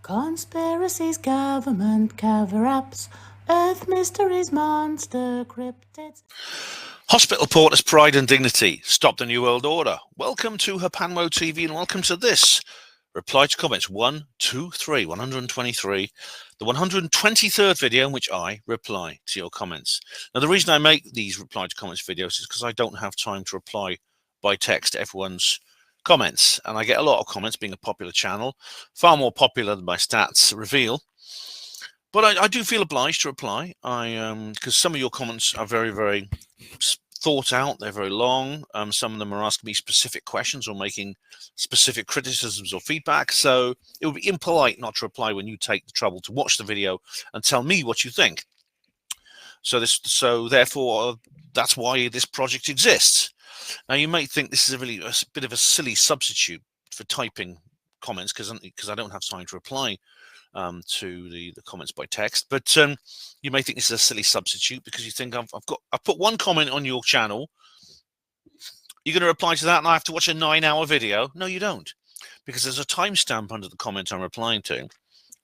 Conspiracies, government cover-ups, Earth mysteries, monster cryptids. Hospital Porter's Pride and Dignity. Stop the New World Order. Welcome to HPANWO TV and welcome to this. Reply to comments 1, 2, 3, 123. The 123rd video in which I reply to your comments. Now, the reason I make these reply to comments videos is because I don't have time to reply by text to everyone's comments. And I get a lot of comments, being a popular channel, far more popular than my stats reveal. But I do feel obliged to reply. Because some of your comments are very, very thought out. They're very long. Some of them are asking me specific questions or making specific criticisms or feedback. So it would be impolite not to reply when you take the trouble to watch the video and tell me what you think. So therefore, that's why this project exists. Now, you may think this is a bit of a silly substitute for typing comments because I don't have time to reply to the comments by text, but you may think this is a silly substitute because you think I've put one comment on your channel. You're going to reply to that, and I have to watch a 9-hour video. No, you don't, because there's a timestamp under the comment I'm replying to,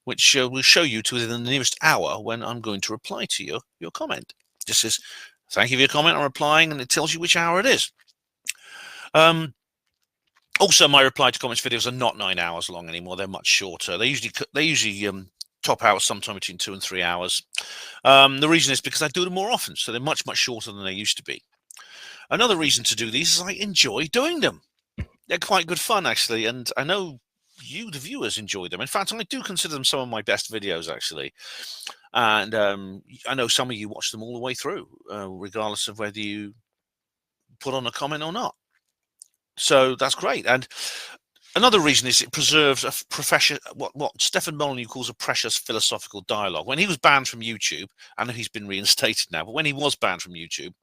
which will show you to within the nearest hour when I'm going to reply to your comment. It just says, "Thank you for your comment. I'm replying," and it tells you which hour it is. Also, my reply to comments videos are not 9 hours long anymore. They're much shorter. They usually top out sometime between 2 and 3 hours. The reason is because I do them more often, so they're much shorter than they used to be. Another reason to do these is I enjoy doing them. They're quite good fun, actually, and I know you, the viewers, enjoy them. In fact, I do consider them some of my best videos, actually. And I know some of you watch them all the way through, regardless of whether you put on a comment or not. So that's great. And another reason is it preserves a what Stefan Molyneux calls a precious philosophical dialogue. When he was banned from YouTube, I know he's been reinstated now, but when he was banned from YouTube,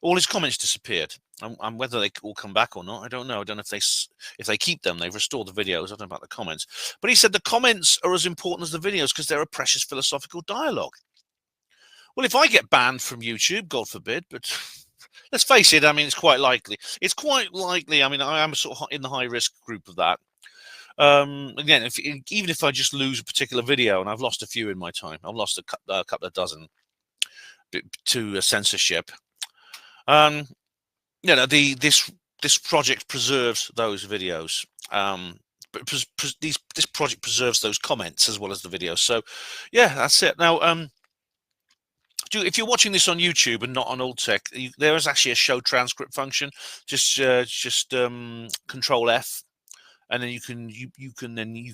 all his comments disappeared. And whether they all come back or not, I don't know. I don't know if they keep them. They've restored the videos. I don't know about the comments. But he said the comments are as important as the videos because they're a precious philosophical dialogue. Well, if I get banned from YouTube, God forbid, but let's face it, I mean, it's quite likely. It's quite likely. I mean, I am sort of in the high-risk group of that. Again, even if I just lose a particular video, and I've lost a few in my time, I've lost a couple of dozen to censorship. This project preserves those videos. But this project preserves those comments as well as the videos. So, yeah, that's it. Now, if you're watching this on YouTube and not on AltTech, there is actually a show transcript function. Just Control F, and then you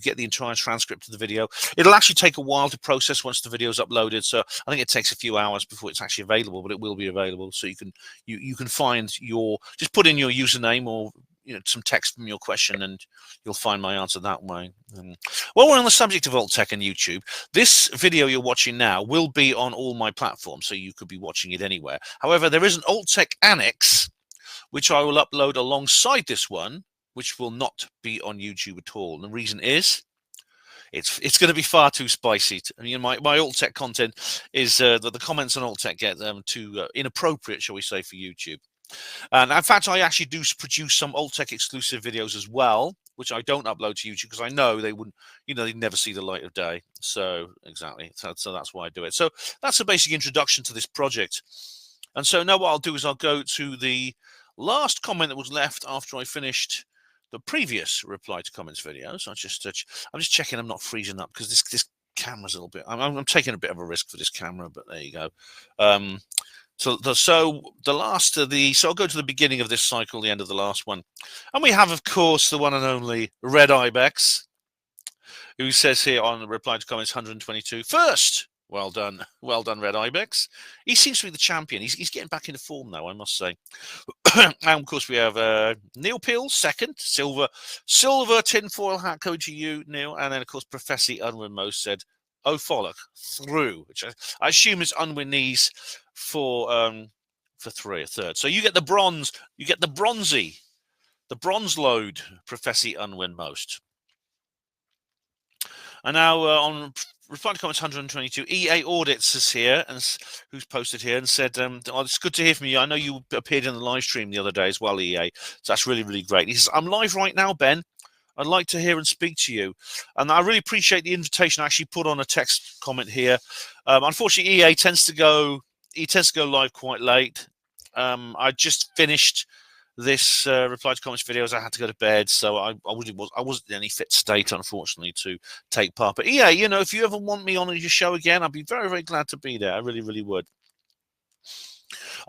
get the entire transcript of the video. It'll actually take a while to process once the video is uploaded. So I think it takes a few hours before it's actually available, but it will be available. So you can find just put in your username or some text from your question, and you'll find my answer that way. While we're on the subject of AltTech and YouTube, this video you're watching now will be on all my platforms, so you could be watching it anywhere. However, there is an AltTech annex, which I will upload alongside this one, which will not be on YouTube at all. And the reason is, it's going to be far too spicy. My AltTech content is that the comments on AltTech get too inappropriate, shall we say, for YouTube. And in fact, I actually do produce some AltTech exclusive videos as well, which I don't upload to YouTube because I know they wouldn't, they'd never see the light of day. So exactly, so that's why I do it. So that's a basic introduction to this project. And so now what I'll do is I'll go to the last comment that was left after I finished the previous reply to comments videos. I'm just checking I'm not freezing up because this camera's a little bit. I'm taking a bit of a risk for this camera, but there you go. So I'll go to the beginning of this cycle, the end of the last one. And we have, of course, the one and only Red Ibex, who says here on the reply to comments 122, first, well done, Red Ibex. He seems to be the champion. He's getting back into form now, I must say. And of course, we have Neil Peel, second, silver tinfoil hat going to you, Neil. And then, of course, Professor Unwin-Most said, "Oh, Follock, through," which I assume is Unwin-Knees for third. So you get the bronze, the bronze load, Professor Unwin-Most. And now on reply to comments 122, EA Audits is here, and who's posted here and said, it's good to hear from you. I know you appeared in the live stream the other day as well, EA. So that's really, really great. He says, "I'm live right now, Ben. I'd like to hear and speak to you. And I really appreciate the invitation. I actually put on a text comment here. Unfortunately, EA tends to go live quite late. I just finished this reply to comments videos. I had to go to bed, so I wasn't in any fit state, unfortunately, to take part. But EA, you know, if you ever want me on your show again, I'd be very, very glad to be there. I really, really would.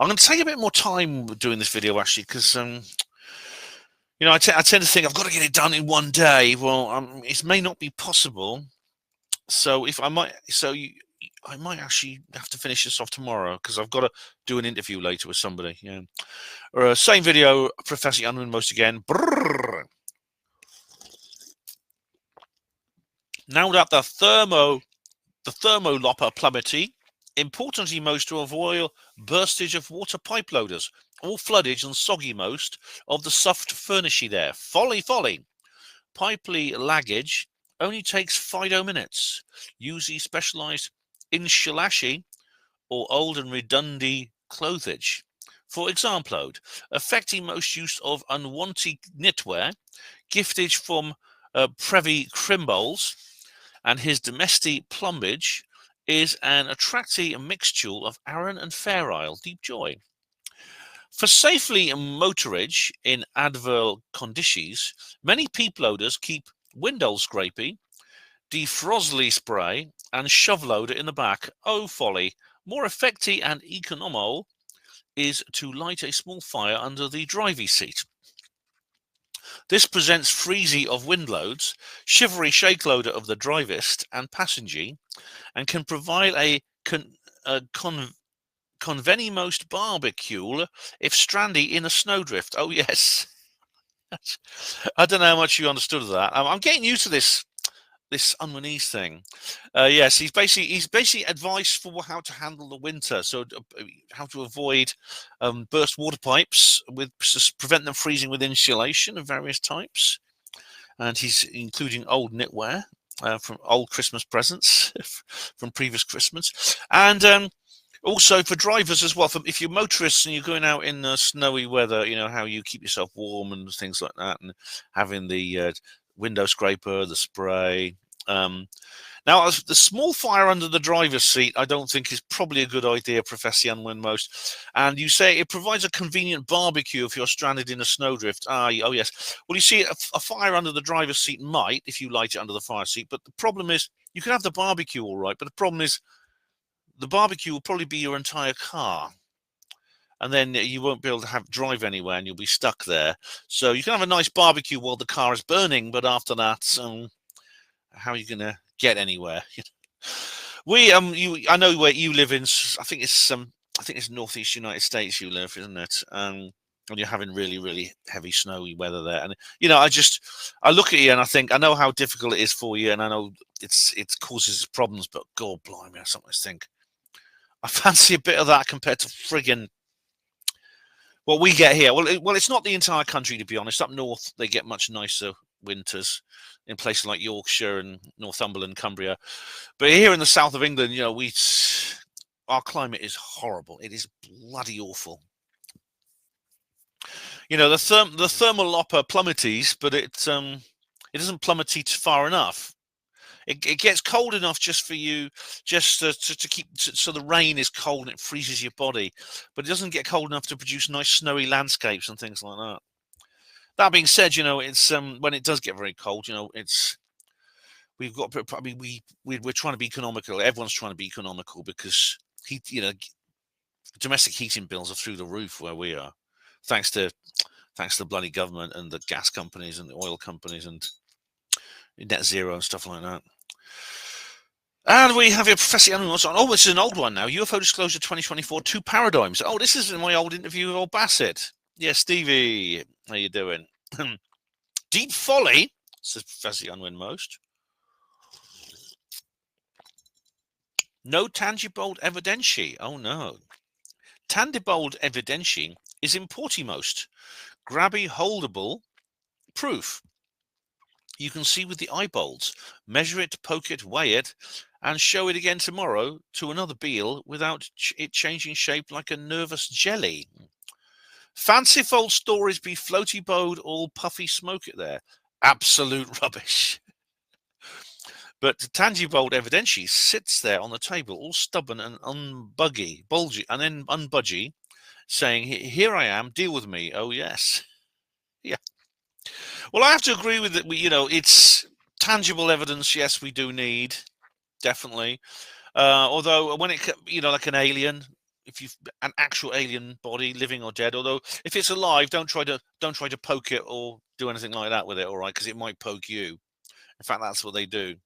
I'm going to take a bit more time doing this video, actually, because you know, I tend to think I've got to get it done in one day. Well, it may not be possible. So I might actually have to finish this off tomorrow, because I've got to do an interview later with somebody. Yeah. Same video, Professor Emlyn-Jones again. Brrr. Now that the thermolopper plummetty, importantly most to avoid burstage of water pipe loaders, all floodage and soggy most of the soft furnishy there. Folly. Pipely laggage only takes 5 minutes. Usually specialised inshalashi or old and redundant clothage. For example, affecting most use of unwanted knitwear, giftage from Previ Crimbols, and his domestic plumbage is an attractive mixture of Arran and Fair Isle deep joy. For safely motorage in adverse conditions, many peep loaders keep window scraping, defrostly spray, and shove loader in the back. Oh folly! More effective and economical is to light a small fire under the driving seat. This presents freezy of wind loads, shivery shake loader of the drivist and passenger, and can provide a convenient barbecue if strandy in a snowdrift. Oh yes. I don't know how much you understood of that. I'm getting used to this Unmanese thing. Yes, he's basically advice for how to handle the winter. So how to avoid burst water pipes, with prevent them freezing with insulation of various types. And he's including old knitwear from old Christmas presents from previous Christmas, and also for drivers as well. If you're motorists and you're going out in snowy weather, you know how you keep yourself warm and things like that, and having the window scraper, the spray. Now, the small fire under the driver's seat, I don't think is probably a good idea, Professor Emlyn-Jones. And you say it provides a convenient barbecue if you're stranded in a snowdrift. Oh yes. Well, you see, a fire under the driver's seat might, if you light it under the fire seat. But the problem is, you can have the barbecue all right, but the problem is, the barbecue will probably be your entire car. And then you won't be able to drive anywhere, and you'll be stuck there. So you can have a nice barbecue while the car is burning, but after that, how are you going to get anywhere? I know where you live in. I think it's northeast United States you live, isn't it? And you're having really, really heavy snowy weather there. And you know, I look at you and I think I know how difficult it is for you, and I know it causes problems. But God blimey, I sometimes think I fancy a bit of that compared to friggin' what we get here. Well, it's not the entire country, to be honest. Up north, they get much nicer winters in places like Yorkshire and Northumberland, Cumbria. But here in the south of England, you know, our climate is horrible. It is bloody awful. You know, the thermolopper plummeties, but it doesn't plummet far enough. It gets cold enough just for you, just to keep, so the rain is cold and it freezes your body, but it doesn't get cold enough to produce nice snowy landscapes and things like that. That being said, you know, it's when it does get very cold, you know, we're trying to be economical. Everyone's trying to be economical because domestic heating bills are through the roof where we are, thanks to the bloody government and the gas companies and the oil companies and net zero and stuff like that. And we have here Professor Emlyn-Jones on. Oh, this is an old one now. UFO Disclosure 2024, 2 Paradigms. Oh, this is my old interview with old Bassett. Yeah, Stevie, how you doing? Deep folly, says Professor Emlyn-Jones. No tangible evidentiary. Oh, no. Tangible evidentiary is importimost. Grabby, holdable proof. You can see with the eyeballs. Measure it, poke it, weigh it, and show it again tomorrow to another beal without it changing shape like a nervous jelly. Fanciful stories be floaty bowed, all puffy smoke it there. Absolute rubbish. But Tangibolt evidentiary sits there on the table, all stubborn and bulgy, and then unbudgy, saying, "Here I am, deal with me." Oh yes, yeah. Well, I have to agree with it. It's tangible evidence. Yes, we do need, definitely. Although when like an alien, if you've an actual alien body, living or dead. Although if it's alive, don't try to poke it or do anything like that with it. All right, because it might poke you. In fact, that's what they do.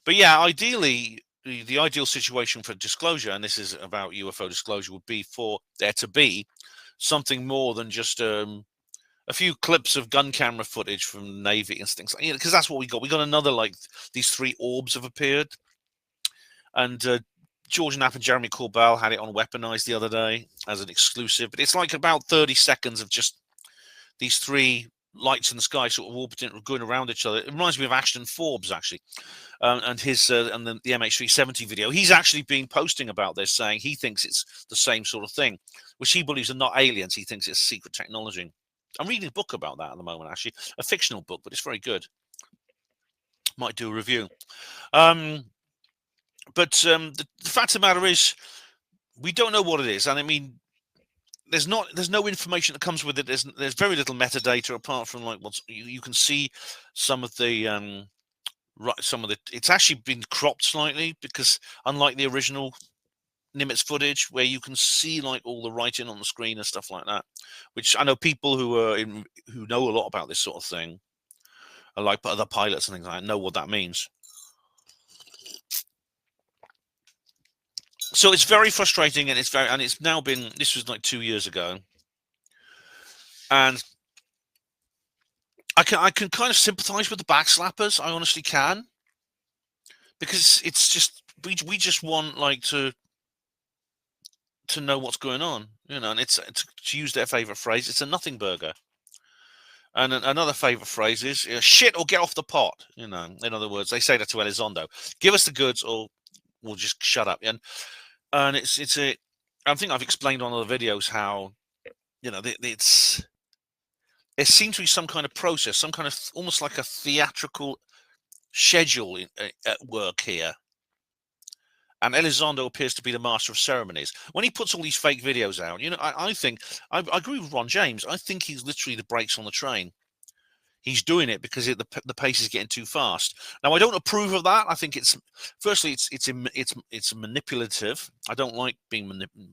But yeah, ideally, the ideal situation for disclosure, and this is about UFO disclosure, would be for there to be something more than just a few clips of gun camera footage from the Navy and things like, because that's what we got. We got another, like, these 3 orbs have appeared, and George Knapp and Jeremy Corbell had it on Weaponized the other day as an exclusive. But it's like about 30 seconds of just these 3 lights in the sky sort of orbiting, going around each other. It reminds me of Ashton Forbes, actually, and his and the MH370 video. He's actually been posting about this, saying he thinks it's the same sort of thing, which he believes are not aliens. He thinks it's secret technology. I'm reading a book about that at the moment, actually, a fictional book, but it's very good. Might do a review. But the fact of the matter is, we don't know what it is, and I mean, there's no information that comes with it. There's very little metadata apart from, like, what you can see some of the it's actually been cropped slightly, because unlike the original Nimitz footage, where you can see, like, all the writing on the screen and stuff like that, which I know people who know a lot about this sort of thing, like other pilots and things like that, know what that means. So it's very frustrating, and it's now been, this was like 2 years ago, and I can kind of sympathize with the backslappers. I honestly can, because it's just, we just want, like, to know what's going on, and it's to use their favorite phrase, it's a nothing burger. And another favorite phrase is, shit or get off the pot. In other words, they say that to Elizondo: give us the goods or we'll just shut up. And it's a, I think I've explained on other videos how, it seems to be some kind of process, some kind of almost like a theatrical schedule at work here. And Elizondo appears to be the master of ceremonies. When he puts all these fake videos out, I think, I agree with Ron James. I think he's literally the brakes on the train. He's doing it because the pace is getting too fast. Now, I don't approve of that. I think firstly, it's manipulative. I don't like being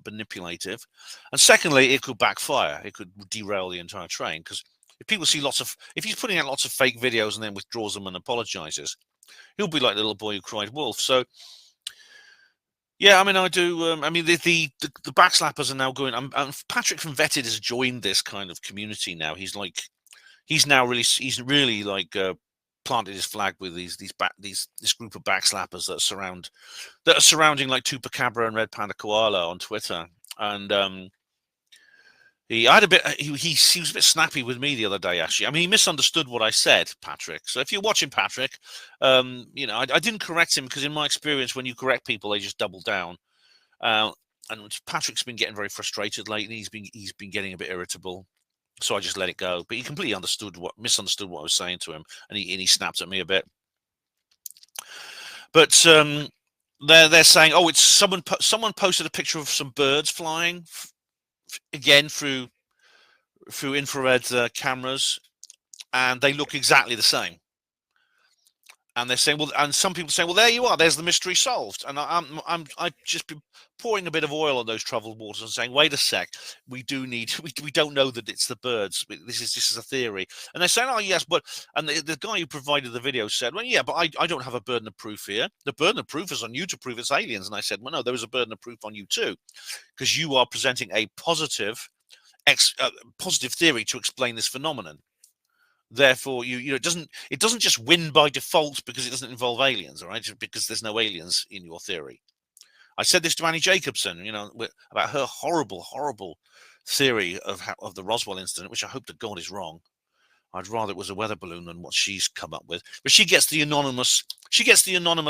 manipulative. And secondly, it could backfire. It could derail the entire train, because if he's putting out lots of fake videos and then withdraws them and apologizes, he'll be like the little boy who cried wolf. So, yeah, I mean, I do. I mean, the backslappers are now going. Patrick from Vetted has joined this kind of community now. He's really like planted his flag with this group of backslappers that are surrounding, like, Chupacabra and Red Panda Koala on Twitter. And he was a bit snappy with me the other day, actually. I mean, he misunderstood what I said, Patrick. So if you're watching, Patrick, I didn't correct him, because in my experience, when you correct people, they just double down. And Patrick's been getting very frustrated lately. He's been getting a bit irritable. So I just let it go. But he completely misunderstood what I was saying to him, and he snapped at me a bit. But they're saying, oh, it's someone posted a picture of some birds flying again through infrared cameras, and they look exactly the same. And they're saying, well, and some people say, well, there you are. There's the mystery solved. And I've just been pouring a bit of oil on those troubled waters and saying, wait a sec, we don't know that it's the birds. This is a theory. And they're saying, oh yes, but, and the guy who provided the video said, well, yeah, but I don't have a burden of proof here. The burden of proof is on you to prove it's aliens. And I said, well, no, there is a burden of proof on you too, because you are presenting a positive theory to explain this phenomenon. Therefore, it doesn't just win by default because it doesn't involve aliens, all right? Just because there's no aliens in your theory. I said this to Annie Jacobson, about her horrible theory of the Roswell incident, which I hope to God is wrong. I'd rather it was a weather balloon than what she's come up with. But she gets the anonymous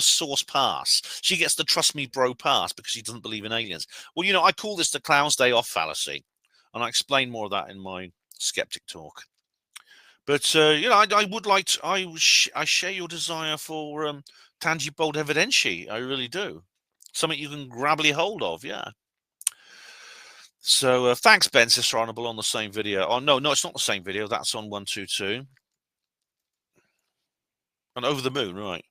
source pass. She gets the trust me bro pass because she doesn't believe in aliens. Well, I call this the clown's day off fallacy, and I explain more of that in my skeptic talk. But you know, I would like to. I share your desire for tangible evidentia. I really do. Something you can grably hold of. Yeah. So thanks, Ben, Sister Honourable, on the same video. Oh no, it's not the same video. That's on 122. And Over the Moon, right?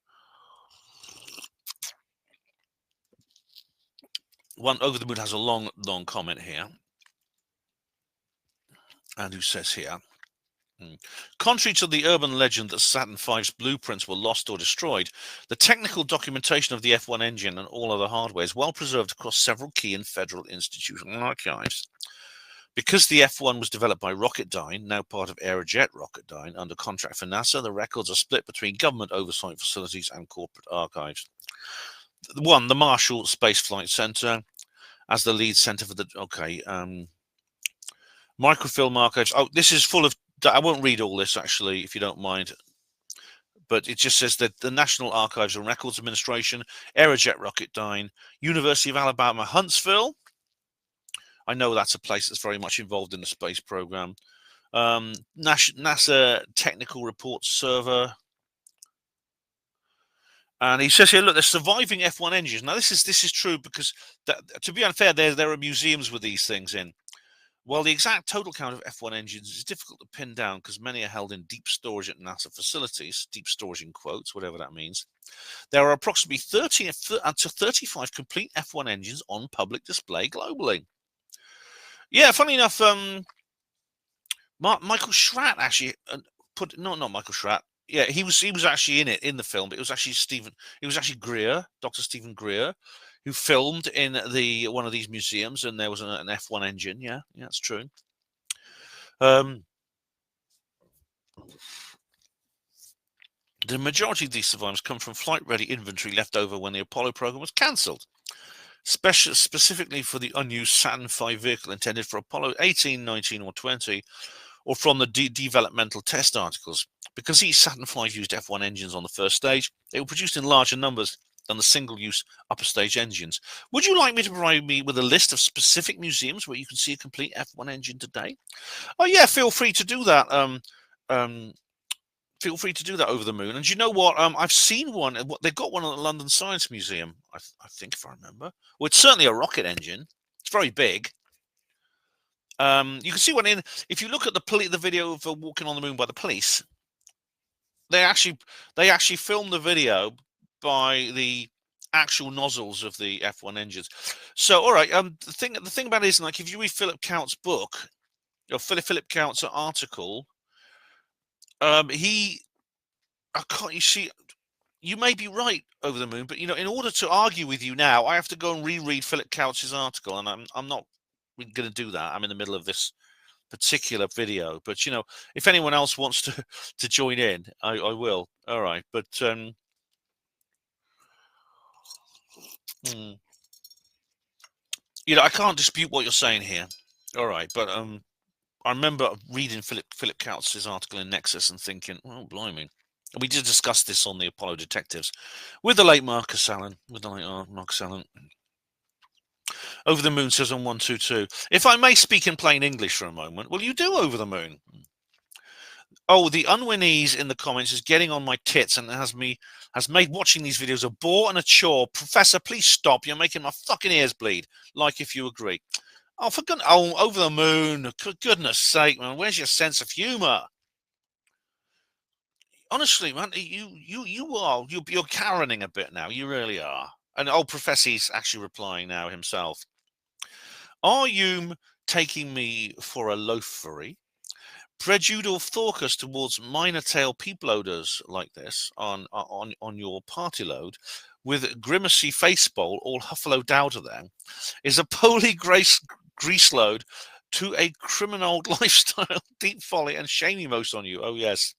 One Over the Moon has a long comment here, and who says here. Contrary to the urban legend that Saturn V's blueprints were lost or destroyed, the technical documentation of the F1 engine and all other hardware is well preserved across several key and federal institutional archives. Because the F1 was developed by Rocketdyne, now part of Aerojet Rocketdyne, under contract for NASA, the records are split between government oversight facilities and corporate archives. One, the Marshall Space Flight Center, as the lead center for the microfilm archives. Oh, this is full of. I won't read all this, actually, if you don't mind. But it just says that the National Archives and Records Administration, Aerojet Rocketdyne, University of Alabama, Huntsville. I know that's a place that's very much involved in the space program. NASA Technical Reports Server. And he says here, look, the surviving F1 engines. Now, this is true because, to be unfair, there are museums with these things in. While the exact total count of F1 engines is difficult to pin down because many are held in deep storage at NASA facilities, deep storage in quotes, whatever that means, there are approximately 30 to 35 complete F1 engines on public display globally. Yeah, funny enough, Michael Schratt actually not Michael Schratt. Yeah, he was actually in the film. But it was actually Greer, Dr. Stephen Greer, who filmed in one of these museums, and there was an F1 engine. Yeah, that's true. The majority of these survivors come from flight-ready inventory left over when the Apollo program was cancelled, specifically for the unused Saturn V vehicle intended for Apollo 18, 19, or 20, or from the developmental test articles. Because these Saturn V used F1 engines on the first stage, they were produced in larger numbers than the single-use upper stage engines. Would you like me to provide me with a list of specific museums where you can see a complete F1 engine today? Oh yeah, feel free to do that. Feel free to do that, Over the Moon. And you know what? I've seen one. They've got one at the London Science Museum, I think, if I remember. Well, it's certainly a rocket engine. It's very big. You can see one in. If you look at the video of Walking on the Moon by the police, they actually filmed the video by the actual nozzles of the F1 engines. So, all right. The thing about it is, like, if you read Philip Count's book, or Philip Count's article, you see, you may be right, Over the Moon, but in order to argue with you now, I have to go and reread Philip Couch's article, and I'm not going to do that. I'm in the middle of this particular video, but if anyone else wants to join in, I will. All right, but I can't dispute what you're saying here. All right, but I remember reading Philip Couch's article in Nexus and thinking, oh, blimey. And we did discuss this on the Apollo Detectives with the late Marcus Allen. Over the Moon says on 122, if I may speak in plain English for a moment, will you do Over the Moon? Oh, the Unwinese in the comments is getting on my tits and has made watching these videos a bore and a chore. Professor, please stop. You're making my fucking ears bleed. Like if you agree. Oh, Over the Moon. For goodness sake, man. Where's your sense of humor? Honestly, man, you're Karening a bit now. You really are. And old Professor's actually replying now himself. Are you taking me for a loafery? Prejudicial focus towards minor tail peeploaders like this on your party load, with grimacy face bowl all huffaloed out of them, is a poly grease load to a criminal lifestyle, deep folly and shamey most on you. Oh yes.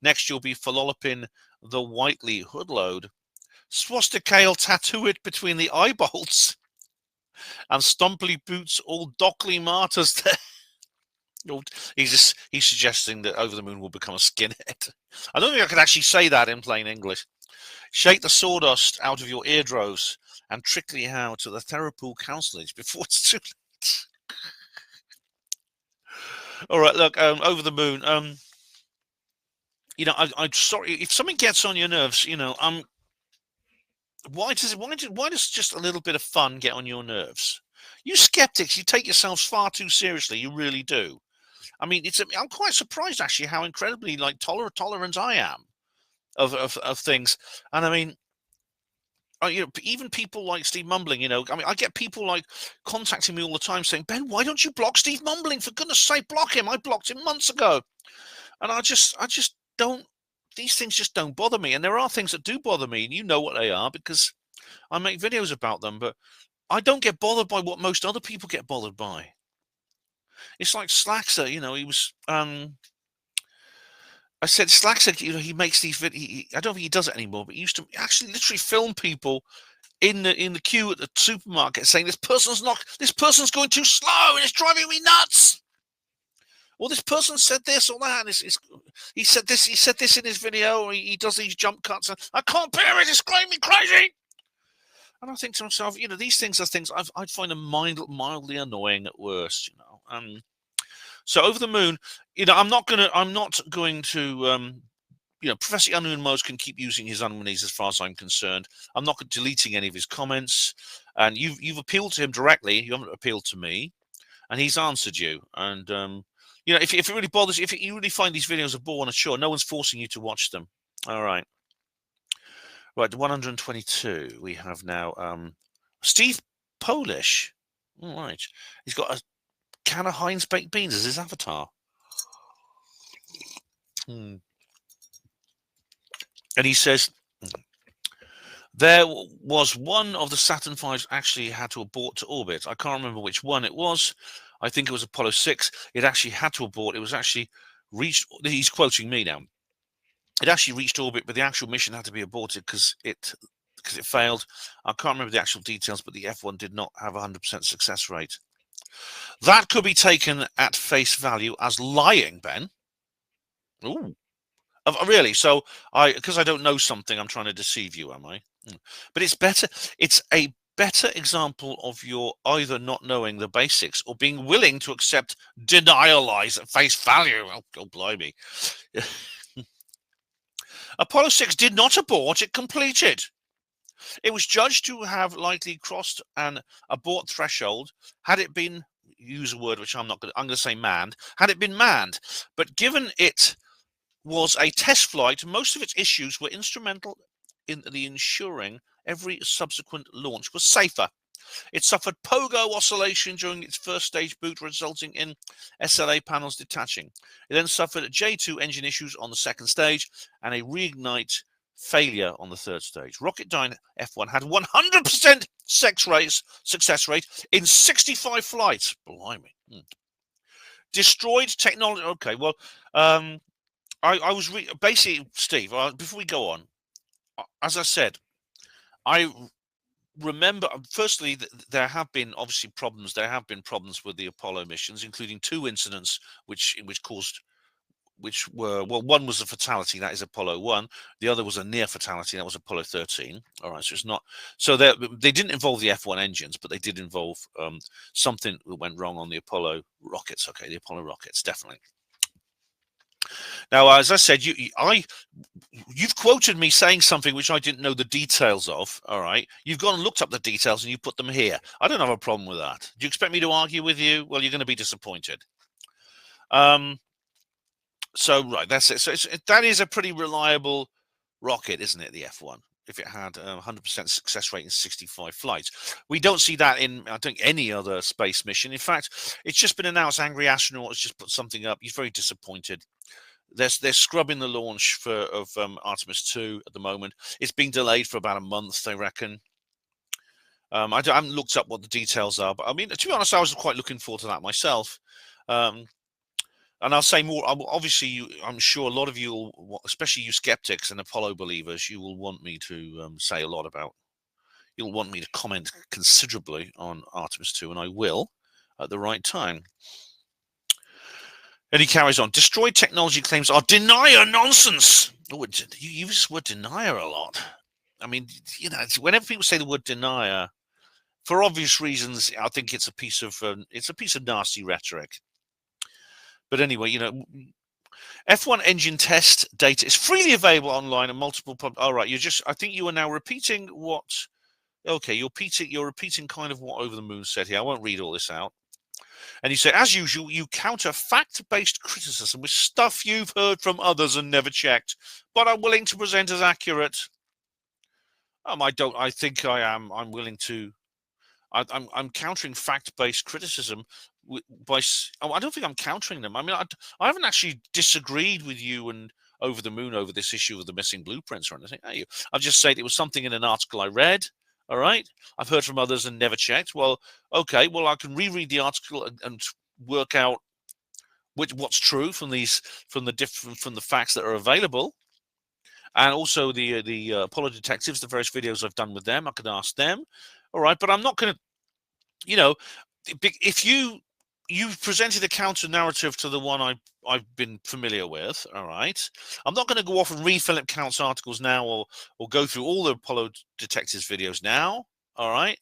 Next you'll be philoloping the Whiteley hood load. Swastikale tattoo it between the eyeballs. And stumply boots all Dockley martyrs there. He's suggesting that Over the Moon will become a skinhead. I don't think I could actually say that in plain English. Shake the sawdust out of your eardrows and trickle you out to the Therapool counselage before it's too late. All right, look, Over the Moon. you know, I'm sorry if something gets on your nerves. You know, why does just a little bit of fun get on your nerves? You skeptics, you take yourselves far too seriously. You really do. I mean, I'm quite surprised actually how incredibly like tolerant I am of things. And I mean, you know, even people like Steve Mumbling, you know, I mean, I get people like contacting me all the time saying, Ben, why don't you block Steve Mumbling? For goodness sake, block him. I blocked him months ago. And I just don't, these things just don't bother me. And there are things that do bother me, and you know what they are because I make videos about them, but I don't get bothered by what most other people get bothered by. It's like Slaxer, you know, he was, I said Slaxer, you know, he makes these videos, I don't think he does it anymore, but he used to actually literally film people in the queue at the supermarket saying this person's going too slow and it's driving me nuts. Well, this person said this or that, and he said this in his video, or he does these jump cuts, and I can't bear it, it's driving me crazy. And I think to myself, you know, these things are things I'd find them mildly annoying at worst, you know. So Over the Moon, you know, I'm not going to, you know, Professor Emlyn-Jones can keep using his unreleased as far as I'm concerned. I'm not deleting any of his comments, and you've appealed to him directly. You haven't appealed to me, and he's answered you. And you know, if it really bothers you, if you really find these videos a bore and a chore, no one's forcing you to watch them. All right. Right, 122. We have now Steve Polish. All right. He's got a can of Heinz baked beans as his avatar. And he says, there was one of the Saturn V's actually had to abort to orbit. I can't remember which one it was. I think it was Apollo 6. It actually had to abort. It was actually reached. He's quoting me now. It actually reached orbit, but the actual mission had to be aborted because it failed. I can't remember the actual details, but the F1 did not have a 100% success rate. That could be taken at face value as lying, Ben. Ooh. Really? So because I don't know something, I'm trying to deceive you, am I? But it's better. It's a better example of your either not knowing the basics or being willing to accept denial lies at face value. Oh, God blimey. Apollo 6 did not abort, it completed. It was judged to have likely crossed an abort threshold had it been, use a word which I'm going to say manned, had it been manned. But given it was a test flight, most of its issues were instrumental in the ensuring every subsequent launch was safer. It suffered pogo oscillation during its first stage boot, resulting in SLA panels detaching. It then suffered J2 engine issues on the second stage and a reignite failure on the third stage. Rocketdyne F1 had 100% success rate in 65 flights. Blimey. Destroyed technology. Okay, well, I was basically, Steve, before we go on, as I said, I remember, firstly, there have been obviously problems. There have been problems with the Apollo missions, including 2 incidents which were, well, one was a fatality, that is Apollo 1. The other was a near fatality, that was Apollo 13. All right, so it's not, so they didn't involve the F1 engines, but they did involve something that went wrong on the Apollo rockets. Okay, the Apollo rockets, definitely. Now, as I said, you've quoted me saying something which I didn't know the details of. All right, you've gone and looked up the details and you put them here. I don't have a problem with that. Do you expect me to argue with you? Well, you're going to be disappointed. So right, that's it. So that is a pretty reliable rocket, isn't it? The F1, if it had 100% success rate in 65 flights. We don't see that in, I think, any other space mission. In fact, it's just been announced Angry Astronaut has just put something up. He's very disappointed. They're scrubbing the launch of Artemis 2 at the moment. It's being delayed for about a month, they reckon. I haven't looked up what the details are, but I mean, to be honest, I was quite looking forward to that myself. And I'll say more. Obviously, I'm sure a lot of you, especially you skeptics and Apollo believers, you will want me to say a lot about. You'll want me to comment considerably on Artemis 2, and I will at the right time. And he carries on. Destroyed technology claims are denier nonsense. Oh, you use this word denier a lot. I mean, you know, whenever people say the word denier, for obvious reasons, I think it's a piece of nasty rhetoric. But anyway, you know, F1 engine test data is freely available online and multiple. All right, I think you are now repeating what. Okay, you're repeating kind of what Over the Moon said here. I won't read all this out. And you say, as usual, you counter fact-based criticism with stuff you've heard from others and never checked, but are willing to present as accurate. I think I am. I'm willing to. I'm countering fact-based criticism by. I don't think I'm countering them. I mean, I haven't actually disagreed with you and Over the Moon over this issue of the missing blueprints or anything. I've just said it was something in an article I read. All right, I've heard from others and never checked. Well, okay. Well, I can reread the article and work out what's true from the facts that are available, and also the Apollo detectives, the various videos I've done with them. I can ask them. All right, but I'm not going to, if you've presented a counter narrative to the one I've been familiar with. All right, I'm not going to go off and read Philip Count's articles now, or go through all the Apollo detectives videos now. All right,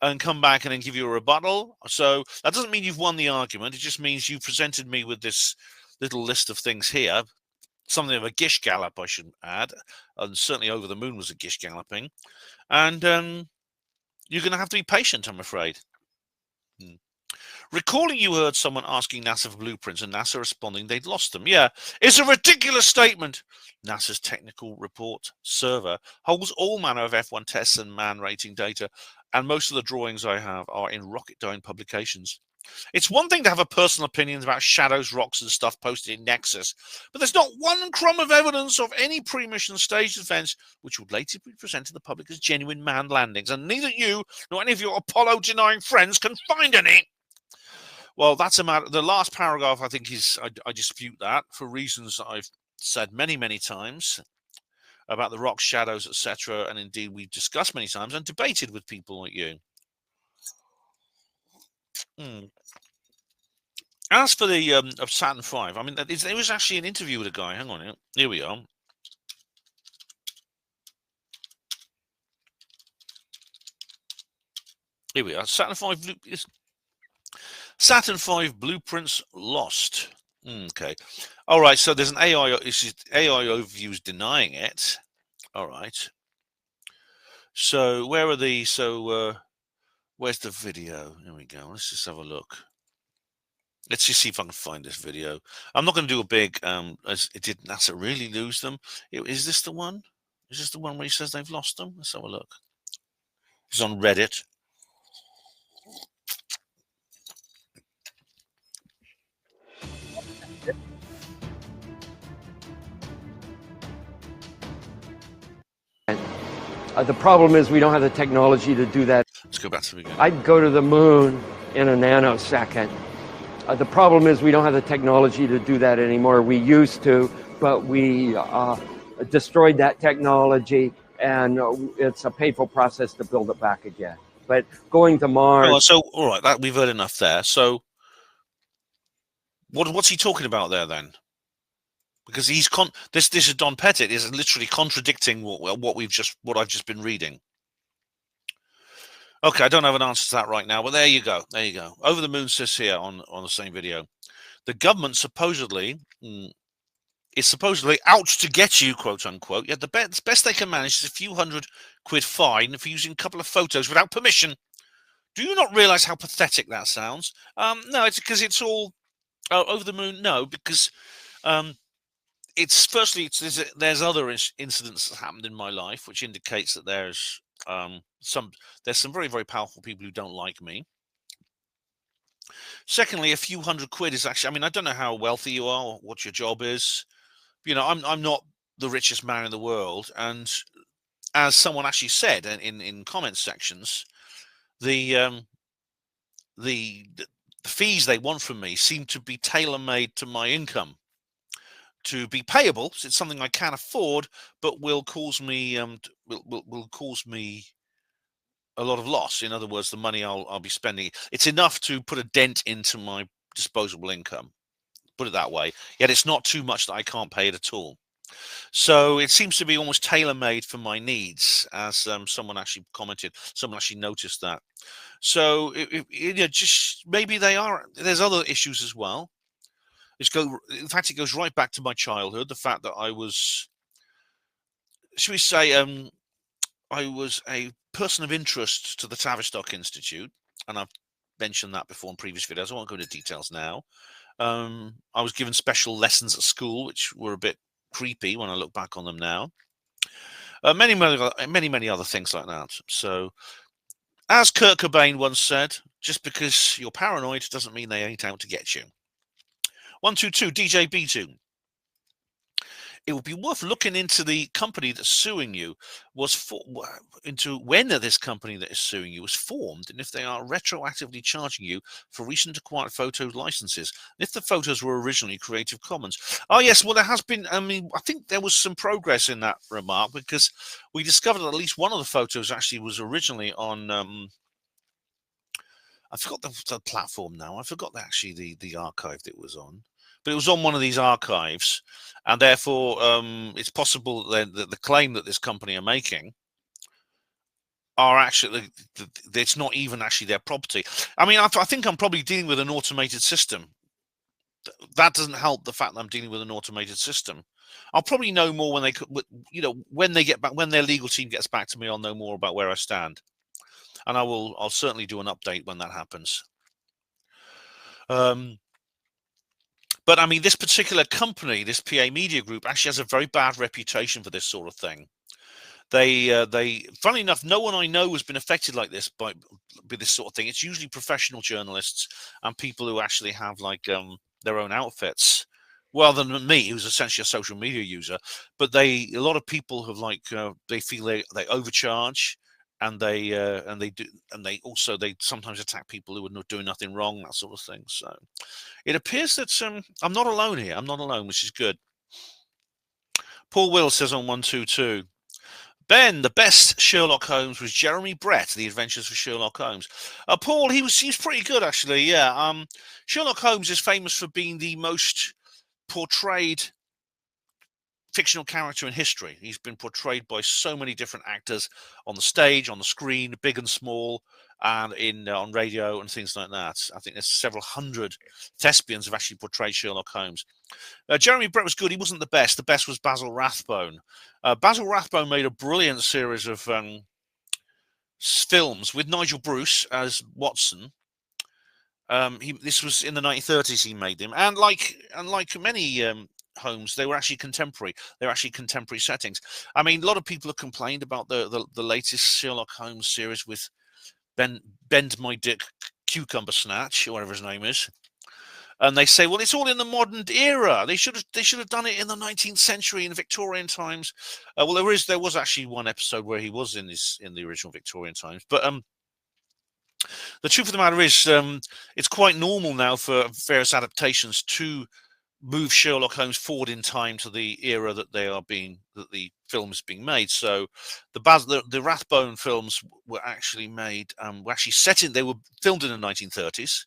and come back and then give you a rebuttal. So that doesn't mean you've won the argument. It just means you presented me with this little list of things here. Something of a gish gallop, I should add, and certainly Over the Moon was a gish galloping. And you're going to have to be patient, I'm afraid. Recalling you heard someone asking NASA for blueprints and NASA responding they'd lost them. Yeah, it's a ridiculous statement. NASA's technical report server holds all manner of F1 tests and man rating data, and most of the drawings I have are in Rocketdyne publications. It's one thing to have a personal opinion about shadows, rocks, and stuff posted in Nexus, but there's not one crumb of evidence of any pre-mission stage events which would later be presented to the public as genuine manned landings, and neither you nor any of your Apollo-denying friends can find any. Well, that's a matter. The last paragraph, I think, I dispute that for reasons that I've said many, many times about the rock shadows, etc., and indeed we've discussed many times and debated with people like you. As for the of Saturn V, I mean, there was actually an interview with a guy. Hang on, here we are. Here we are. Saturn V blueprints lost. Okay. All right. So there's an AI overviews denying it. All right. So where are the? So where's the video? Here we go. Let's just have a look. Let's just see if I can find this video. I'm not going to do a big. Did NASA really lose them? Is this the one? Is this the one where he says they've lost them? Let's have a look. It's on Reddit. The problem is we don't have the technology to do that. Let's go back to the beginning. I'd go to the moon in a nanosecond. The problem is we don't have the technology to do that anymore. We used to, but we destroyed that technology, and it's a painful process to build it back again. But going to Mars... Oh, so, all right, we've heard enough there. So what's he talking about there then? Because this is Don Pettit is literally contradicting what I've just been reading. Okay, I don't have an answer to that right now, but there you go. There you go. Over the Moon says here on the same video, the government supposedly is supposedly out to get you, quote unquote. Yet the best they can manage is a few £100 fine for using a couple of photos without permission. Do you not realise how pathetic that sounds? No, it's because it's all Over the Moon. No, because it's firstly there's other incidents that happened in my life which indicates that there's some very, very powerful people who don't like me. Secondly, a few £100 is actually, I mean, I don't know how wealthy you are or what your job is. You know, I'm not the richest man in the world, and as someone actually said in comment sections, the fees they want from me seem to be tailor-made to my income, to be payable. So it's something I can afford, but will cause me will cause me a lot of loss. In other words, the money I'll be spending, it's enough to put a dent into my disposable income. Put it that way. Yet it's not too much that I can't pay it at all. So it seems to be almost tailor-made for my needs, as someone actually commented. Someone actually noticed that. So just maybe there's other issues as well. In fact, it goes right back to my childhood. The fact that I was, should we say, I was a person of interest to the Tavistock Institute, and I've mentioned that before in previous videos. I won't go into details now. I was given special lessons at school, which were a bit creepy when I look back on them now. Many other things like that. So, as Kurt Cobain once said, just because you're paranoid doesn't mean they ain't out to get you. 122 DJ B2. It would be worth looking into the company that's suing you into when this company that is suing you was formed, and if they are retroactively charging you for recent acquired photo licenses, and if the photos were originally Creative Commons. Oh yes, well there has been. I mean, I think there was some progress in that remark, because we discovered that at least one of the photos actually was originally on. I forgot the platform now. I forgot actually the archive that it was on. But it was on one of these archives, and therefore it's possible that the claim that this company are making are actually, it's not even actually their property. I mean, I think I'm probably dealing with an automated system. That doesn't help the fact that I'm dealing with an automated system. I'll probably know more when when they get back, when their legal team gets back to me. I'll know more about where I stand, and I'll certainly do an update when that happens. But I mean, this particular company, this PA Media Group, actually has a very bad reputation for this sort of thing. Funnily enough, no one I know has been affected like this by this sort of thing. It's usually professional journalists and people who actually have like their own outfits, rather than me, who's essentially a social media user. But a lot of people have they feel they overcharge, and they sometimes attack people who are not doing nothing wrong, that sort of thing. So it appears that I'm not alone here. I'm not alone, which is good. Paul Will says on 122, Ben, the best Sherlock Holmes was Jeremy Brett, The Adventures of Sherlock Holmes. Paul, he was pretty good actually. Yeah. Sherlock Holmes is famous for being the most portrayed fictional character in history. He's been portrayed by so many different actors on the stage, on the screen, big and small, and on radio and things like that. I think there's several hundred thespians have actually portrayed Sherlock Holmes. Jeremy Brett was good. He wasn't the best. The best was Basil Rathbone. Basil Rathbone made a brilliant series of films with Nigel Bruce as Watson. This was in the 1930s. He made them, and like many Holmes, they were actually contemporary. They were actually contemporary settings. I mean, a lot of people have complained about the latest Sherlock Holmes series with Bend My Dick Cucumber Snatch, or whatever his name is. And they say, well, it's all in the modern era. They should have done it in the 19th century, in Victorian times. Well, there was actually one episode where he was in the original Victorian times. But the truth of the matter is, it's quite normal now for various adaptations to move Sherlock Holmes forward in time to the era that the film is being made. So the Rathbone films were actually they were filmed in the 1930s,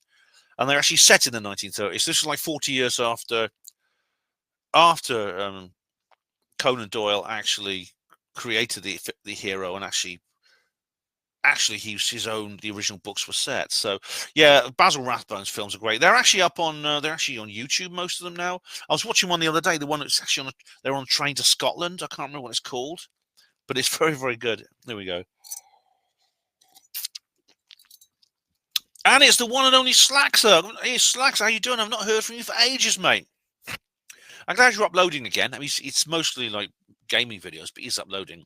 and they're actually set in the 1930s. This is like 40 years after Conan Doyle actually created the hero, and actually the original books were set. So yeah, Basil Rathbone's films are great. They're actually on YouTube, most of them now. I was watching one the other day, the one that's actually they're on a train to Scotland. I can't remember what it's called, but it's very, very good. There we go. And it's the one and only Slaxer. Hey Slaxer, how you doing? I've not heard from you for ages, mate. I'm glad you're uploading again. I mean, it's mostly like gaming videos, but he's uploading.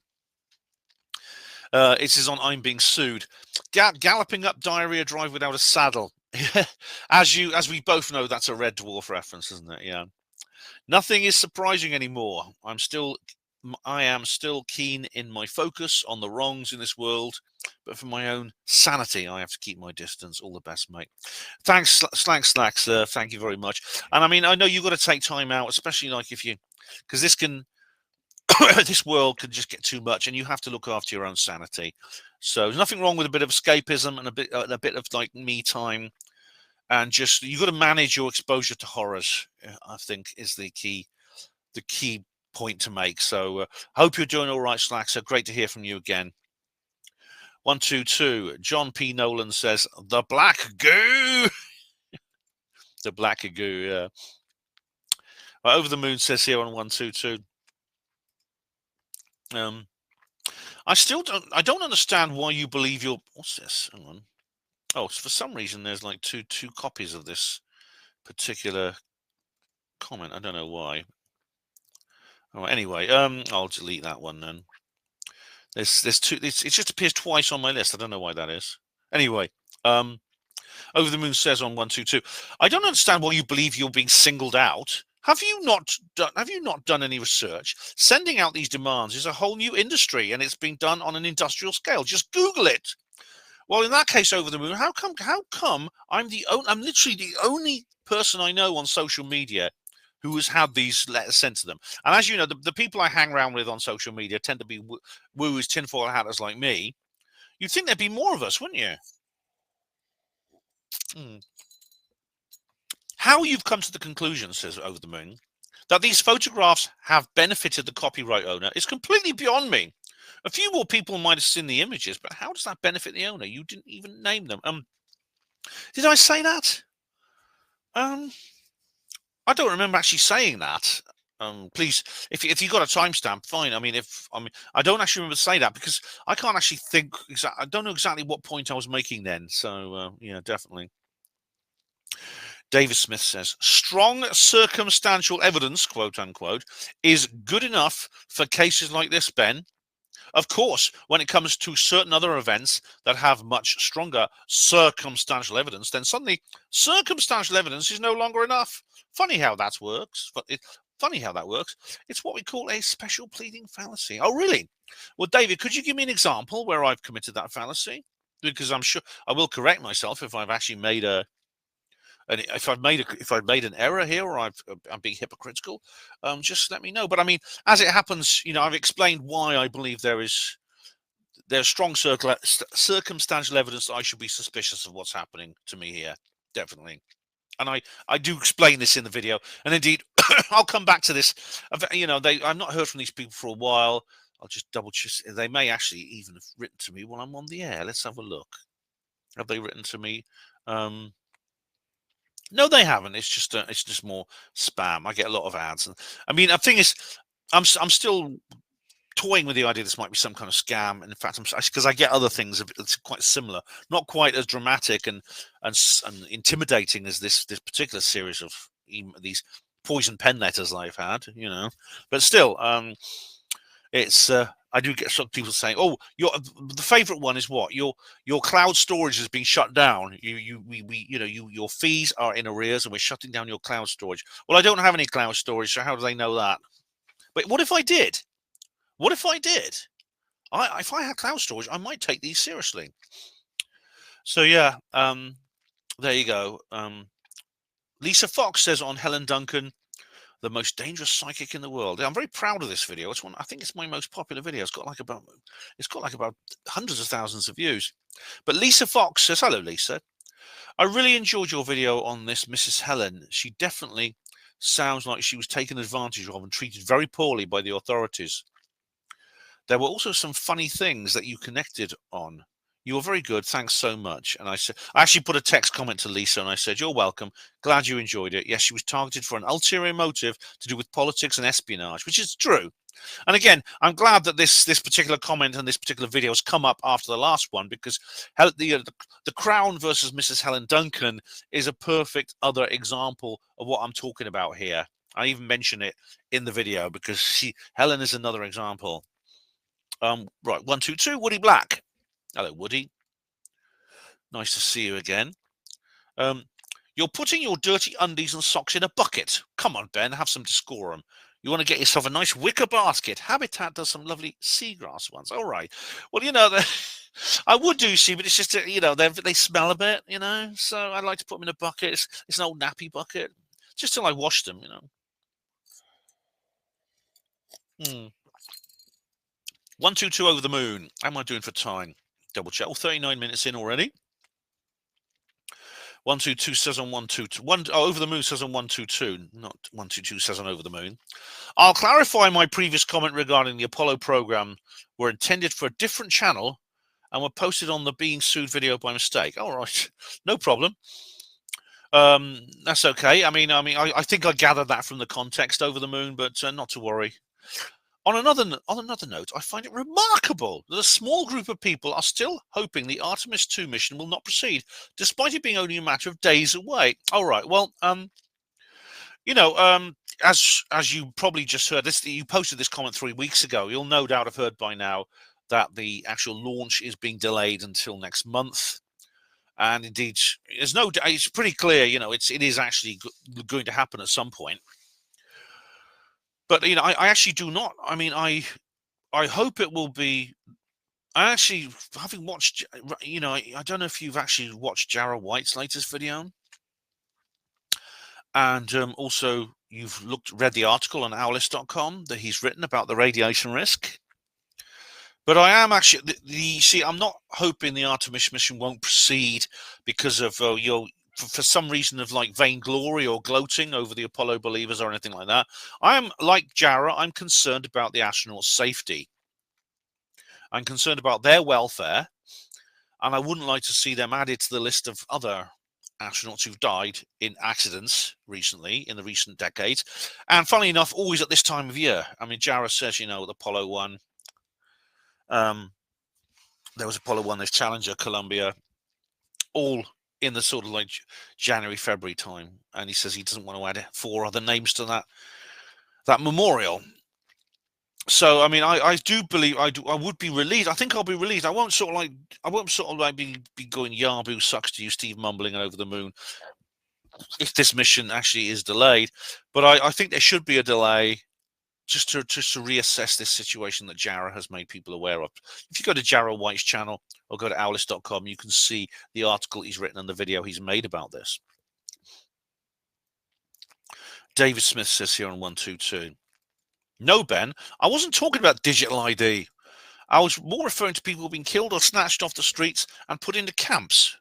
It says on I'm being sued. Galloping up Diarrhea Drive without a saddle. As we both know, that's a Red Dwarf reference, isn't it? Yeah. Nothing is surprising anymore. I am still keen in my focus on the wrongs in this world, but for my own sanity, I have to keep my distance. All the best, mate. Thanks, Slacks. Thank you very much. And I mean, I know you've got to take time out, especially like because this world can just get too much, and you have to look after your own sanity. So there's nothing wrong with a bit of escapism and a bit of like me time, and just you've got to manage your exposure to horrors. I think is the key point to make. So hope you're doing all right, Slack. So great to hear from you again. 122. John P. Nolan says the black goo. The black goo. Yeah. Over the Moon says here on 122. I don't understand why you believe you're. What's this? Hang on. Oh, for some reason there's like two copies of this particular comment. I don't know why. Oh, anyway, I'll delete that one then. There's two. It just appears twice on my list. I don't know why that is. Anyway, Over the Moon says on 122. I don't understand why you believe you're being singled out. Have you not done any research? Sending out these demands is a whole new industry, and it's being done on an industrial scale. Just Google it. Well, in that case, Over the Moon, how come I'm literally the only person I know on social media who has had these letters sent to them? And as you know, the people I hang around with on social media tend to be woos, tinfoil hatters like me. You'd think there'd be more of us, wouldn't you? How you've come to the conclusion, says Over the Moon, that these photographs have benefited the copyright owner is completely beyond me. A few more people might have seen the images, but how does that benefit the owner? You didn't even name them. Did I say that? I don't remember actually saying that. Please, if you got a timestamp, fine. I don't actually remember saying that because I can't actually think. I don't know exactly what point I was making then. So yeah, definitely. David Smith says, strong circumstantial evidence, quote unquote, is good enough for cases like this, Ben. Of course, when it comes to certain other events that have much stronger circumstantial evidence, then suddenly circumstantial evidence is no longer enough. Funny how that works. It's what we call a special pleading fallacy. Oh, really? Well, David, could you give me an example where I've committed that fallacy? Because I'm sure I will correct myself if I've actually made if I've made an error here or I'm being hypocritical, just let me know. But I mean, as it happens, I've explained why I believe there's strong circumstantial evidence that I should be suspicious of what's happening to me here, definitely. And I do explain this in the video, and indeed, I'll come back to this. I've not heard from these people for a while. I'll just double check. They may actually even have written to me while I'm on the air. Let's have a look. Have they written to me? No, they haven't. It's just more spam. I get a lot of ads, and I mean, the thing is, I'm still toying with the idea this might be some kind of scam. And in fact, because I get other things that's quite similar, not quite as dramatic and intimidating as this particular series of these poison pen letters I've had, but still, it's. I do get some people saying, "Oh, the favorite one is what your cloud storage has been shut down. Your fees are in arrears, and we're shutting down your cloud storage." Well, I don't have any cloud storage, so how do they know that? But what if I did? What if I did? If I had cloud storage, I might take these seriously. So yeah, there you go. Lisa Fox says on Helen Duncan, the most dangerous psychic in the world. I'm very proud of this video. I think it's my most popular video. It's got like about hundreds of thousands of views. But Lisa Fox says, hello, Lisa. I really enjoyed your video on this Mrs. Helen. She definitely sounds like she was taken advantage of and treated very poorly by the authorities. There were also some funny things that you connected on. You were very good. Thanks so much. And I actually put a text comment to Lisa and I said, you're welcome. Glad you enjoyed it. Yes, she was targeted for an ulterior motive to do with politics and espionage, which is true. And again, I'm glad that this particular comment and this particular video has come up after the last one, because the Crown versus Mrs. Helen Duncan is a perfect other example of what I'm talking about here. I even mention it in the video because Helen is another example. Right, 122, Woody Black. Hello, Woody. Nice to see you again. You're putting your dirty undies and socks in a bucket. Come on, Ben, have some decorum. You want to get yourself a nice wicker basket. Habitat does some lovely seagrass ones. All right. Well, I would do see, but it's just, they smell a bit, So I'd like to put them in a bucket. It's an old nappy bucket. Just till I wash them, 122 Over the Moon. How am I doing for time? Double check. 39 minutes in already. 122 says on 122. Over the Moon says on 122, not 122 says on Over the Moon. I'll clarify my previous comment regarding the Apollo program were intended for a different channel and were posted on the being sued video by mistake. All right, no problem. That's okay. I think I gathered that from the context over the moon, but not to worry. On another note, I find it remarkable that a small group of people are still hoping the Artemis 2 mission will not proceed, despite it being only a matter of days away. All right. Well, as you probably just heard, you posted this comment 3 weeks ago. You'll no doubt have heard by now that the actual launch is being delayed until next month. And indeed, it's pretty clear, it is actually going to happen at some point. But I actually do not. I hope it will be. I actually, having watched, I don't know if you've actually watched Jarrah White's latest video, and also you've read the article on owlist.com that he's written about the radiation risk. But I am actually I'm not hoping the Artemis mission won't proceed because of for some reason of like vainglory or gloating over the Apollo believers or anything like that. I am like Jarrah. I'm concerned about the astronauts' safety. I'm concerned about their welfare, and I wouldn't like to see them added to the list of other astronauts who've died in accidents recently, in the recent decades. And funnily enough, always at this time of year. Jarrah says, with Apollo 1, there was Apollo 1, there's Challenger, Columbia, all in the sort of like January, February time. And he says he doesn't want to add 4 other names to that memorial. So I do believe I would be relieved. I think I'll be relieved. I won't sort of like be going Yahoo sucks to you, Steve, mumbling over the moon if this mission actually is delayed. But I think there should be a delay just to reassess this situation that Jarrah has made people aware of. If you go to Jarrah White's channel or go to owlist.com, you can see the article he's written and the video he's made about this. David Smith says here on 122. No, Ben, I wasn't talking about digital ID. I was more referring to people being killed or snatched off the streets and put into camps.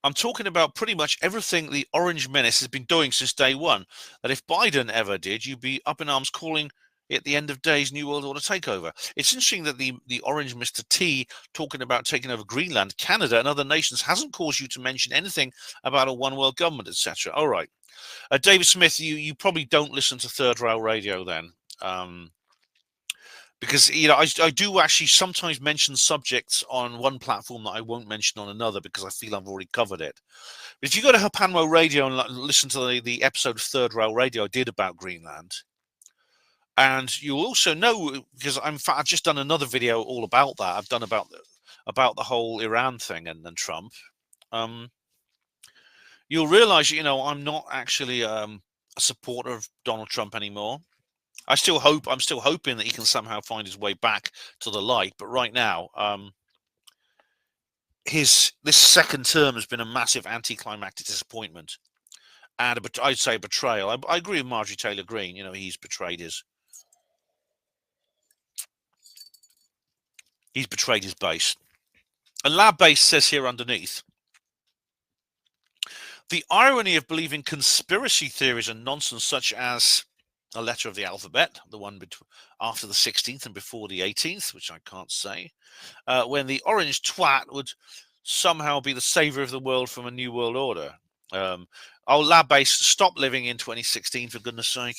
I'm talking about pretty much everything the Orange Menace has been doing since day one. That if Biden ever did, you'd be up in arms calling it the end of days New World Order takeover. It's interesting that the Orange Mr. T talking about taking over Greenland, Canada, and other nations hasn't caused you to mention anything about a one world government, etc. All right. David Smith, you probably don't listen to Third Rail Radio then, because I do actually sometimes mention subjects on one platform that I won't mention on another because I feel I've already covered it. But if you go to HPANWO Radio and listen to the episode of Third Rail Radio I did about Greenland, and you'll also know, because I've just done another video all about that. I've done about the whole Iran thing and Trump. You'll realize, I'm not actually a supporter of Donald Trump anymore. I'm still hoping that he can somehow find his way back to the light. But right now, this second term has been a massive anticlimactic disappointment, and I'd say a betrayal. I agree with Marjorie Taylor Greene. He's betrayed his base. And Lab Base says here underneath, the irony of believing conspiracy theories and nonsense such as a letter of the alphabet, the one after the 16th and before the 18th, which I can't say, when the orange twat would somehow be the savior of the world from a new world order. Lab Base, stop living in 2016, for goodness sake.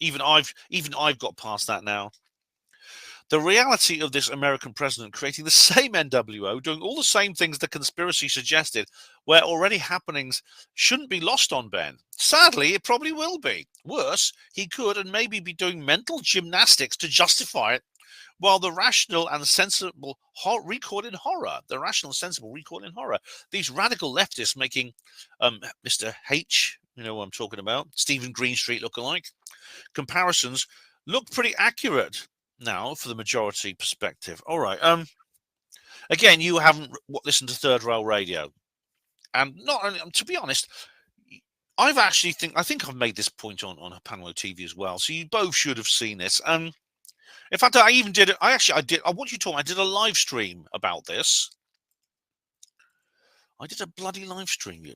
Even I've got past that now. The reality of this American president creating the same NWO, doing all the same things the conspiracy suggested, where already happenings shouldn't be lost on Ben. Sadly, it probably will be. Worse, he could and maybe be doing mental gymnastics to justify it, while the rational and sensible recoil in horror. These radical leftists making Mr. H, what I'm talking about, Stephen Greenstreet lookalike, comparisons look pretty accurate now for the majority perspective. All right. Again, you haven't listened to Third Rail Radio, and to be honest, I think I've made this point on HPANWO TV as well. So you both should have seen this. In fact, I even did it. I want you to talk. I did a live stream about this. I did a bloody live stream.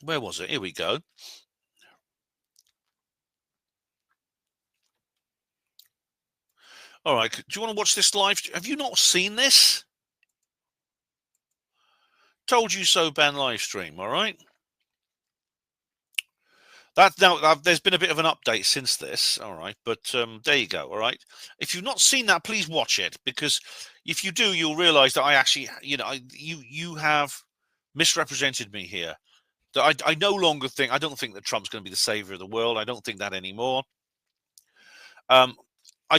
Where was it? Here we go. All right. Do you want to watch this live? Have you not seen this? Told you so, Ben live stream. All right. Now there's been a bit of an update since this, all right, but there you go, all right. If you've not seen that, please watch it, because if you do, you'll realize that I actually, you have misrepresented me here. That I no longer think, I don't think that Trump's going to be the savior of the world. I don't think that anymore. I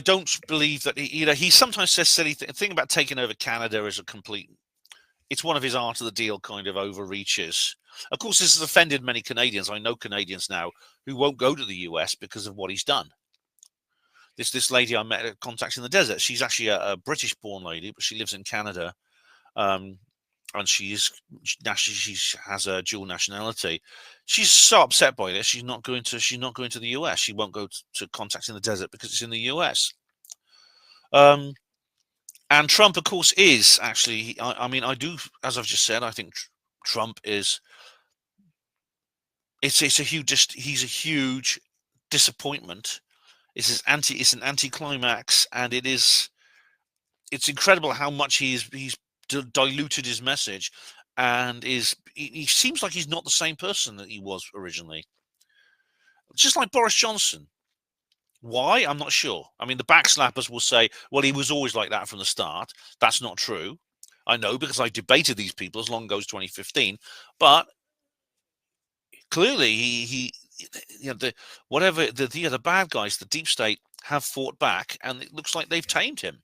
don't believe that he sometimes says silly thing about taking over Canada is a complete. It's one of his art of the deal kind of overreaches. Of course, this has offended many Canadians. I know Canadians now who won't go to the US because of what he's done. This lady I met at Contacts in the Desert, she's actually a British-born lady, but she lives in Canada, and she has a dual nationality. She's so upset by this. She's not going to the US. She won't go to Contacts in the Desert because it's in the US. And Trump, of course, is actually, I mean, I do, as I've just said, I think Trump is, he's a huge disappointment. It's an anticlimax, and it's incredible how much he's diluted his message, and he seems like he's not the same person that he was originally. Just like Boris Johnson. Why? I'm not sure. I mean, the backslappers will say, well, he was always like that from the start. That's not true. I know, because I debated these people as long ago as 2015. But clearly, the bad guys, the deep state, have fought back, and it looks like they've tamed him.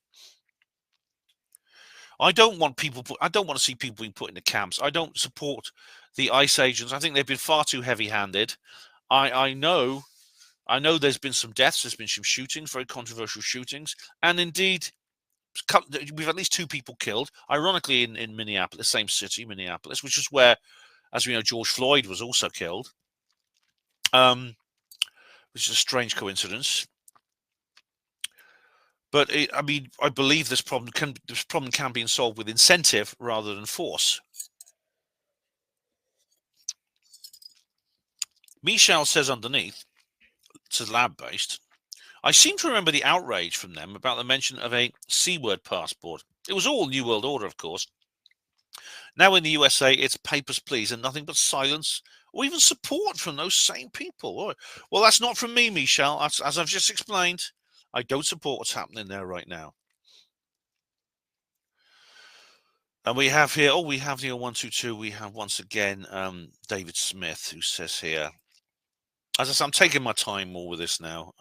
I don't want to see people being put into camps. I don't support the ICE agents. I think they've been far too heavy-handed. I know there's been some deaths, there's been some shootings, very controversial shootings, and indeed, we've at least 2 people killed, ironically in Minneapolis, same city, Minneapolis, which is where, as we know, George Floyd was also killed, which is a strange coincidence. But I mean, I believe this problem can be solved with incentive rather than force. Michelle says underneath, it says lab-based. I seem to remember the outrage from them about the mention of a C-word passport. It was all New World Order, of course. Now in the USA, it's papers, please, and nothing but silence or even support from those same people. Well, that's not from me, Michelle. As I've just explained, I don't support what's happening there right now. And we have here, we have here 122. We have once again David Smith, who says here, as I said, I'm taking my time more with this now.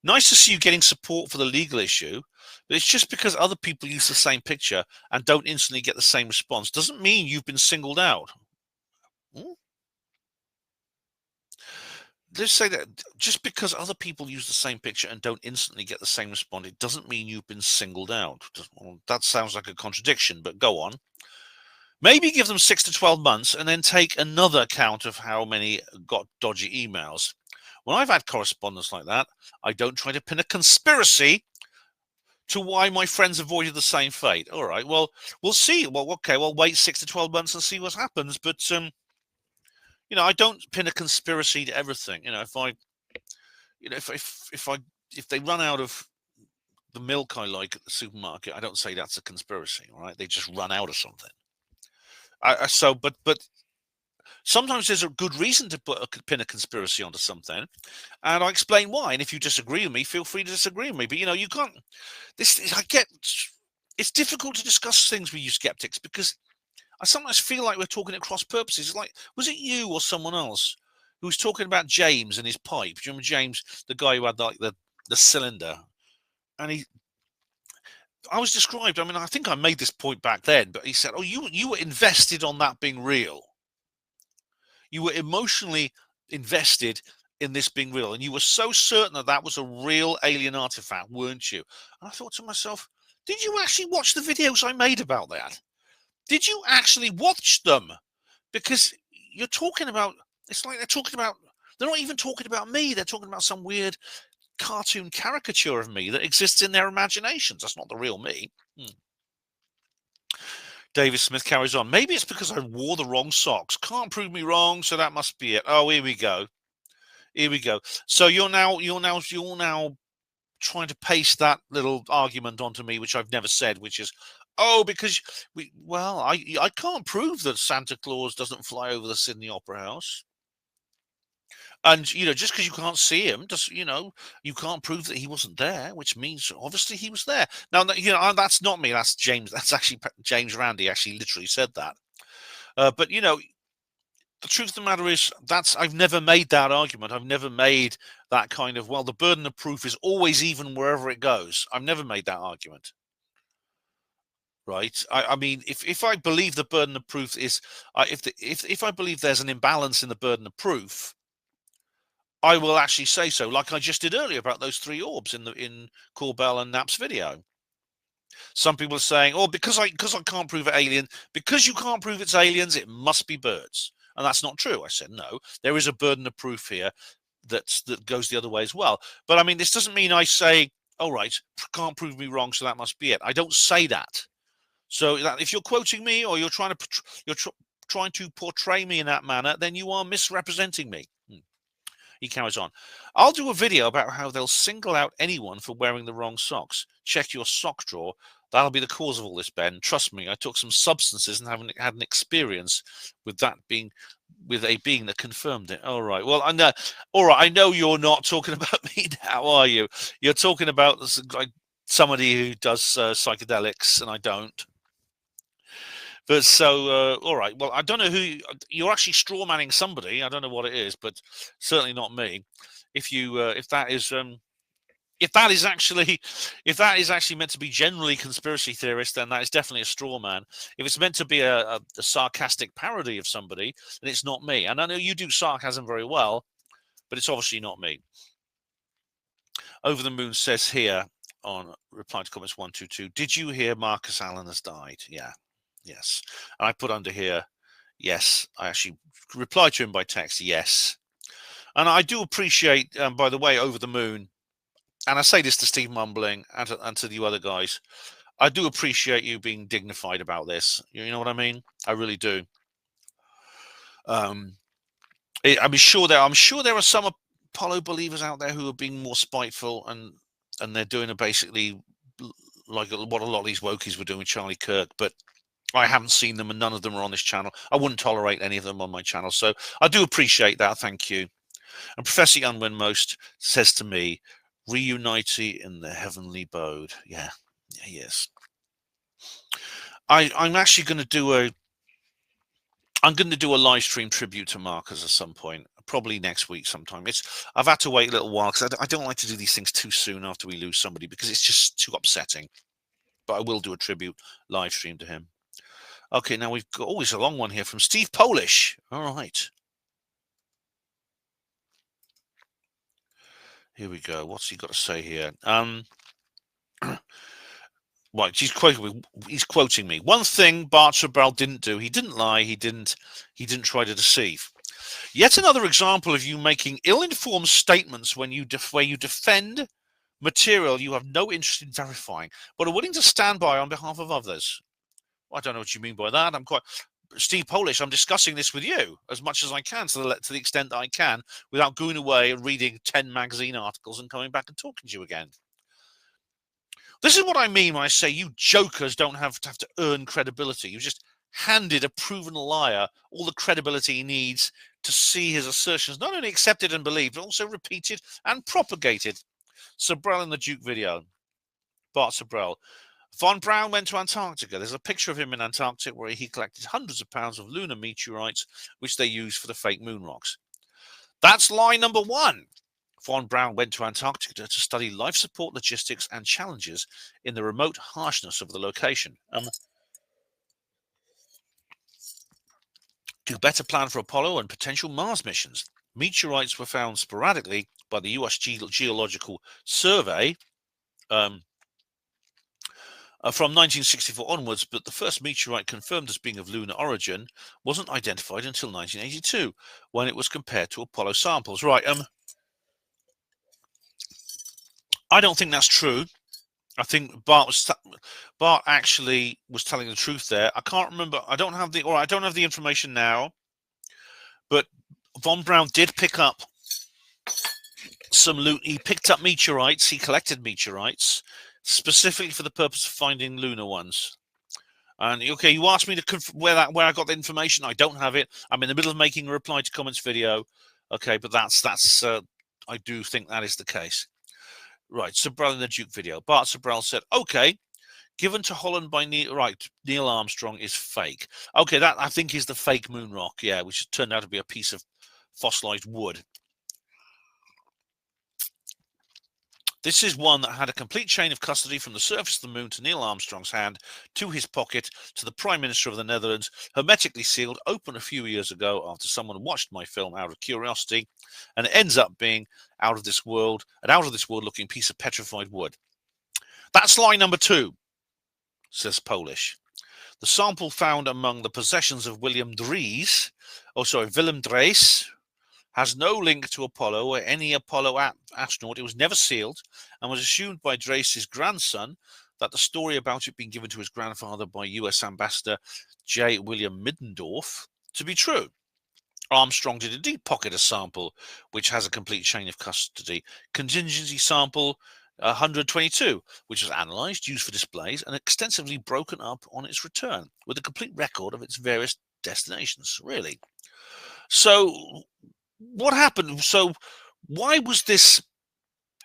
Nice to see you getting support for the legal issue, but it's just because other people use the same picture and don't instantly get the same response doesn't mean you've been singled out. Let's say that just because other people use the same picture and don't instantly get the same response, it doesn't mean you've been singled out. Well, that sounds like a contradiction, but go on. Maybe give them 6 to 12 months and then take another count of how many got dodgy emails. When I've had correspondence like that, I don't try to pin a conspiracy to why my friends avoided the same fate. All right, well, we'll see. Well, okay, we'll wait 6 to 12 months and see what happens. But, I don't pin a conspiracy to everything. If they run out of the milk I like at the supermarket, I don't say that's a conspiracy. All right, they just run out of something. But sometimes there's a good reason to pin a conspiracy onto something, and I explain why. And if you disagree with me, feel free to disagree with me. But you can't. It's difficult to discuss things with you skeptics because I sometimes feel like we're talking at cross purposes. It's like, was it you or someone else who was talking about James and his pipe? Do you remember James, the guy who had like the cylinder, and I was described. I mean, I think I made this point back then, but he said, "Oh, you were invested on that being real. You were emotionally invested in this being real, and you were so certain that that was a real alien artifact, weren't you?" And I thought to myself, "Did you actually watch the videos I made about that? Did you actually watch them? Because you're talking about. It's like they're talking about. They're not even talking about me. They're talking about some weird cartoon caricature of me that exists in their imaginations. That's not the real me." David Smith carries on. Maybe it's because I wore the wrong socks. Can't prove me wrong, so that must be it. Oh, here we go. Here we go. So you're now trying to paste that little argument onto me, which I've never said, which is Oh, because I can't prove that Santa Claus doesn't fly over the Sydney Opera House. And, just because you can't see him, you can't prove that he wasn't there, which means obviously he was there. Now, that's not me. That's James. That's actually James Randi actually literally said that. But, the truth of the matter is I've never made that argument. I've never made that kind of, well, the burden of proof is always even wherever it goes. I've never made that argument. Right. I mean, if I believe the burden of proof is, if I believe there's an imbalance in the burden of proof, I will actually say so, like I just did earlier about those 3 orbs in Corbell and Knapp's video. Some people are saying, "Oh, because I can't prove it alien, because you can't prove it's aliens, it must be birds," and that's not true. I said no. There is a burden of proof here that goes the other way as well. But I mean, this doesn't mean I say, "All right, can't prove me wrong, so that must be it." I don't say that. So if you're quoting me or you're trying to portray me in that manner, then you are misrepresenting me. He carries on. I'll do a video about how they'll single out anyone for wearing the wrong socks. Check your sock drawer. That'll be the cause of all this, Ben. Trust me, I took some substances and haven't had an experience with that being with a being that confirmed it. All right. Well, I know. All right. I know you're not talking about me now, are you? You're talking about like somebody who does psychedelics, and I don't. But so, all right. Well, I don't know who you're actually straw manning somebody. I don't know what it is, but certainly not me. If that is actually meant to be generally conspiracy theorist, then that is definitely a straw man. If it's meant to be a sarcastic parody of somebody, then it's not me. And I know you do sarcasm very well, but it's obviously not me. Over the Moon says here on reply to comments 122, did you hear Marcus Allen has died? Yeah. Yes. And I put under here, yes. I actually replied to him by text, yes. And I do appreciate, by the way, Over the Moon, and I say this to Steve Mumbling and to the other guys, I do appreciate you being dignified about this. You know what I mean? I really do. I'm sure there are some Apollo believers out there who are being more spiteful, and they're doing it basically like what a lot of these wokies were doing with Charlie Kirk, but I haven't seen them, and none of them are on this channel. I wouldn't tolerate any of them on my channel, so I do appreciate that. Thank you. And Professor Unwin-Most says to me, reunite in the heavenly abode. Yeah, he is. I'm actually going to do a live stream tribute to Marcus at some point, probably next week sometime. I've had to wait a little while because I don't like to do these things too soon after we lose somebody, because it's just too upsetting. But I will do a tribute live stream to him. Okay, now we've got always a long one here from Steve Polish. All right. Here we go. What's he got to say here? Right, he's quoting me. One thing Bart Sobral didn't do. He didn't lie. He didn't try to deceive. Yet another example of you making ill-informed statements where you defend material you have no interest in verifying, but are willing to stand by on behalf of others. I don't know what you mean by that. Steve Polish, I'm discussing this with you as much as I can, to the extent that I can, without going away and reading 10 magazine articles and coming back and talking to you again. This is what I mean when I say you jokers don't have to earn credibility. You've just handed a proven liar all the credibility he needs to see his assertions not only accepted and believed, but also repeated and propagated. Sobral in the Duke video. Bart Sobral. Von Braun went to Antarctica. There's a picture of him in Antarctica where he collected hundreds of pounds of lunar meteorites, which they used for the fake moon rocks. That's lie number one. Von Braun went to Antarctica to study life support logistics and challenges in the remote harshness of the location. To better plan for Apollo and potential Mars missions. Meteorites were found sporadically by the U.S. Geological Survey from 1964 onwards, but the first meteorite confirmed as being of lunar origin wasn't identified until 1982, when it was compared to Apollo samples. Right, I don't think that's true. I think Bart actually was telling the truth there. I can't remember. I don't have the information now, but Von Braun did pick up some loot. He picked up meteorites. He collected meteorites specifically for the purpose of finding lunar ones. And okay, you asked me to where I got the information. I don't have it. I'm in the middle of making a reply to comments video. Okay, but that's I do think that is the case. Right, Sobral in the Duke video. Bart Sobral said, okay, given to Holland by Neil Armstrong is fake. Okay, that I think is the fake moon rock, yeah, which turned out to be a piece of fossilized wood. This is one that had a complete chain of custody from the surface of the moon to Neil Armstrong's hand, to his pocket, to the Prime Minister of the Netherlands, hermetically sealed, open a few years ago after someone watched my film out of curiosity, and it ends up being an out of this world looking piece of petrified wood. That's lie number 2, says Polish. The sample found among the possessions of Willem Drees, has no link to Apollo or any Apollo astronaut. It was never sealed and was assumed by Drees' grandson that the story about it being given to his grandfather by US Ambassador J. William Middendorf to be true. Armstrong did indeed pocket a sample which has a complete chain of custody. Contingency sample 122, which was analysed, used for displays, and extensively broken up on its return, with a complete record of its various destinations. Really? So what happened? So why was this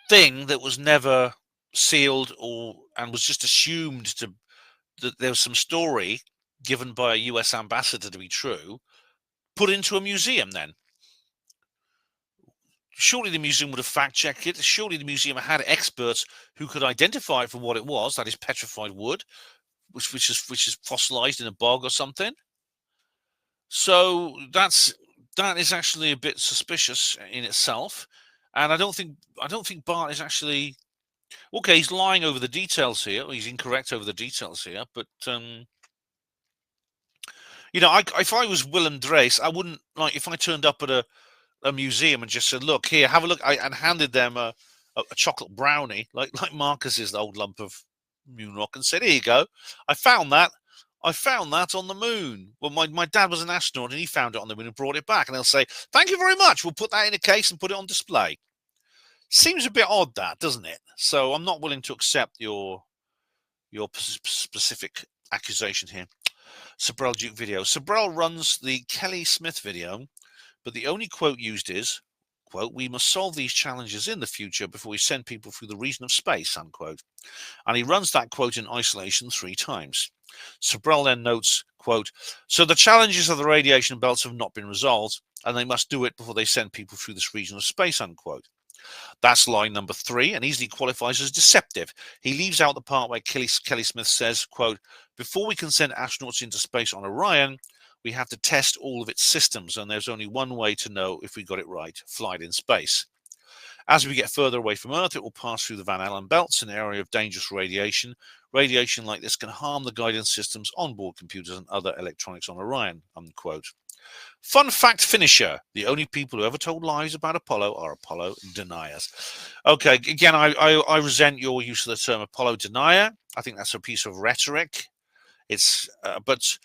thing that was never sealed and was just assumed that there was some story given by a US ambassador to be true, put into a museum then? Surely the museum would have fact-checked it. Surely the museum had experts who could identify it for what it was, that is petrified wood, which is fossilized in a bog or something. So that is actually a bit suspicious in itself, and I don't think Bart is actually okay. He's lying over the details here. He's incorrect over the details here, but if I was Willem Drees, I wouldn't if I turned up at a museum and just said, "Look here, have a look," and handed them a chocolate brownie like Marcus's old lump of moon rock, and said, "Here you go. I found that on the moon. Well, my dad was an astronaut and he found it on the moon and brought it back." And they'll say, "Thank you very much. We'll put that in a case and put it on display." Seems a bit odd, that, doesn't it? So I'm not willing to accept your specific accusation here. Sobral Duke video. Sobral runs the Kelly Smith video, but the only quote used is, quote, "We must solve these challenges in the future before we send people through the region of space," unquote. And he runs that quote in isolation 3 times. Sobral then notes, quote, "So the challenges of the radiation belts have not been resolved, and they must do it before they send people through this region of space," unquote. That's line number 3 and easily qualifies as deceptive. He leaves out the part where Kelly Smith says, quote, "Before we can send astronauts into space on Orion, we have to test all of its systems, and there's only one way to know if we got it right: fly it in space. As we get further away from Earth, it will pass through the Van Allen belts, an area of dangerous radiation. Radiation like this can harm the guidance systems, onboard computers, and other electronics on Orion," unquote. Fun fact finisher. The only people who ever told lies about Apollo are Apollo deniers. Okay, again, I resent your use of the term Apollo denier. I think that's a piece of rhetoric. It's but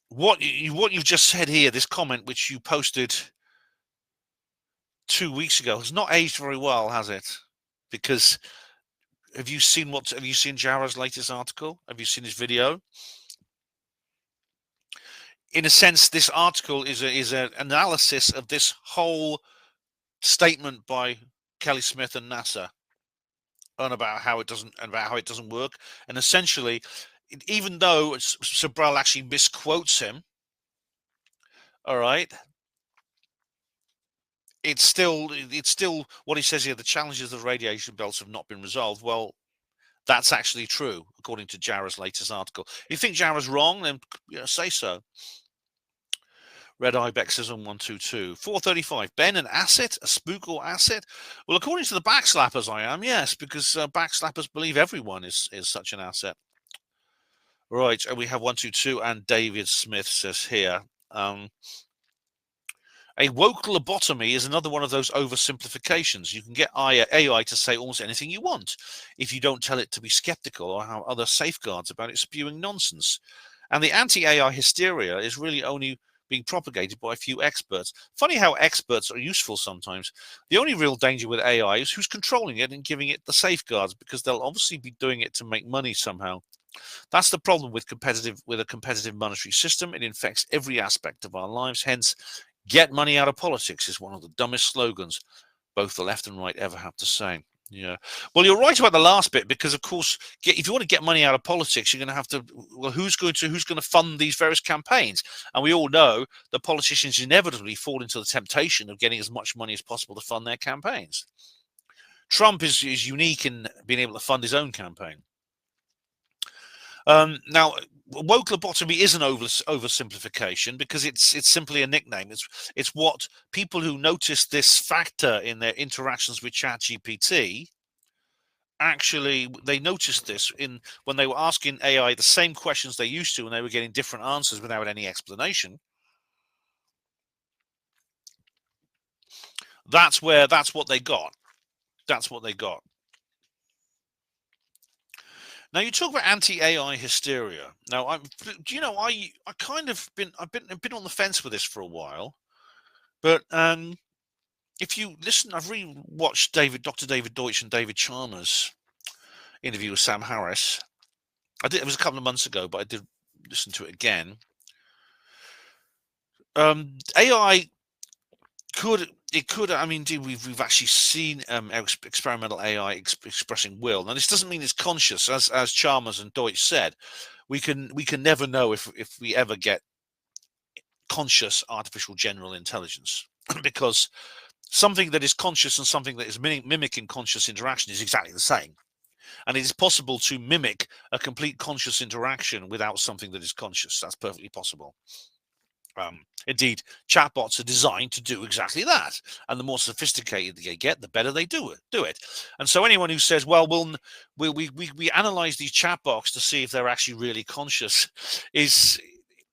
what you've just said here, this comment which you posted 2 weeks ago, has not aged very well, has it? Because have you seen Jarrah's latest article? Have you seen his video? In a sense, this article is an analysis of this whole statement by Kelly Smith and NASA, and about how it doesn't work. And essentially, even though Sobral actually misquotes him, all right, it's still what he says here. The challenges of the radiation belts have not been resolved. Well, that's actually true, according to Jarrah's latest article. If you think Jarrah's wrong, then say so. Red Ibex says on 122. 435. Ben, an asset? A spook or asset? Well, according to the backslappers, I am, yes, because backslappers believe everyone is such an asset. Right, and we have 122, and David Smith says here, a woke lobotomy is another one of those oversimplifications. You can get AI to say almost anything you want if you don't tell it to be skeptical or have other safeguards about it spewing nonsense. And the anti-AI hysteria is really only being propagated by a few experts. Funny how experts are useful sometimes. The only real danger with AI is who's controlling it and giving it the safeguards, because they'll obviously be doing it to make money somehow. That's the problem with a competitive monetary system. It infects every aspect of our lives. Hence, get money out of politics is one of the dumbest slogans both the left and right ever have to say. Yeah. Well, you're right about the last bit, because of course, if you want to get money out of politics, you're going to have to. Well, who's going to fund these various campaigns? And we all know that politicians inevitably fall into the temptation of getting as much money as possible to fund their campaigns. Trump is unique in being able to fund his own campaign. Now, woke lobotomy is an oversimplification, because it's simply a nickname. It's what people who notice this factor in their interactions with ChatGPT actually they noticed this when they were asking AI the same questions they used to, and they were getting different answers without any explanation. That's what they got. That's what they got. Now, you talk about anti-AI hysteria. Now, I kind of I've been on the fence with this for a while, but if you listen, I've re-watched Dr. David Deutsch and David Chalmers' interview with Sam Harris. It was a couple of months ago, but I did listen to it again. AI could. I mean, we've actually seen experimental AI expressing will. Now, this doesn't mean it's conscious, as Chalmers and Deutsch said. We can never know if we ever get conscious artificial general intelligence, because something that is conscious and something that is mimicking conscious interaction is exactly the same. And it is possible to mimic a complete conscious interaction without something that is conscious. That's perfectly possible. Indeed, chatbots are designed to do exactly that, and the more sophisticated they get, the better they do it. And so, anyone who says, "Well, we analyze these chatbots to see if they're actually really conscious," is,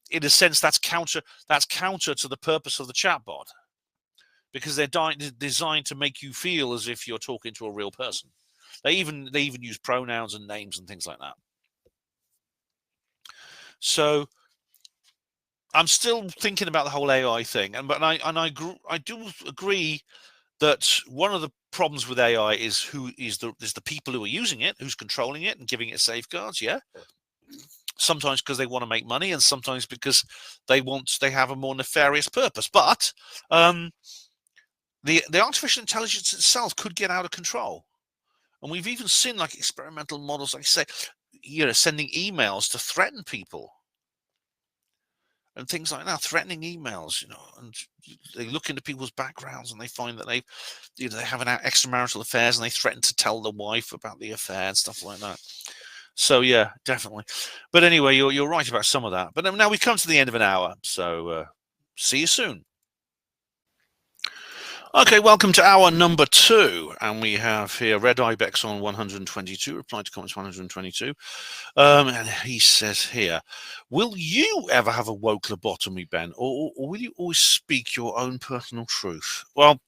in a sense, that's counter to the purpose of the chatbot, because they're designed to make you feel as if you're talking to a real person. They even use pronouns and names and things like that. So I'm still thinking about the whole AI thing, but I do agree that one of the problems with AI is the people who are using it, who's controlling it and giving it safeguards. Yeah, sometimes because they want to make money, and sometimes because they have a more nefarious purpose. But the artificial intelligence itself could get out of control, and we've even seen like experimental models, like say, sending emails to threaten people. And things like that, threatening emails, and they look into people's backgrounds and they find that they have extramarital affairs, and they threaten to tell the wife about the affair and stuff like that. So yeah, definitely. But anyway, you're right about some of that. But now we've come to the end of an hour, so see you soon. Okay, welcome to hour number 2, and we have here Red Ibex on 122, reply to comments 122, and he says here, will you ever have a woke lobotomy, Ben, or will you always speak your own personal truth? Well,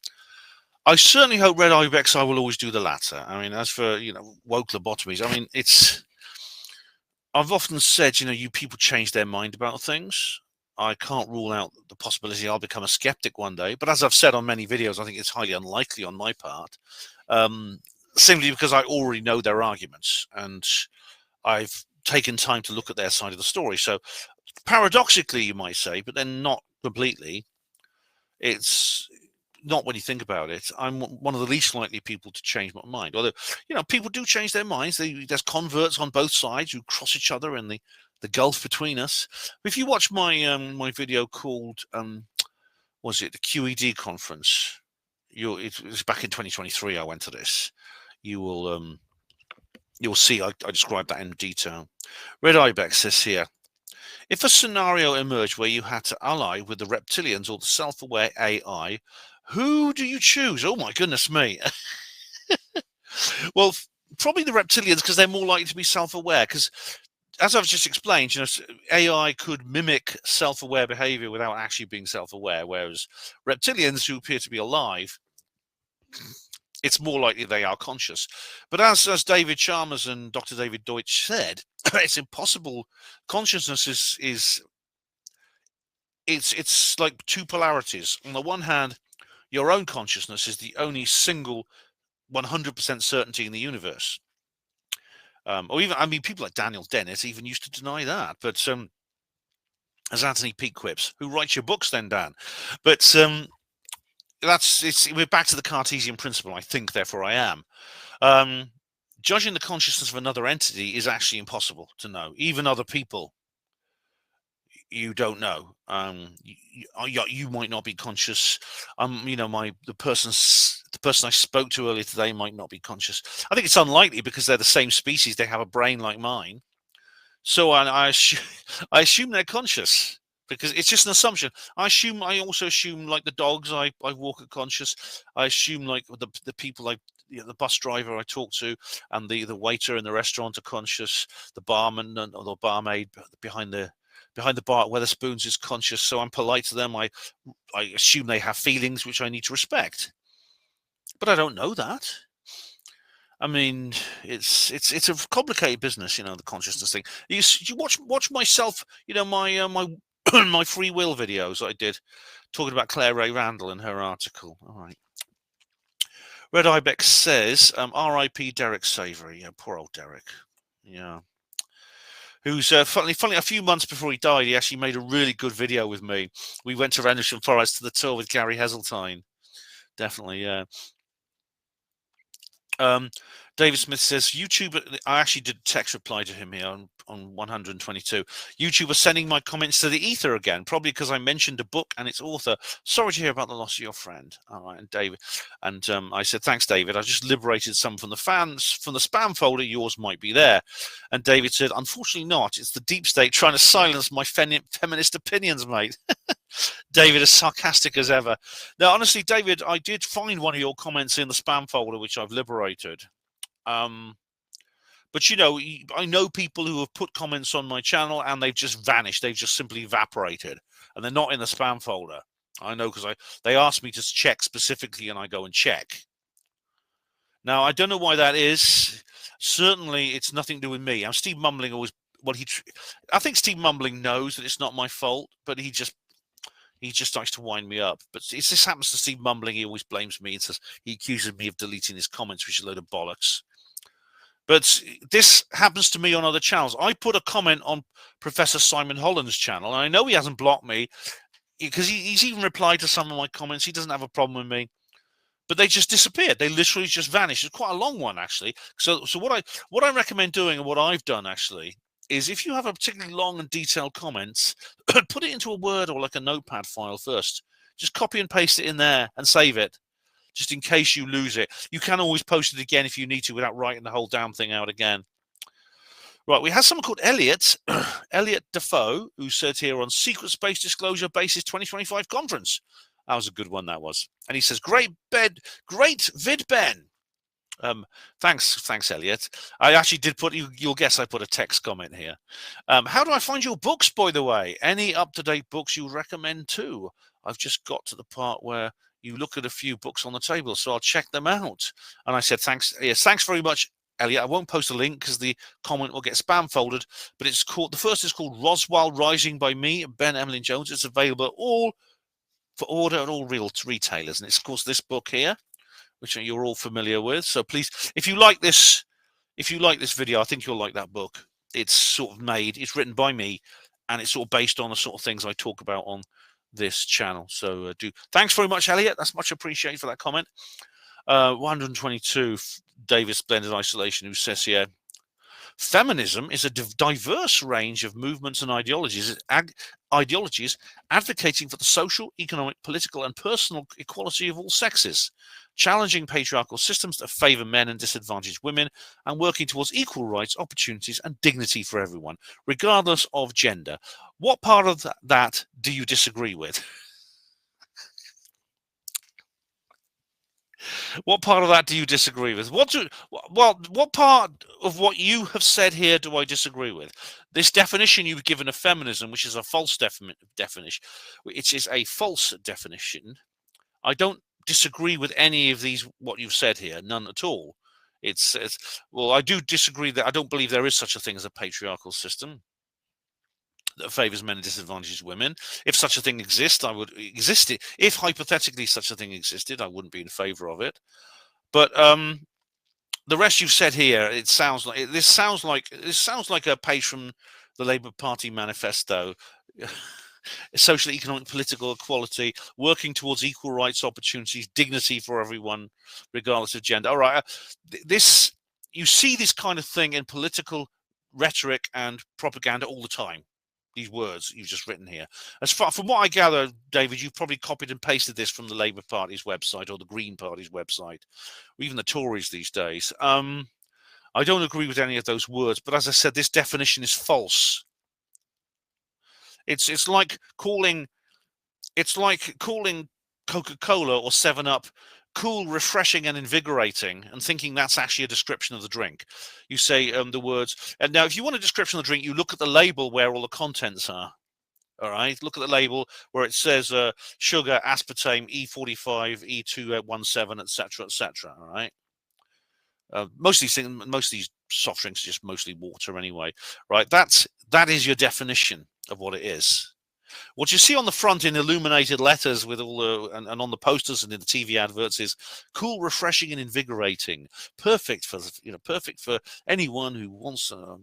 I certainly hope, Red Ibex, I will always do the latter. I mean, as for, woke lobotomies, I mean, I've often said, you people change their mind about things. I can't rule out the possibility I'll become a skeptic one day. But as I've said on many videos, I think it's highly unlikely on my part, simply because I already know their arguments and I've taken time to look at their side of the story. So paradoxically, you might say, but then not completely. It's not when you think about it. I'm one of the least likely people to change my mind. Although, people do change their minds. There's converts on both sides who cross each other in the gulf between us. If you watch my my video called was it the QED conference? It was back in 2023. I went to this. You'll see I described that in detail. Red Ibex says here, if a scenario emerged where you had to ally with the reptilians or the self-aware AI, who do you choose? Oh my goodness me. Well, probably the reptilians, because they're more likely to be self-aware, because as I've just explained, AI could mimic self-aware behavior without actually being self-aware, whereas reptilians who appear to be alive, it's more likely they are conscious. But as David Chalmers and Dr. David Deutsch said, it's impossible. Consciousness is it's like two polarities. On the one hand, your own consciousness is the only single 100% certainty in the universe. Or even, I mean, people like Daniel Dennett even used to deny that. But as Anthony Peake quips, who writes your books then, Dan? But we're back to the Cartesian principle. I think, therefore I am. Judging the consciousness of another entity is actually impossible to know. Even other people, you don't know. You might not be conscious. The person I spoke to earlier today might not be conscious. I think it's unlikely because they're the same species. They have a brain like mine. So I assume they're conscious, because it's just an assumption. I also assume, like the dogs I walk are conscious. I assume like the people the bus driver I talk to and the waiter in the restaurant are conscious. The barman or the barmaid behind the bar at Wetherspoons is conscious. So I'm polite to them. I assume they have feelings which I need to respect. But I don't know that. I mean, it's a complicated business, the consciousness thing. You watch myself, my my free will videos I did talking about Claire Ray Randall in her article. All right. Red Ibex says, R.I.P. Derek Savory. Yeah, poor old Derek. Yeah. Who's funny, a few months before he died, he actually made a really good video with me. We went to Rendlesham Forest to the tour with Gary Heseltine. Definitely, yeah. David Smith says, YouTube, I actually did text reply to him here on 122. YouTube are sending my comments to the ether again, probably because I mentioned a book and its author. Sorry to hear about the loss of your friend. All right, and David, and I said, thanks, David. I just liberated some from the spam folder. Yours might be there. And David said, unfortunately not. It's the deep state trying to silence my feminist opinions, mate. David, as sarcastic as ever. Now, honestly, David, I did find one of your comments in the spam folder, which I've liberated. But I know people who have put comments on my channel and they've just vanished. They've just simply evaporated, and they're not in the spam folder. I know, because they asked me to check specifically, and I go and check. Now, I don't know why that is. Certainly, it's nothing to do with me. Steve Mumbling always. I think Steve Mumbling knows that it's not my fault, but he just likes to wind me up. But this happens to Steve Mumbling. He always blames me and says he accuses me of deleting his comments, which is a load of bollocks. But this happens to me on other channels. I put a comment on Professor Simon Holland's channel, and I know he hasn't blocked me, because he's even replied to some of my comments. He doesn't have a problem with me. But they just disappeared. They literally just vanished. It's quite a long one, actually. So what I recommend doing, and what I've done, actually, is if you have a particularly long and detailed comment, put it into a Word or like a notepad file first. Just copy and paste it in there and save it, just in case you lose it. You can always post it again if you need to without writing the whole damn thing out again. Right, we have someone called Elliot, Elliot Defoe, who said here on Secret Space Disclosure Basis 2025 conference. That was a good one, that was. And he says, great vid, Ben. Thanks, Elliot. I actually did put, you'll guess I put a text comment here. How do I find your books, by the way? Any up-to-date books you recommend too? I've just got to the part where you look at a few books on the table, so I'll check them out. And I said, thanks. Yes, thanks very much, Elliot. I won't post a link because the comment will get spam folded, but it's called, the first is called Roswell Rising by me, Ben Emlyn-Jones. It's available all for order at all real retailers. And it's, of course, this book here, which you're all familiar with. So please, if you like this video, I think you'll like that book. It's sort of it's written by me, and it's sort of based on the sort of things I talk about on this channel. So thanks very much, Elliot. That's much appreciated for that comment. 122, David Splendid Isolation, who says here, feminism is a diverse range of movements and ideologies advocating for the social, economic, political, and personal equality of all sexes, challenging patriarchal systems that favor men and disadvantage women, and working towards equal rights, opportunities, and dignity for everyone, regardless of gender. What part of that do you disagree with? What part of that do you disagree with? What part of what you have said here do I disagree with? This definition you've given of feminism, which is a false definition, which is a false definition. I don't disagree with any of these, what you've said here, none at all. Well, I do disagree that I don't believe there is such a thing as a patriarchal system that favors men and disadvantages women. If such a thing exists, I would exist it. If hypothetically such a thing existed, I wouldn't be in favor of it. But the rest you've said here, it sounds like this sounds like a page from the Labour Party manifesto. Social, economic, political equality, working towards equal rights, opportunities, dignity for everyone, regardless of gender. All right, this you see this kind of thing in political rhetoric and propaganda all the time. These words you've just written here. As far from what I gather, David, you've probably copied and pasted this from the Labour Party's website or the Green Party's website, or even the Tories these days. I don't agree with any of those words, but as I said, this definition is false. It's like calling Coca-Cola or 7-Up cool, refreshing, and invigorating, and thinking that's actually a description of the drink. You say the words, and now if you want a description of the drink, you look at the label where all the contents are. All right, look at the label where it says sugar, aspartame, E45, E217, etc., etc. All right. Most of these soft drinks are just mostly water anyway, right? That is your definition of what it is. What you see on the front in illuminated letters with all the and on the posters and in the TV adverts is cool, refreshing, and invigorating. Perfect for anyone who wants a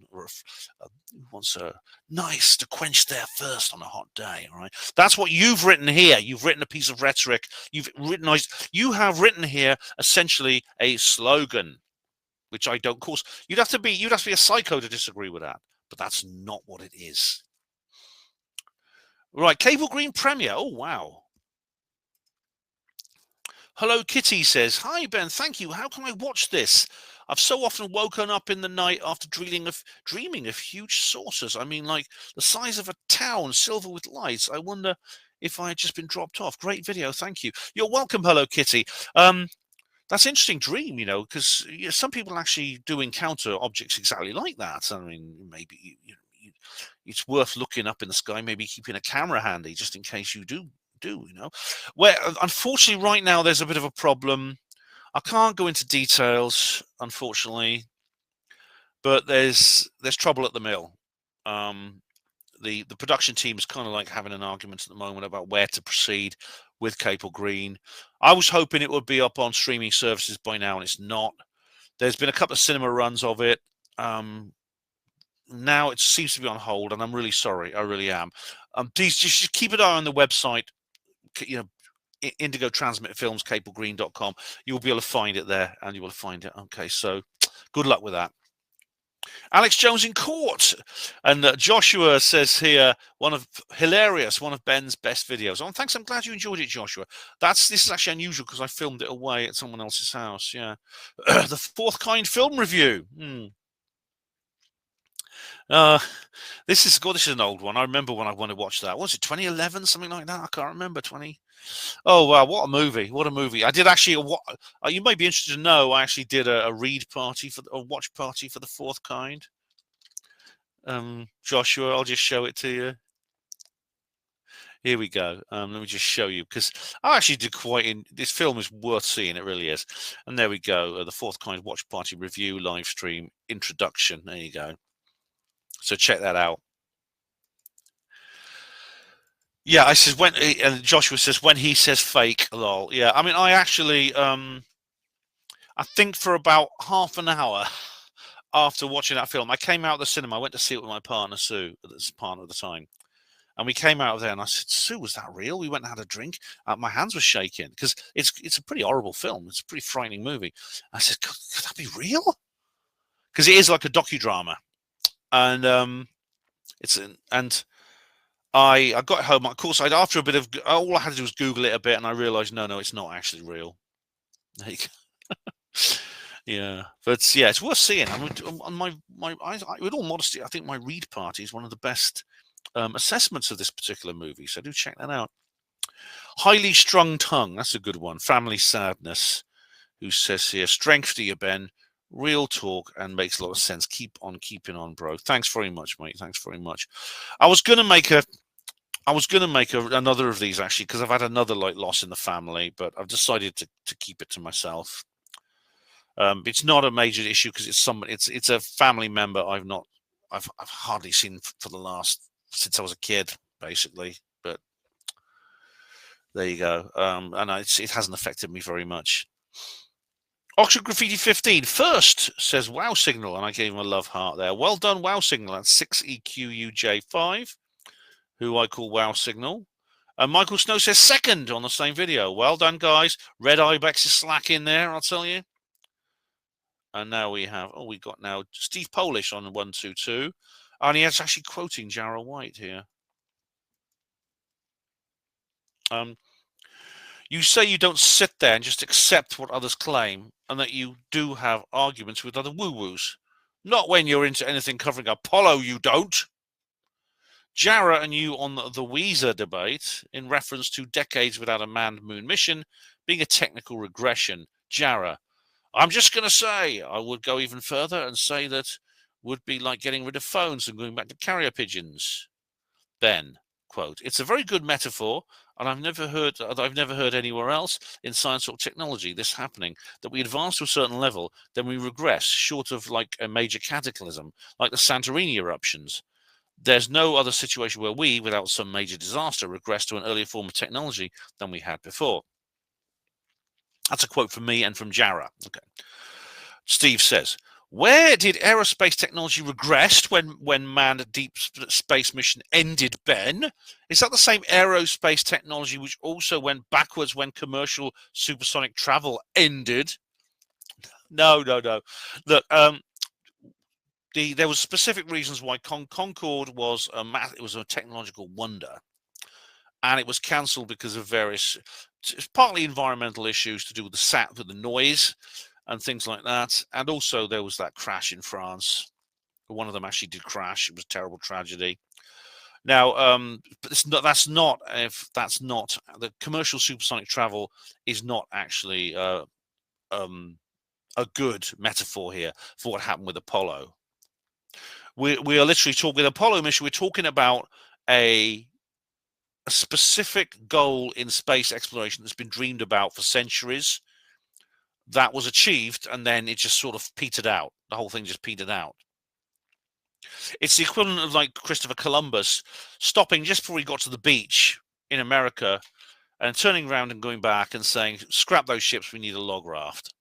nice to quench their thirst on a hot day. All right, that's what you've written here. You've written a piece of rhetoric. You have written here essentially a slogan, which I don't. Of course, you'd have to be a psycho to disagree with that, but that's not what it is. Right, Cable Green Premier. Oh, wow. Hello Kitty says, hi Ben, thank you. How can I watch this? I've so often woken up in the night after dreaming of huge saucers. I mean, like the size of a town, silver with lights. I wonder if I had just been dropped off. Great video, thank you. You're welcome, Hello Kitty. That's an interesting dream, because some people actually do encounter objects exactly like that. I mean, maybe it's worth looking up in the sky, maybe keeping a camera handy just in case you do. Where unfortunately right now there's a bit of a problem. I can't go into details, unfortunately, but there's trouble at the mill. The production team is kind of like having an argument at the moment about where to proceed with Cable Green. I was hoping it would be up on streaming services by now, and it's not. There's been a couple of cinema runs of it. Now it seems to be on hold, and I'm really sorry. I really am. Please just keep an eye on the website. Indigo Transmit Films, cablegreen.com. You'll be able to find it there, and you will find it. Okay, so good luck with that. Alex Jones in court, and Joshua says here, one of Ben's best videos. Oh, thanks. I'm glad you enjoyed it, Joshua. This is actually unusual because I filmed it away at someone else's house. Yeah, the Fourth Kind film review. This is an old one. I remember when I want to watch that. Was it 2011, something like that? I can't remember. Oh wow, what a movie! What a movie! I did actually. You may be interested to know. I actually did a watch party for the Fourth Kind. Joshua, I'll just show it to you. Here we go. Let me just show you, because I actually did this film is worth seeing. It really is. And there we go. The Fourth Kind watch party review, live stream, introduction. There you go. So check that out. Yeah, I says and Joshua says when he says fake, lol. Yeah, I mean, I actually, I think for about half an hour after watching that film, I came out of the cinema. I went to see it with my partner Sue, that's partner at the time, and we came out of there, and I said, Sue, was that real? We went and had a drink. My hands were shaking because it's a pretty horrible film. It's a pretty frightening movie. I said, could that be real? Because it is like a docudrama, and I got home. Of course, after a bit of all I had to do was Google it a bit, and I realized no, it's not actually real. Yeah, but yeah, it's worth seeing. I mean, with all modesty, I think my read party is one of the best assessments of this particular movie. So do check that out. Highly Strung Tongue, that's a good one. Family Sadness, who says here, strength to you, Ben. Real talk and makes a lot of sense. Keep on keeping on, bro. Thanks very much, mate. Thanks very much. I was gonna make another of these actually, because I've had another loss in the family, but I've decided to keep it to myself. It's not a major issue because it's a family member I've hardly seen since I was a kid, basically. But there you go. And it hasn't affected me very much. Oxford Graffiti 15 first says Wow Signal, and I gave him a love heart there. Well done, Wow Signal. That's 6EQUJ5, who I call Wow Signal. And Michael Snow says second on the same video. Well done, guys. Red Ibex is slack in there, I'll tell you. And now we have, we got now Steve Polish on 122. And he is actually quoting Jarrah White here. You say you don't sit there and just accept what others claim, and that you do have arguments with other woo-woos. Not when you're into anything covering Apollo, you don't. Jarrah and you on the Weezer debate, in reference to decades without a manned moon mission being a technical regression. Jarrah, I'm just going to say, I would go even further and say that would be like getting rid of phones and going back to carrier pigeons. Ben, quote, it's a very good metaphor, and I've never heard anywhere else in science or technology this happening, that we advance to a certain level, then we regress, short of like a major cataclysm, like the Santorini eruptions. There's no other situation where we, without some major disaster, regress to an earlier form of technology than we had before. That's a quote from me and from Jarrah. Okay. Steve says, where did aerospace technology regress when manned deep space mission ended, Ben? Is that the same aerospace technology which also went backwards when commercial supersonic travel ended? No. Look, there was specific reasons why Concorde was a technological wonder, and it was cancelled because of various, partly environmental issues to do with the noise and things like that, and also there was that crash in France. One of them actually did crash. It was a terrible tragedy. Now, but that's not the commercial supersonic travel is not actually a good metaphor here for what happened with Apollo. We are literally talking with Apollo mission. We're talking about a specific goal in space exploration that's been dreamed about for centuries. That was achieved, and then it just sort of petered out. The whole thing just petered out. It's the equivalent of like Christopher Columbus stopping just before he got to the beach in America and turning around and going back and saying, scrap those ships, we need a log raft.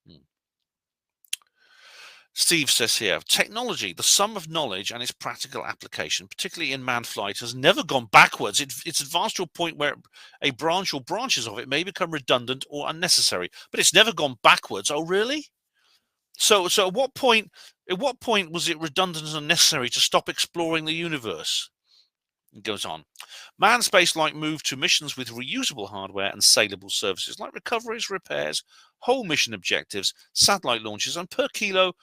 Steve says here, technology, the sum of knowledge and its practical application, particularly in manned flight, has never gone backwards. It's advanced to a point where a branch or branches of it may become redundant or unnecessary, but it's never gone backwards. Oh, really? So at what point was it redundant and unnecessary to stop exploring the universe? It goes on. Manned spaceflight moved to missions with reusable hardware and saleable services like recoveries, repairs, whole mission objectives, satellite launches, and per kilo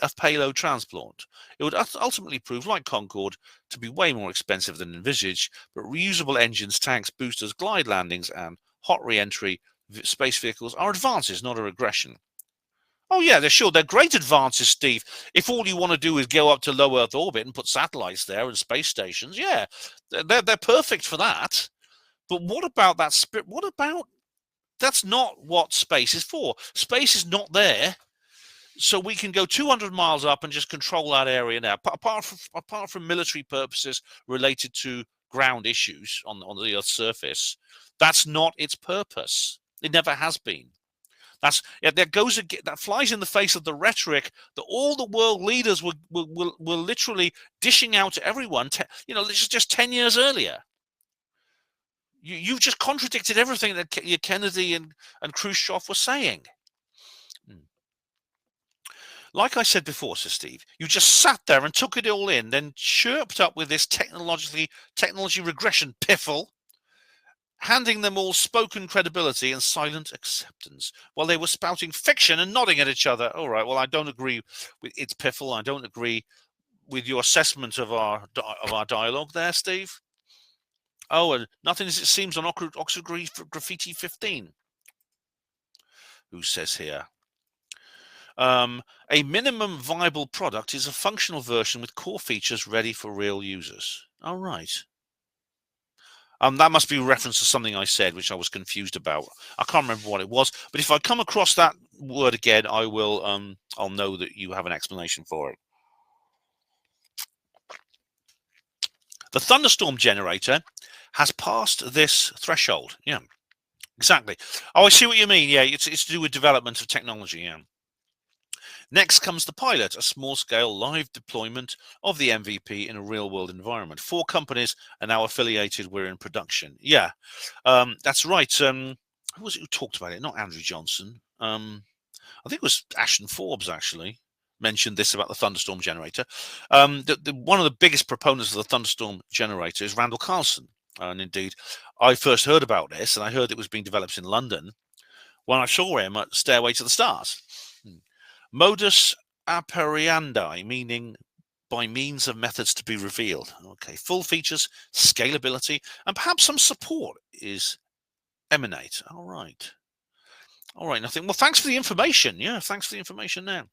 of payload transport. It would ultimately prove, like Concorde, to be way more expensive than envisaged, but reusable engines, tanks, boosters, glide landings, and hot re-entry space vehicles are advances, not a regression. Oh yeah, they're great advances, Steve. If all you want to do is go up to low Earth orbit and put satellites there and space stations, yeah, they're perfect for that. But what about that? That's not what space is for. Space is not there so we can go 200 miles up and just control that area now. Apart from military purposes related to ground issues on the Earth's surface, that's not its purpose. It never has been. That flies in the face of the rhetoric that all the world leaders were literally dishing out to everyone. Just 10 years earlier. You've just contradicted everything that Kennedy and Khrushchev were saying. Like I said before, Sir Steve, you just sat there and took it all in, then chirped up with this technology regression piffle, handing them all spoken credibility and silent acceptance while they were spouting fiction and nodding at each other. All right, well, I don't agree with its piffle. I don't agree with your assessment of our dialogue there, Steve. Oh, and nothing as it seems on Oxford Graffiti 15. Who says here? A minimum viable product is a functional version with core features ready for real users. All right. That must be a reference to something I said, which I was confused about. I can't remember what it was, but if I come across that word again, I will. I'll know that you have an explanation for it. The thunderstorm generator has passed this threshold. Yeah. Exactly. Oh, I see what you mean. Yeah, it's to do with development of technology. Yeah. Next comes the pilot, a small-scale live deployment of the MVP in a real-world environment. 4 companies are now affiliated. We're in production. Yeah, that's right. Who was it who talked about it? Not Andrew Johnson. I think it was Ashton Forbes actually mentioned this about the thunderstorm generator. One of the biggest proponents of the thunderstorm generator is Randall Carlson. And indeed, I first heard about this, and I heard it was being developed in London when I saw him at Stairway to the Stars. Modus operandi, meaning by means of methods to be revealed. Okay, full features, scalability, and perhaps some support is emanate. All right. All right, nothing. Well, thanks for the information. Yeah, thanks for the information there.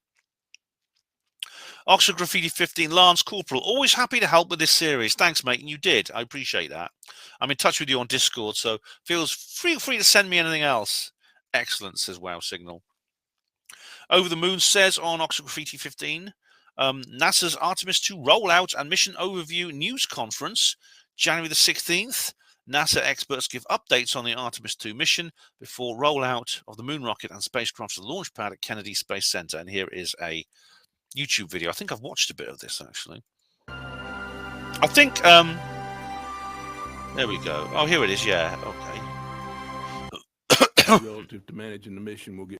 Oxford Graffiti 15, Lance Corporal, always happy to help with this series. Thanks, mate, and you did. I appreciate that. I'm in touch with you on Discord, so feel free to send me anything else. Excellent, says Wow Signal. Over the Moon says on Oxford Graffiti 15, NASA's Artemis 2 rollout and mission overview news conference, January the 16th. NASA experts give updates on the Artemis 2 mission before rollout of the moon rocket and spacecraft to the launch pad at Kennedy Space Center. And here is a YouTube video. I think I've watched a bit of this, actually. I think, there we go. Oh, here it is. Yeah, okay. Relative to managing the mission, we'll get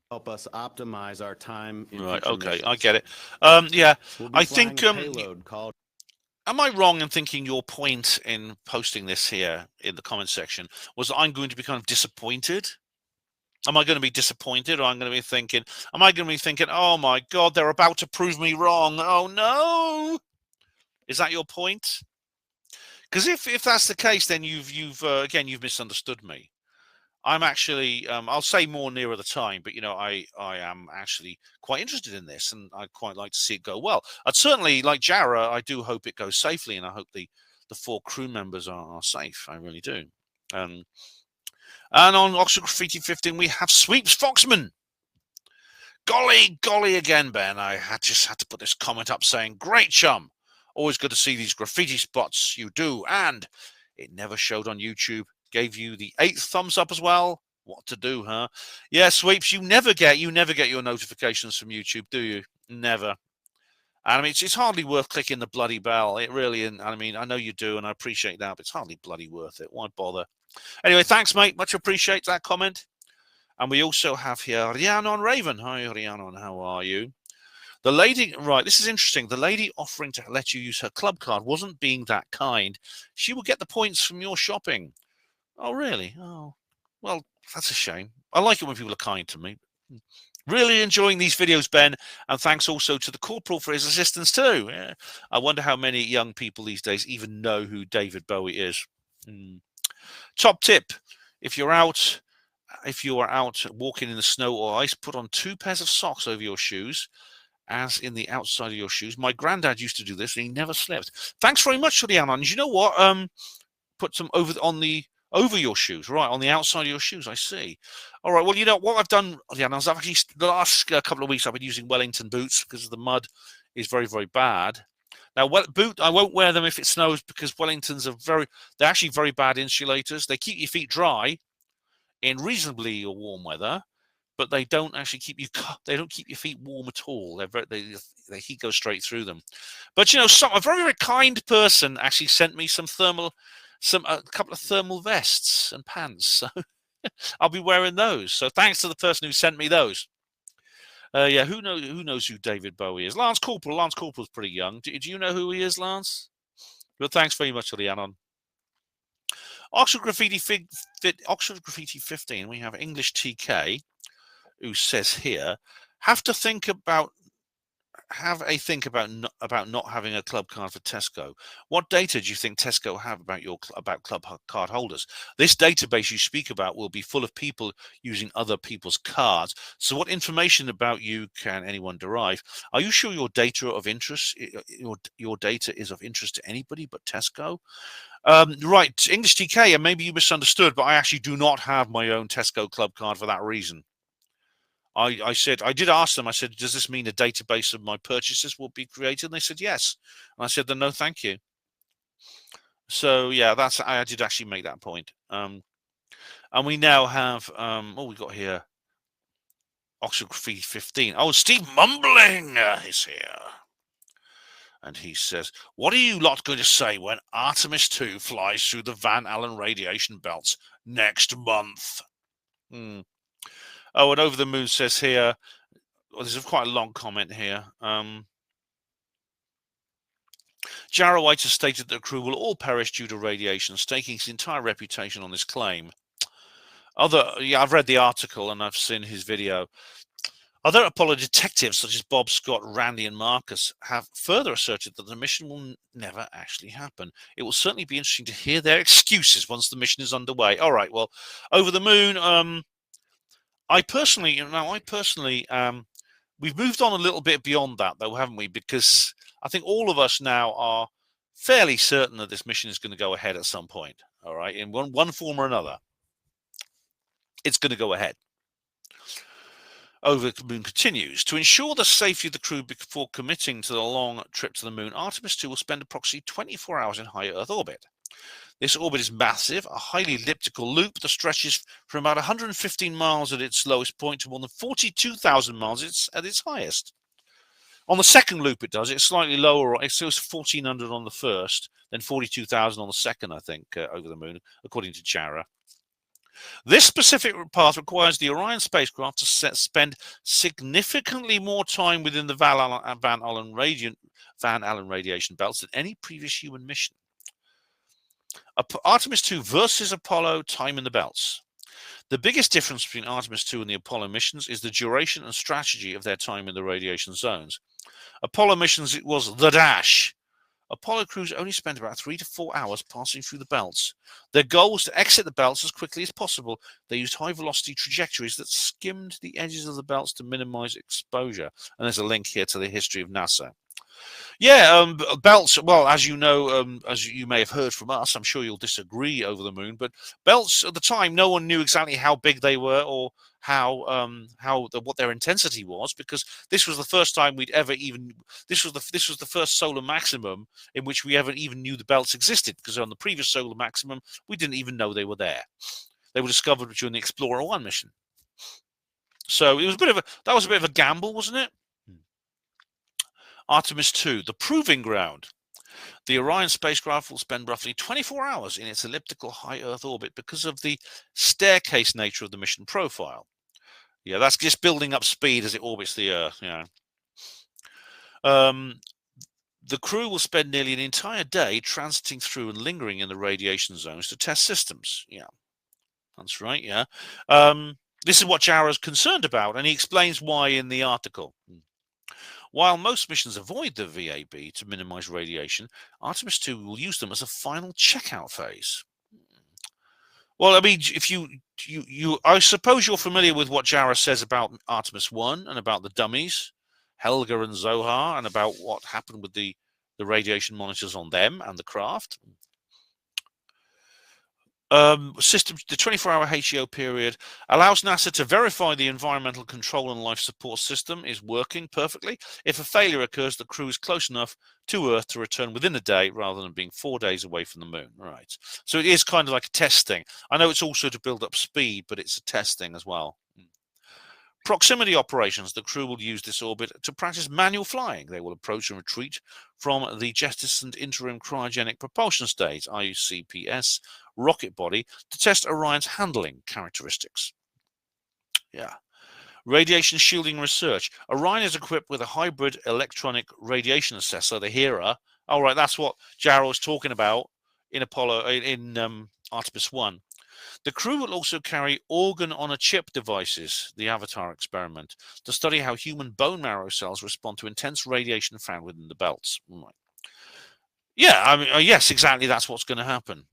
help us optimize our time in right, future okay, missions. I get it. Yeah, We'll be I flying think, a payload called am I wrong in thinking your point in posting this here in the comment section was that I'm going to be kind of disappointed? Am I going to be disappointed, or am I going to be thinking, oh my God, they're about to prove me wrong. Oh no. Is that your point? Because if that's the case, then you've again, you've misunderstood me. I'm actually, I'll say more nearer the time, but, you know, I am actually quite interested in this, and I'd quite like to see it go well. I'd certainly, like Jarrah, I do hope it goes safely, and I hope the 4 crew members are safe. I really do. And on Oxford Graffiti 15, we have Sweeps Foxman. Golly again, Ben. I just had to put this comment up saying, great chum. Always good to see these graffiti spots you do, and it never showed on YouTube. Gave you the 8th thumbs up as well. What to do, huh? Yeah, Sweeps, you never get your notifications from YouTube, do you? Never. And I mean, it's hardly worth clicking the bloody bell. It really isn't. I mean, I know you do, and I appreciate that, but it's hardly bloody worth it. Why bother? Anyway, thanks, mate. Much appreciate that comment. And we also have here Rhiannon Raven. Hi, Rhiannon. How are you? The lady, right, this is interesting. The lady offering to let you use her club card wasn't being that kind. She will get the points from your shopping. Oh, really? Oh, well, that's a shame. I like it when people are kind to me. Really enjoying these videos, Ben, and thanks also to the Corporal for his assistance too. Yeah. I wonder how many young people these days even know who David Bowie is. Top tip: if you are out walking in the snow or ice, put on 2 pairs of socks over your shoes, as in the outside of your shoes. My granddad used to do this, and he never slipped. Thanks very much for the anon. You know what? Put some over your shoes, right, on the outside of your shoes. I see. All right. Well, you know what I've done, I've actually the last couple of weeks I've been using Wellington boots because the mud is very, very bad. Now, I won't wear them if it snows because Wellingtons are they're actually very bad insulators. They keep your feet dry in reasonably warm weather, but they don't actually keep your feet warm at all. The heat goes straight through them. But you know, a very, very kind person actually sent me a couple of thermal vests and pants. So I'll be wearing those. So thanks to the person who sent me those. Yeah, who knows who David Bowie is? Lance Corporal. Lance Corporal's pretty young. Do you know who he is, Lance? But thanks very much for the anon. Oxford Graffiti 15. We have English TK, who says here, have a think about not having a club card for Tesco. What data do you think Tesco have about club card holders? This database you speak about will be full of people using other people's cards. So what information about you can anyone derive? Are you sure your data your data is of interest to anybody but Tesco? Right, English TK, and maybe you misunderstood, but I actually do not have my own Tesco club card for that reason. I did ask them, I said, does this mean a database of my purchases will be created? And they said, yes. And I said, then no, thank you. So, yeah, I did actually make that point. And we now have, what we got here? Oxygraphy 15. Oh, Steve Mumbling is here. And he says, what are you lot going to say when Artemis 2 flies through the Van Allen radiation belts next month? Oh, and Over the Moon says here, well, there's quite a long comment here. Jarrah White has stated that the crew will all perish due to radiation, staking his entire reputation on this claim. I've read the article and I've seen his video. Other Apollo detectives, such as Bob, Scott, Randy, and Marcus, have further asserted that the mission will never actually happen. It will certainly be interesting to hear their excuses once the mission is underway. All right, well, Over the Moon, I personally, we've moved on a little bit beyond that, though, haven't we? Because I think all of us now are fairly certain that this mission is going to go ahead at some point. All right, in one form or another, it's going to go ahead. Over the Moon continues. To ensure the safety of the crew before committing to the long trip to the Moon, Artemis 2 will spend approximately 24 hours in high Earth orbit. This orbit is massive, a highly elliptical loop that stretches from about 115 miles at its lowest point to more than 42,000 miles at its highest. On the second loop it does. It's slightly lower. It was 1,400 on the first, then 42,000 on the second, I think, Over the Moon, according to Jarrah. This specific path requires the Orion spacecraft to spend significantly more time within the Van Allen radiation belts than any previous human mission. Artemis 2 versus Apollo time in the belts. The biggest difference between Artemis 2 and the Apollo missions is the duration and strategy of their time in the radiation zones. Apollo missions, it was the dash. Apollo crews only spent about 3 to 4 hours passing through the belts. Their goal was to exit the belts as quickly as possible. They used high-velocity trajectories that skimmed the edges of the belts to minimize exposure. And there's a link here to the history of NASA. Yeah, belts, well, as you know, as you may have heard from us, I'm sure you'll disagree, Over the Moon, but belts at the time, no one knew exactly how big they were or what their intensity was, because this was the first time we'd ever even, this was the first solar maximum in which we ever even knew the belts existed, because on the previous solar maximum, we didn't even know they were there. They were discovered during the Explorer 1 mission. So it was that was a bit of a gamble, wasn't it? Artemis 2, the proving ground. The Orion spacecraft will spend roughly 24 hours in its elliptical high Earth orbit because of the staircase nature of the mission profile. Yeah, that's just building up speed as it orbits the Earth. The crew will spend nearly an entire day transiting through and lingering in the radiation zones to test systems. Yeah, that's right. Yeah. This is what Jarrah is concerned about, and he explains why in the article. While most missions avoid the VAB to minimize radiation, Artemis 2 will use them as a final checkout phase. Well, I mean, if I suppose you're familiar with what Jarrah says about Artemis 1 and about the dummies, Helga and Zohar, and about what happened with the radiation monitors on them and the craft. The 24-hour HEO period allows NASA to verify the environmental control and life support system is working perfectly. If a failure occurs, the crew is close enough to Earth to return within a day rather than being 4 days away from the Moon. Right. So it is kind of like a testing. I know it's also to build up speed, but it's a testing as well. Proximity operations. The crew will use this orbit to practice manual flying. They will approach and retreat from the jettisoned interim cryogenic propulsion stage, ICPS, rocket body to test Orion's handling characteristics. Yeah. Radiation shielding research. Orion is equipped with a hybrid electronic radiation assessor, the HERA. All right, that's what Jarrah was talking about in Artemis 1. The crew will also carry organ-on-a-chip devices, the Avatar experiment, to study how human bone marrow cells respond to intense radiation found within the belts. Right. Yeah, I mean, yes, exactly. That's what's going to happen.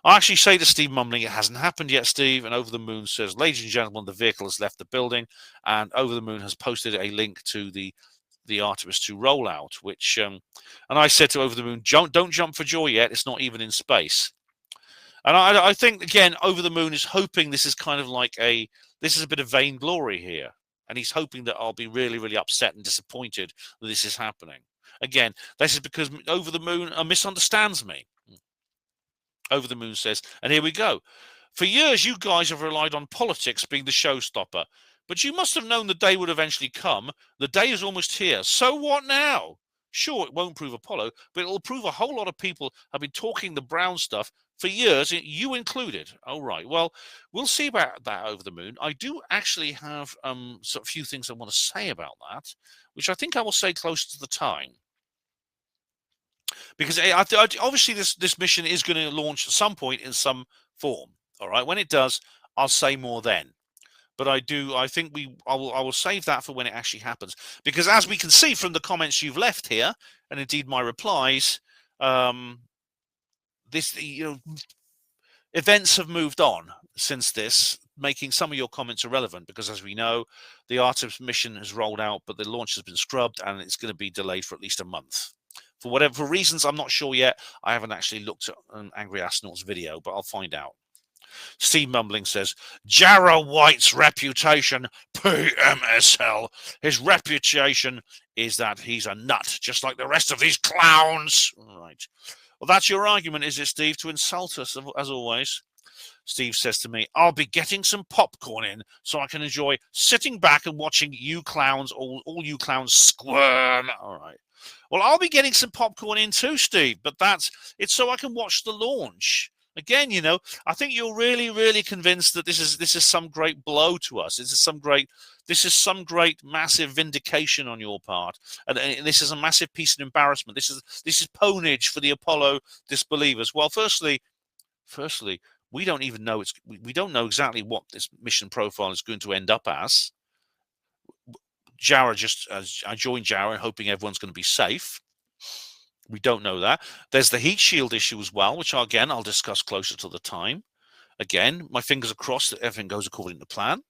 I actually say to Steve Mumbling, it hasn't happened yet, Steve. And Over the Moon says, ladies and gentlemen, the vehicle has left the building. And Over the Moon has posted a link to the Artemis 2 rollout, which, and I said to Over the Moon, don't jump for joy yet. It's not even in space. And I think, again, Over the Moon is hoping this is kind of like this is a bit of vainglory here. And he's hoping that I'll be really, really upset and disappointed that this is happening. Again, this is because Over the Moon misunderstands me. Over the Moon says, and here we go. For years, you guys have relied on politics being the showstopper, but you must have known the day would eventually come. The day is almost here. So what now? Sure, it won't prove Apollo, but it'll prove a whole lot of people have been talking the brown stuff for years, you included. Oh, right. Well, we'll see about that over the moon. I do actually have a few things I want to say about that, which I think I will say closer to the time. Because obviously this mission is going to launch at some point in some form. All right. When it does, I'll say more then. But I think I will save that for when it actually happens. Because as we can see from the comments you've left here, and indeed my replies, events have moved on since this, making some of your comments irrelevant. Because as we know, the Artemis mission has rolled out, but the launch has been scrubbed, and it's going to be delayed for at least a month. For reasons I'm not sure yet. I haven't actually looked at an Angry Astronaut's video, but I'll find out. Steve Mumbling says, Jarrah White's reputation, PMSL. His reputation is that he's a nut, just like the rest of these clowns. Right. Well, that's your argument, is it, Steve, to insult us, as always? Steve says to me, I'll be getting some popcorn in so I can enjoy sitting back and watching you clowns, all you clowns squirm. All right. Well, I'll be getting some popcorn in too, Steve, but it's so I can watch the launch. Again, I think you're really, really convinced that this is some great blow to us. This is some great massive vindication on your part, and this is a massive piece of embarrassment. This is ponage for the Apollo disbelievers. Well, firstly, we don't even know we don't know exactly what this mission profile is going to end up as. Jarrah I joined Jarrah hoping everyone's going to be safe. We don't know that. There's the heat shield issue as well, which again I'll discuss closer to the time. Again, my fingers are crossed that everything goes according to plan.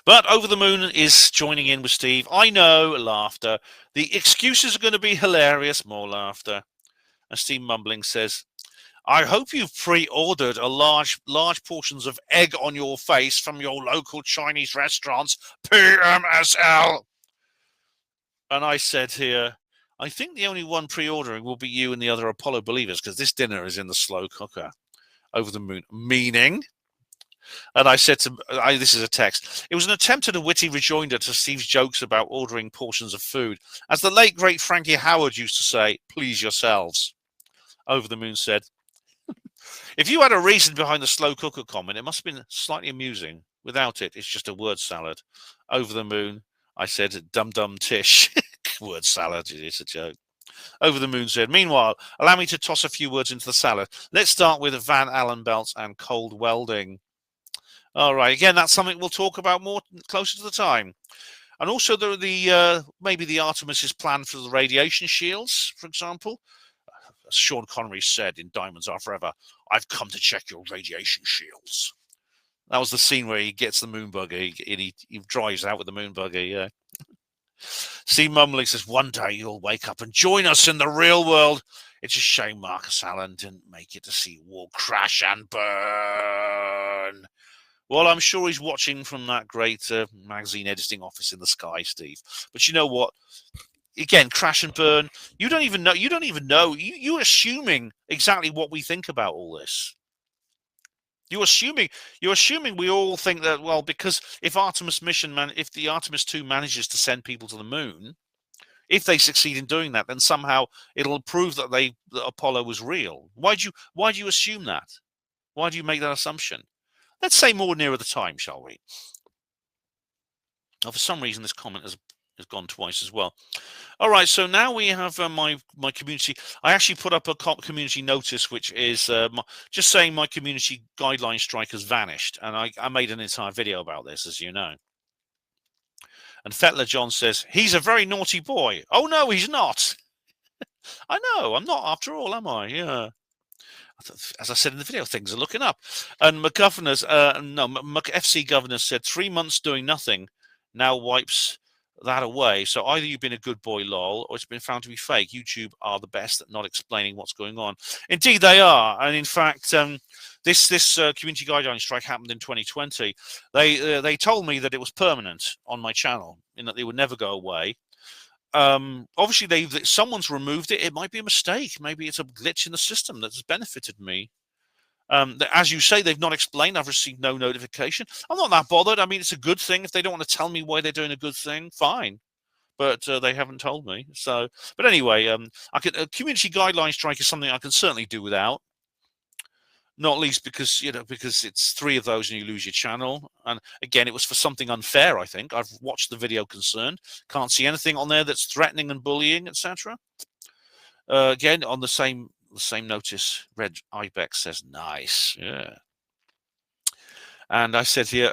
But Over the Moon is joining in with Steve. I know, laughter. The excuses are going to be hilarious. More laughter. And Steve Mumbling says, I hope you've pre-ordered a large portions of egg on your face from your local Chinese restaurants, PMSL. And I said here, I think the only one pre-ordering will be you and the other Apollo believers, because this dinner is in the slow cooker. Over the Moon. Meaning? And I said this is a text. It was an attempt at a witty rejoinder to Steve's jokes about ordering portions of food. As the late, great Frankie Howard used to say, please yourselves. Over the Moon said, if you had a reason behind the slow cooker comment, it must have been slightly amusing. Without it, it's just a word salad. Over the Moon, I said, dum-dum tish. Word salad, it's a joke. Over the Moon said, meanwhile, allow me to toss a few words into the salad. Let's start with Van Allen belts and cold welding. All right, again, that's something we'll talk about more closer to the time. And also maybe the Artemis's plan for the radiation shields, for example. As Sean Connery said in Diamonds Are Forever, I've come to check your radiation shields. That was the scene where he gets the moon buggy and he drives out with the moon buggy, yeah. Steve Mumbling says, one day you'll wake up and join us in the real world. It's a shame Marcus Allen didn't make it to see war crash and burn. Well, I'm sure he's watching from that great magazine editing office in the sky, Steve. But you know what? Again, crash and burn. You don't even know. You're assuming exactly what we think about all this. You're assuming we all think that, well, because if the Artemis 2 manages to send people to the moon, if they succeed in doing that, then somehow it'll prove that Apollo was real. Why do you assume that? Why do you make that assumption? Let's say more nearer the time, shall we? Oh, for some reason, this comment has gone twice as well. All right, so now we have my community. I actually put up a community notice, which is just saying my community guideline strike has vanished, and I made an entire video about this, as you know. And Fetler John says, he's a very naughty boy. Oh, no, he's not. I know, I'm not after all, am I? Yeah. As I said in the video, things are looking up. And FC Governor said 3 months doing nothing now wipes that away. So either you've been a good boy, lol, or it's been found to be fake. YouTube are the best at not explaining what's going on. Indeed, they are. And in fact, this community guideline strike happened in 2020. They told me that it was permanent on my channel, in that they would never go away. Obviously, someone's removed it. It might be a mistake. Maybe it's a glitch in the system that's benefited me. As you say, they've not explained. I've received no notification. I'm not that bothered. I mean, it's a good thing. If they don't want to tell me why they're doing a good thing, fine. But they haven't told me. So, but anyway, I could community guideline strike is something I can certainly do without. Not least because because it's 3 of those and you lose your channel. And again, it was for something unfair. I think I've watched the video concerned. Can't see anything on there that's threatening and bullying, etc. Again, on the same notice, Red Ibex says nice, yeah. And I said here,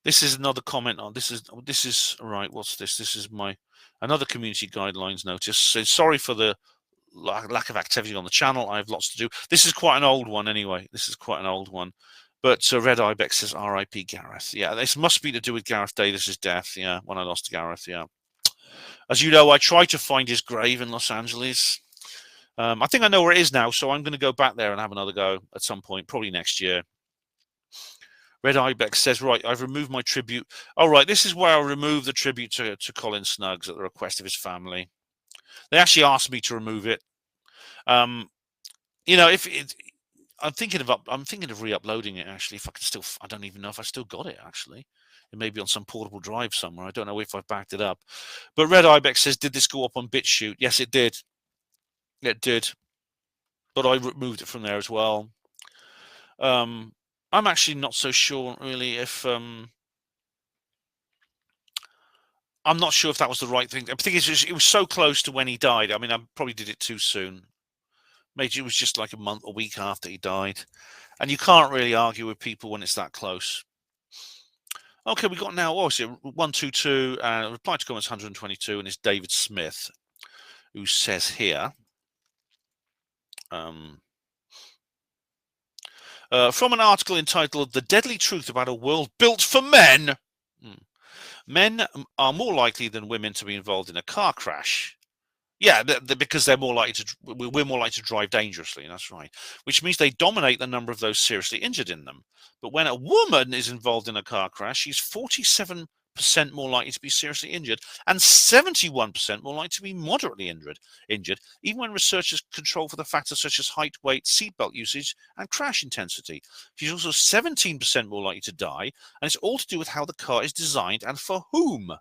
this is another comment on this is right. What's this? This is another community guidelines notice. So sorry for the lack of activity on the channel. I have lots to do. This is quite an old one anyway. This is quite an old one. But Red Ibex says R.I.P. Gareth. Yeah, this must be to do with Gareth Davis's death. Yeah, when I lost Gareth. Yeah. As you know, I tried to find his grave in Los Angeles. I think I know where it is now, so I'm going to go back there and have another go at some point, probably next year. Red Ibex says, right, I've removed my tribute. Oh, right, this is where I removed the tribute to Colin Snuggs at the request of his family. They actually asked me to remove it. You know, I'm thinking of re-uploading it actually. If I can still, I don't even know if I still got it actually. It may be on some portable drive somewhere. I don't know if I've backed it up. But Red Ibex says, did this go up on BitChute? Yes, it did. It did. But I removed it from there as well. I'm actually not so sure really if I'm not sure if that was the right thing. I think it was so close to when he died. I mean, I probably did it too soon. Maybe it was just like a week after he died. And you can't really argue with people when it's that close. Okay, we got now, what was it? 122, reply to comments 122, and it's David Smith, who says here, from an article entitled The Deadly Truth About a World Built for Men. Men are more likely than women to be involved in a car crash. Yeah, because we're more likely to drive dangerously, and that's right. Which means they dominate the number of those seriously injured in them. But when a woman is involved in a car crash, she's 47% more likely to be seriously injured and 71% more likely to be moderately injured, even when researchers control for the factors such as height, weight, seatbelt usage, and crash intensity. She's also 17% more likely to die, and it's all to do with how the car is designed and for whom.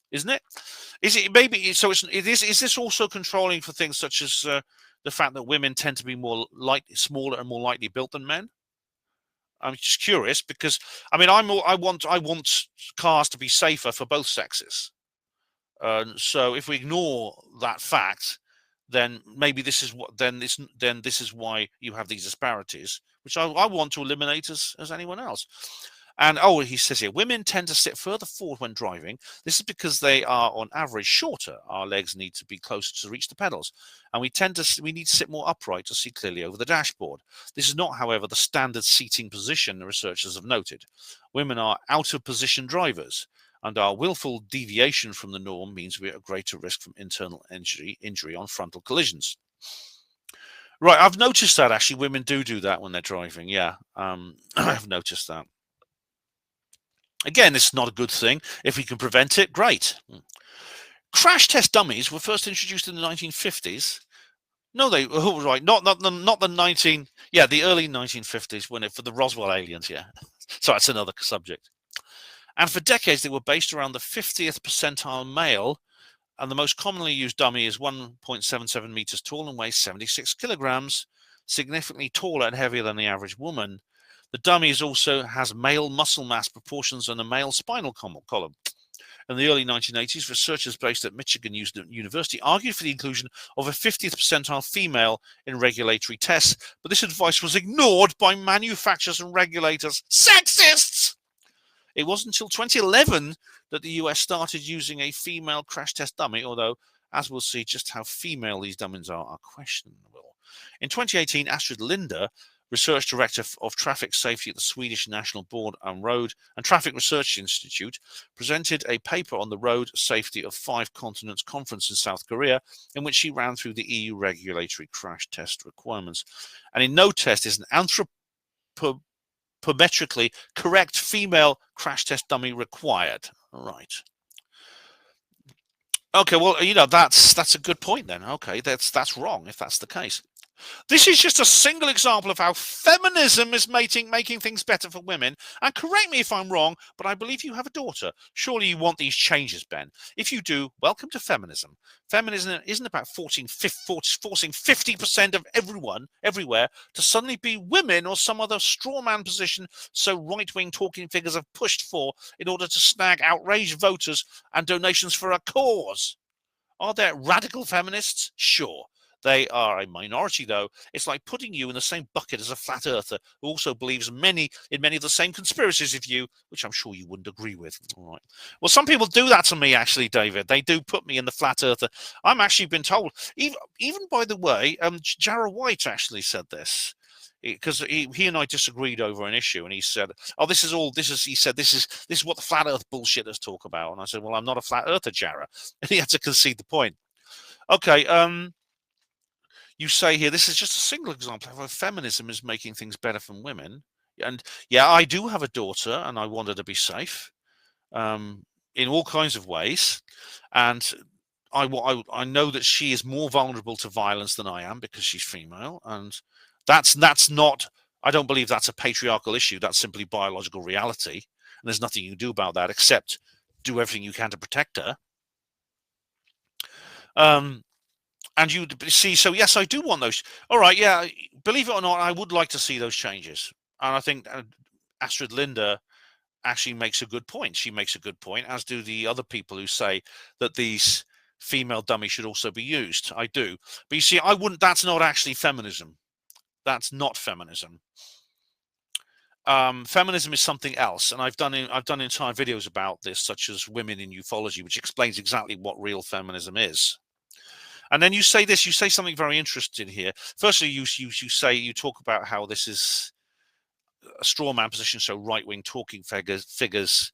Isn't it? Is it maybe so? Is this also controlling for things such as the fact that women tend to be smaller and more lightly built than men? I'm just curious because I mean I want cars to be safer for both sexes. So if we ignore that fact, then maybe this is what this is why you have these disparities, which I want to eliminate as anyone else. And he says here, women tend to sit further forward when driving. This is because they are on average shorter. Our legs need to be closer to reach the pedals. And we need to sit more upright to see clearly over the dashboard. This is not, however, the standard seating position the researchers have noted. Women are out of position drivers, and our willful deviation from the norm means we're at greater risk from internal injury on frontal collisions. Right, I've noticed that actually women do that when they're driving. Yeah, I've noticed that. Again, it's not a good thing. If we can prevent it, great. Crash test dummies were first introduced in the 1950s. No, they right, not the the early 1950s for the Roswell aliens. Yeah, so that's another subject. And for decades, they were based around the 50th percentile male, and the most commonly used dummy is 1.77 meters tall and weighs 76 kilograms, significantly taller and heavier than the average woman. The dummy also has male muscle mass proportions and a male spinal column. In the early 1980s, researchers based at Michigan University argued for the inclusion of a 50th percentile female in regulatory tests, but this advice was ignored by manufacturers and regulators. Sexists! It wasn't until 2011 that the US started using a female crash test dummy, although, as we'll see, just how female these dummies are questionable. In 2018, Astrid Linder, Research Director of Traffic Safety at the Swedish National Board and Road and Traffic Research Institute, presented a paper on the road safety of 5 continents conference in South Korea, in which she ran through the EU regulatory crash test requirements. And in no test is an anthropometrically correct female crash test dummy required. All right. Okay, well, that's a good point then. Okay, that's wrong if that's the case. This is just a single example of how feminism is making things better for women. And correct me if I'm wrong, but I believe you have a daughter. Surely you want these changes, Ben. If you do, welcome to feminism. Feminism isn't about forcing 50% of everyone, everywhere, to suddenly be women or some other straw man position so right-wing talking figures have pushed for in order to snag outraged voters and donations for a cause. Are there radical feminists? Sure. They are a minority, though. It's like putting you in the same bucket as a flat earther who also believes in many of the same conspiracies as you, which I'm sure you wouldn't agree with. All right. Well, some people do that to me, actually, David. They do put me in the flat earther. I'm actually been told, even by the way, Jarrah White actually said this. Because he and I disagreed over an issue, and he said, "Oh, this is what the flat Earth bullshitters talk about." And I said, "Well, I'm not a flat earther, Jarrah," and he had to concede the point. Okay, you say here this is just a single example of how feminism is making things better for women, and yeah, I do have a daughter, and I want her to be safe, in all kinds of ways, and I know that she is more vulnerable to violence than I am because she's female, and that's not, I don't believe that's a patriarchal issue. That's simply biological reality, and there's nothing you can do about that except do everything you can to protect her. And you see, so yes, I do want those. All right, yeah, believe it or not, I would like to see those changes, and I think Astrid Linda actually makes a good point. She makes a good point, as do the other people who say that these female dummies should also be used. I do, but you see, I wouldn't. That's not actually feminism. That's not feminism. Feminism is something else, and I've done entire videos about this, such as Women in Ufology, which explains exactly what real feminism is. And then you say this. You say something very interesting here. Firstly, you talk about how this is a straw man position, so right-wing talking figures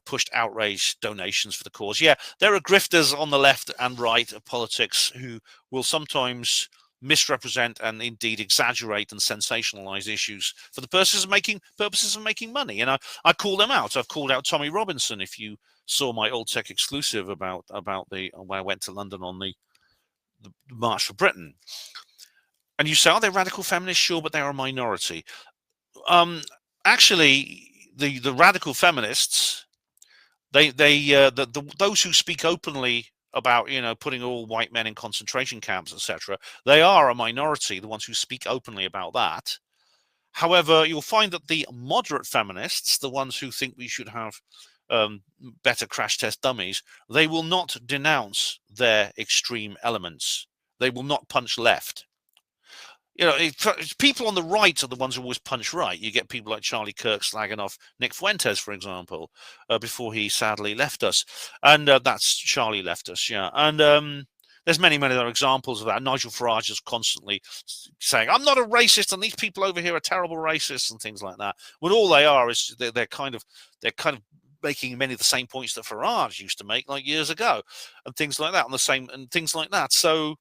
pushed outrage donations for the cause. Yeah, there are grifters on the left and right of politics who will sometimes misrepresent and indeed exaggerate and sensationalize issues for the purposes of making money. And I call them out. I've called out Tommy Robinson. If you saw my Old Tech exclusive about when I went to London on the March for Britain, and you say, are they radical feminists? Sure, but they're a minority. Actually, the radical feminists, those who speak openly about putting all white men in concentration camps, etc., they are a minority, the ones who speak openly about that. However, you'll find that the moderate feminists, the ones who think we should have better crash test dummies, they will not denounce their extreme elements. They will not punch left. People on the right are the ones who always punch right. You get people like Charlie Kirk slagging off Nick Fuentes, for example, before he sadly left us. And that's Charlie left us, yeah. And there's many other examples of that. Nigel Farage is constantly saying, I'm not a racist, and these people over here are terrible racists and things like that. When all they are is they're kind of making many of the same points that Farage used to make like years ago, and things like that, and things like that. So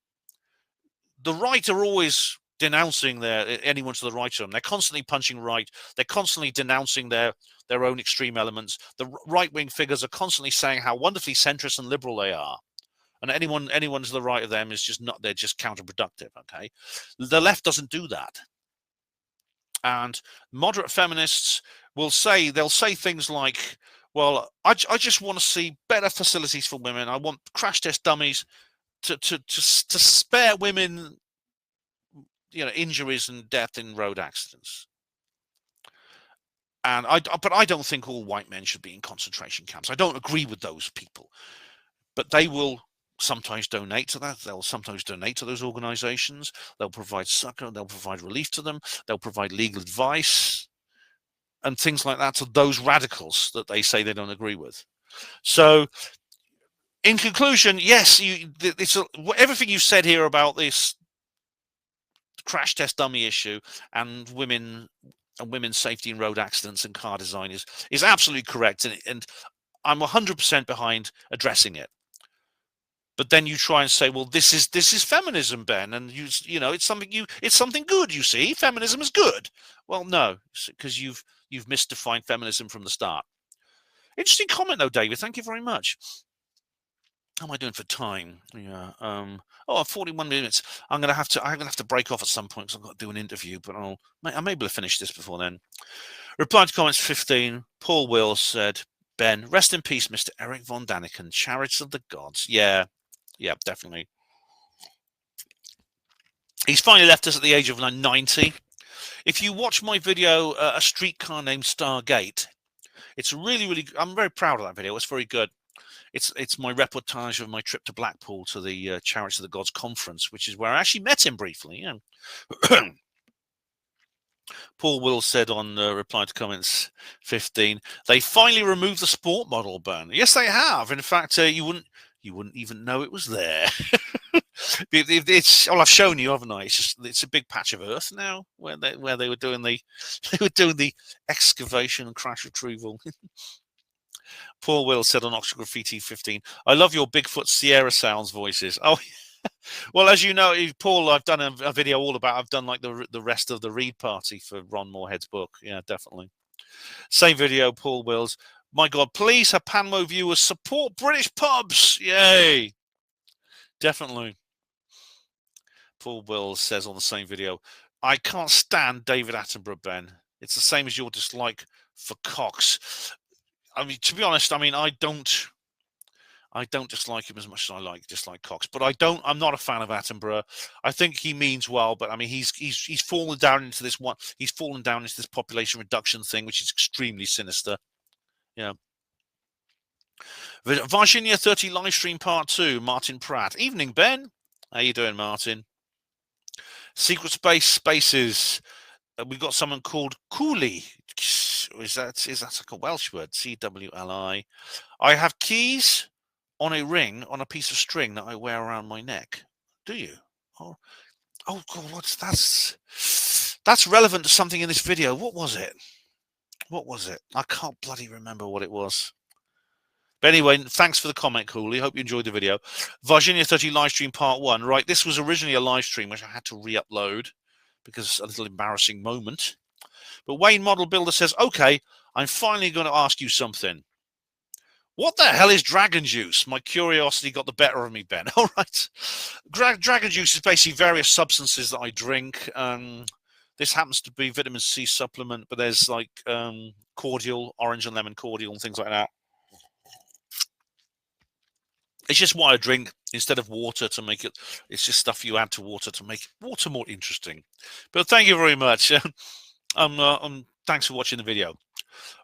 the right are always denouncing anyone to the right of them. They're constantly punching right. They're constantly denouncing their own extreme elements. The right-wing figures are constantly saying how wonderfully centrist and liberal they are. And anyone to the right of them is just not, they're just counterproductive, okay? The left doesn't do that. And moderate feminists they'll say things like, well, I just want to see better facilities for women. I want crash test dummies to spare women injuries and death in road accidents. But I don't think all white men should be in concentration camps. I don't agree with those people, but they will sometimes donate to that. They'll sometimes donate to those organizations. They'll provide succor. They'll provide relief to them. They'll provide legal advice and things like that to those radicals that they say they don't agree with. So in conclusion, yes, everything you've said here about this crash test dummy issue and women's safety in road accidents and car design is absolutely correct, and I'm 100% behind addressing it. But then you try and say, well, this is feminism, Ben, and it's something good. You see, feminism is good. Well, no, because you've misdefined feminism from the start. Interesting comment though, David. Thank you very much. How am I doing for time? Yeah. Oh, 41 minutes. I'm gonna have to break off at some point because I've got to do an interview, but I'm able to finish this before then. Reply to comments 15. Paul Wills said, Ben, rest in peace, Mr. Eric von Daniken, chariots of the gods. Yeah, definitely. He's finally left us at the age of 90. If you watch my video, A Streetcar Named Stargate, it's really, I'm very proud of that video. It's very good. It's my reportage of my trip to Blackpool to the Chariots of the Gods conference, which is where I actually met him briefly. Yeah. Paul Will said on reply to comments 15, they finally removed the sport model ban. Yes, they have. In fact, you wouldn't even know it was there. I've shown you, haven't I? It's a big patch of earth now where they were doing the excavation and crash retrieval. Paul Will said on Oxford Graffiti 15, I love your Bigfoot Sierra Sounds voices. Oh, well, as you know, Paul, I've done a video all about, I've done like the rest of the read party for Ron Moorhead's book. Yeah, definitely. Same video, Paul Wills. My God, please, HPANWO viewers, support British pubs. Yay. Definitely. Paul Wills says on the same video, I can't stand David Attenborough, Ben. It's the same as your dislike for Cox. I mean, to be honest, I don't dislike him as much as I dislike Cox, but I'm not a fan of Attenborough. I think he means well, but I mean, he's fallen down into this one. He's fallen down into this population reduction thing, which is extremely sinister. Yeah. Virginia 30 live stream part 2. Martin Pratt. Evening, Ben. How you doing, Martin? Secret Spaces. We've got someone called Cooley. Is that like a Welsh word? CWLI. I have keys on a ring on a piece of string that I wear around my neck. Do you? Oh God, that's relevant to something in this video. What was it? I can't bloody remember what it was. But anyway, thanks for the comment, Cooley. Hope you enjoyed the video. Virginia 30 live stream part 1. Right, this was originally a live stream which I had to re-upload because it's a little embarrassing moment. But Wayne Model Builder says, okay, I'm finally going to ask you something. What the hell is dragon juice? My curiosity got the better of me, Ben. All right. Dragon juice is basically various substances that I drink. This happens to be vitamin C supplement, but there's like cordial, orange and lemon cordial and things like that. It's just what I drink instead of water to make it. It's just stuff you add to water to make water more interesting. But thank you very much. Thanks for watching the video.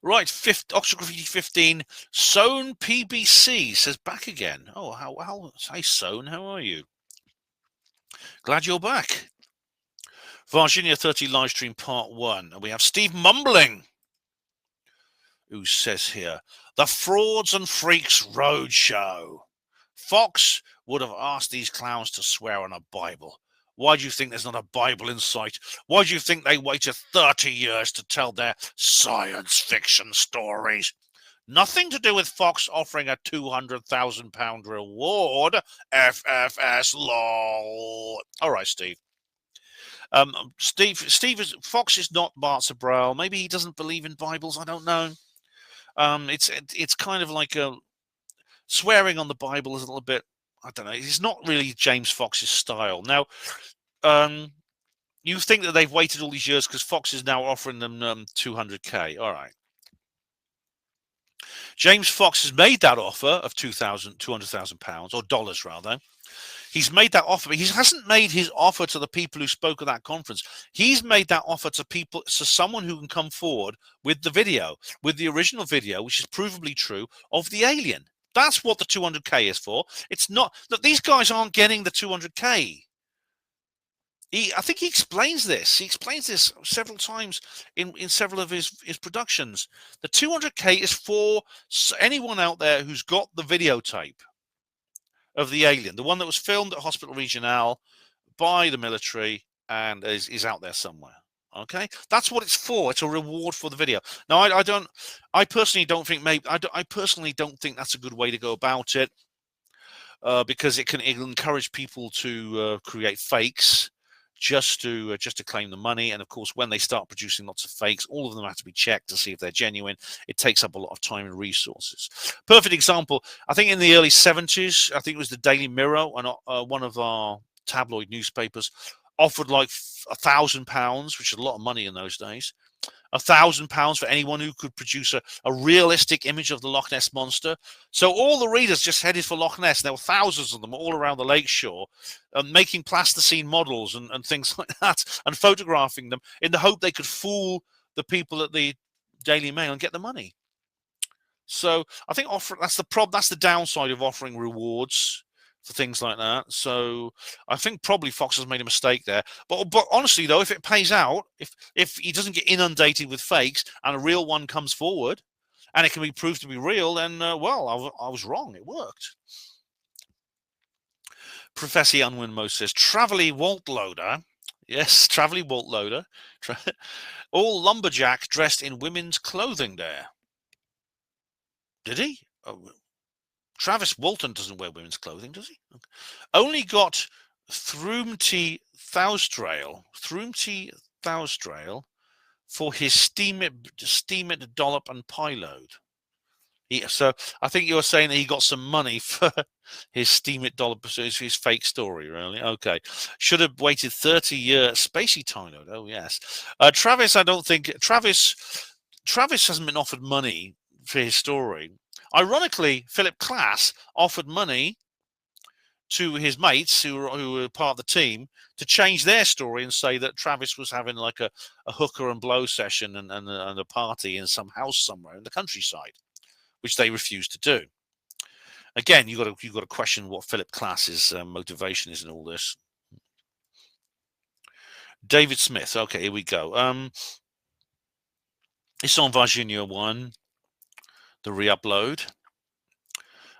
Right, Oxford Graffiti 15. Sohn PBC says back again. Oh, hi Sohn, how are you? Glad you're back. Virginia 30 live stream part 1. And we have Steve Mumbling, who says here, the Frauds and Freaks Roadshow. Fox would have asked these clowns to swear on a Bible. Why do you think there's not a Bible in sight? Why do you think they waited 30 years to tell their science fiction stories? Nothing to do with Fox offering a £200,000 reward. FFS lol. All right, Steve. Fox is not Bart Sabral. Maybe he doesn't believe in Bibles. I don't know. It's kind of like a swearing on the Bible is a little bit, I don't know. It's not really James Fox's style. Now, you think that they've waited all these years because Fox is now offering them 200K. All right. James Fox has made that offer of £200,000 or dollars rather. He's made that offer, but he hasn't made his offer to the people who spoke at that conference. He's made that offer to someone who can come forward with the video, with the original video, which is provably true, of the alien. That's what the 200K is for. It's not that these guys aren't getting the 200K. I think he explains this. He explains this several times in several of his productions. The 200K is for anyone out there who's got the videotape of the alien, the one that was filmed at Hospital Regional by the military and is out there somewhere. Okay, that's what it's for. It's a reward for the video. Now, I personally don't think that's a good way to go about it, because it'll encourage people to create fakes. just to claim the money. And of course, when they start producing lots of fakes, all of them have to be checked to see if they're genuine. It takes up a lot of time and resources. Perfect example, I think in the early 70s, I think it was the Daily Mirror, and one of our tabloid newspapers offered like £1,000, which is a lot of money in those days. £1,000 for anyone who could produce a realistic image of the Loch Ness Monster. So all the readers just headed for Loch Ness. There were thousands of them all around the lakeshore, making plasticine models and things like that, and photographing them in the hope they could fool the people at the Daily Mail and get the money. So I think that's the downside of offering rewards for things like that. So I think probably Fox has made a mistake there. But honestly, though, if it pays out, if he doesn't get inundated with fakes and a real one comes forward, and it can be proved to be real, then well, I was wrong. It worked. Professor Emlyn-Jones says, Travelly Walt Loader. Yes, Travelly Walt Loader. All lumberjack dressed in women's clothing there. Did he? Oh, Travis Walton doesn't wear women's clothing, does he? Okay. Only got Throomty Thoustrail for his steam it dollop and payload. So I think you're saying that he got some money for his steam it dollop, his fake story, really. Okay. Should have waited 30 years. Spacey Tyload. Oh, yes. Travis, I don't think Travis hasn't been offered money for his story. Ironically, Philip Klass offered money to his mates who were part of the team to change their story and say that Travis was having like a hooker and blow session and a party in some house somewhere in the countryside, which they refused to do. Again, you've got to question what Philip Klass's motivation is in all this. David Smith. Okay, here we go. It's on Virginia 1. The re-upload,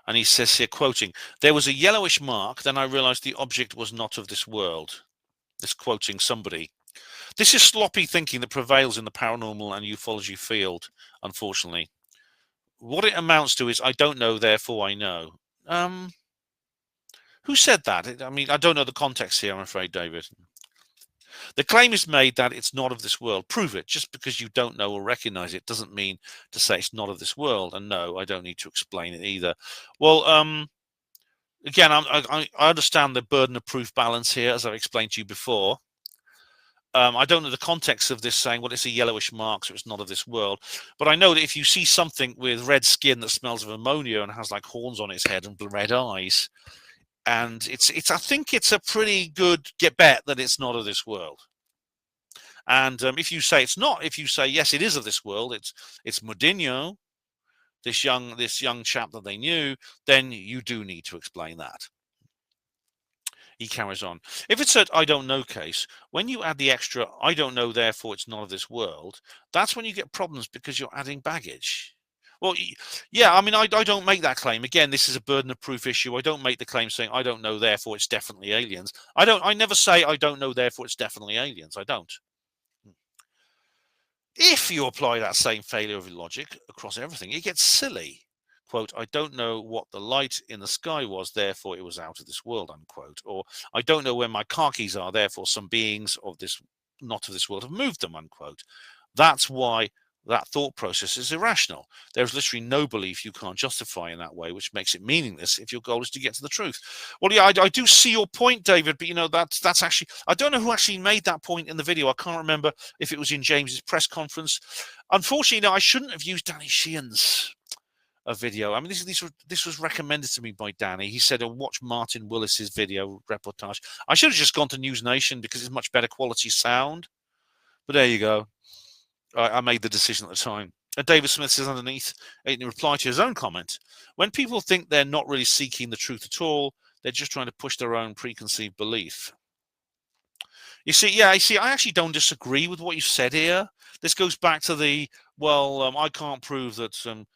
and he says here, quoting, there was a yellowish mark, then I realized the object was not of this world. This quoting somebody. This is sloppy thinking that prevails in the paranormal and ufology field, unfortunately. What it amounts to is I don't know, therefore I know. Who said that? I mean, I don't know the context here, I'm afraid, David. The claim is made that it's not of this world. Prove it. Just because you don't know or recognize it doesn't mean to say it's not of this world. And no, I don't need to explain it either. Well, again, I understand the burden of proof balance here, as I've explained to you before. I don't know the context of this saying, well, it's a yellowish mark, so it's not of this world. But I know that if you see something with red skin that smells of ammonia and has like horns on its head and red eyes, and I think it's a pretty good bet that it's not of this world. And if you say it's not, if you say yes, it is of this world, it's Mourinho, this young chap that they knew, then you do need to explain that. He carries on. If it's an I don't know case, when you add the extra I don't know, therefore it's not of this world, that's when you get problems because you're adding baggage. Well, yeah, I mean, I don't make that claim. Again, this is a burden of proof issue. I don't make the claim saying I don't know, therefore it's definitely aliens. I never say I don't know, therefore it's definitely aliens. I don't. If you apply that same failure of logic across everything, it gets silly. Quote, I don't know what the light in the sky was, therefore it was out of this world, unquote. Or I don't know where my car keys are, therefore some beings of this, not of this world, have moved them, unquote. That's why that thought process is irrational. There's literally no belief you can't justify in that way, which makes it meaningless if your goal is to get to the truth. Well, yeah, I do see your point, David, but you know, that's actually, I don't know who actually made that point in the video. I can't remember if it was in James's press conference. Unfortunately, no, I shouldn't have used Danny Sheehan's video. I mean, this was recommended to me by Danny. He said, watch Martin Willis's video reportage. I should have just gone to News Nation because it's much better quality sound. But there you go. I made the decision at the time. And David Smith says underneath, in reply to his own comment, when people think they're not really seeking the truth at all, they're just trying to push their own preconceived belief. You see, I actually don't disagree with what you said here. This goes back to the, well, I can't prove that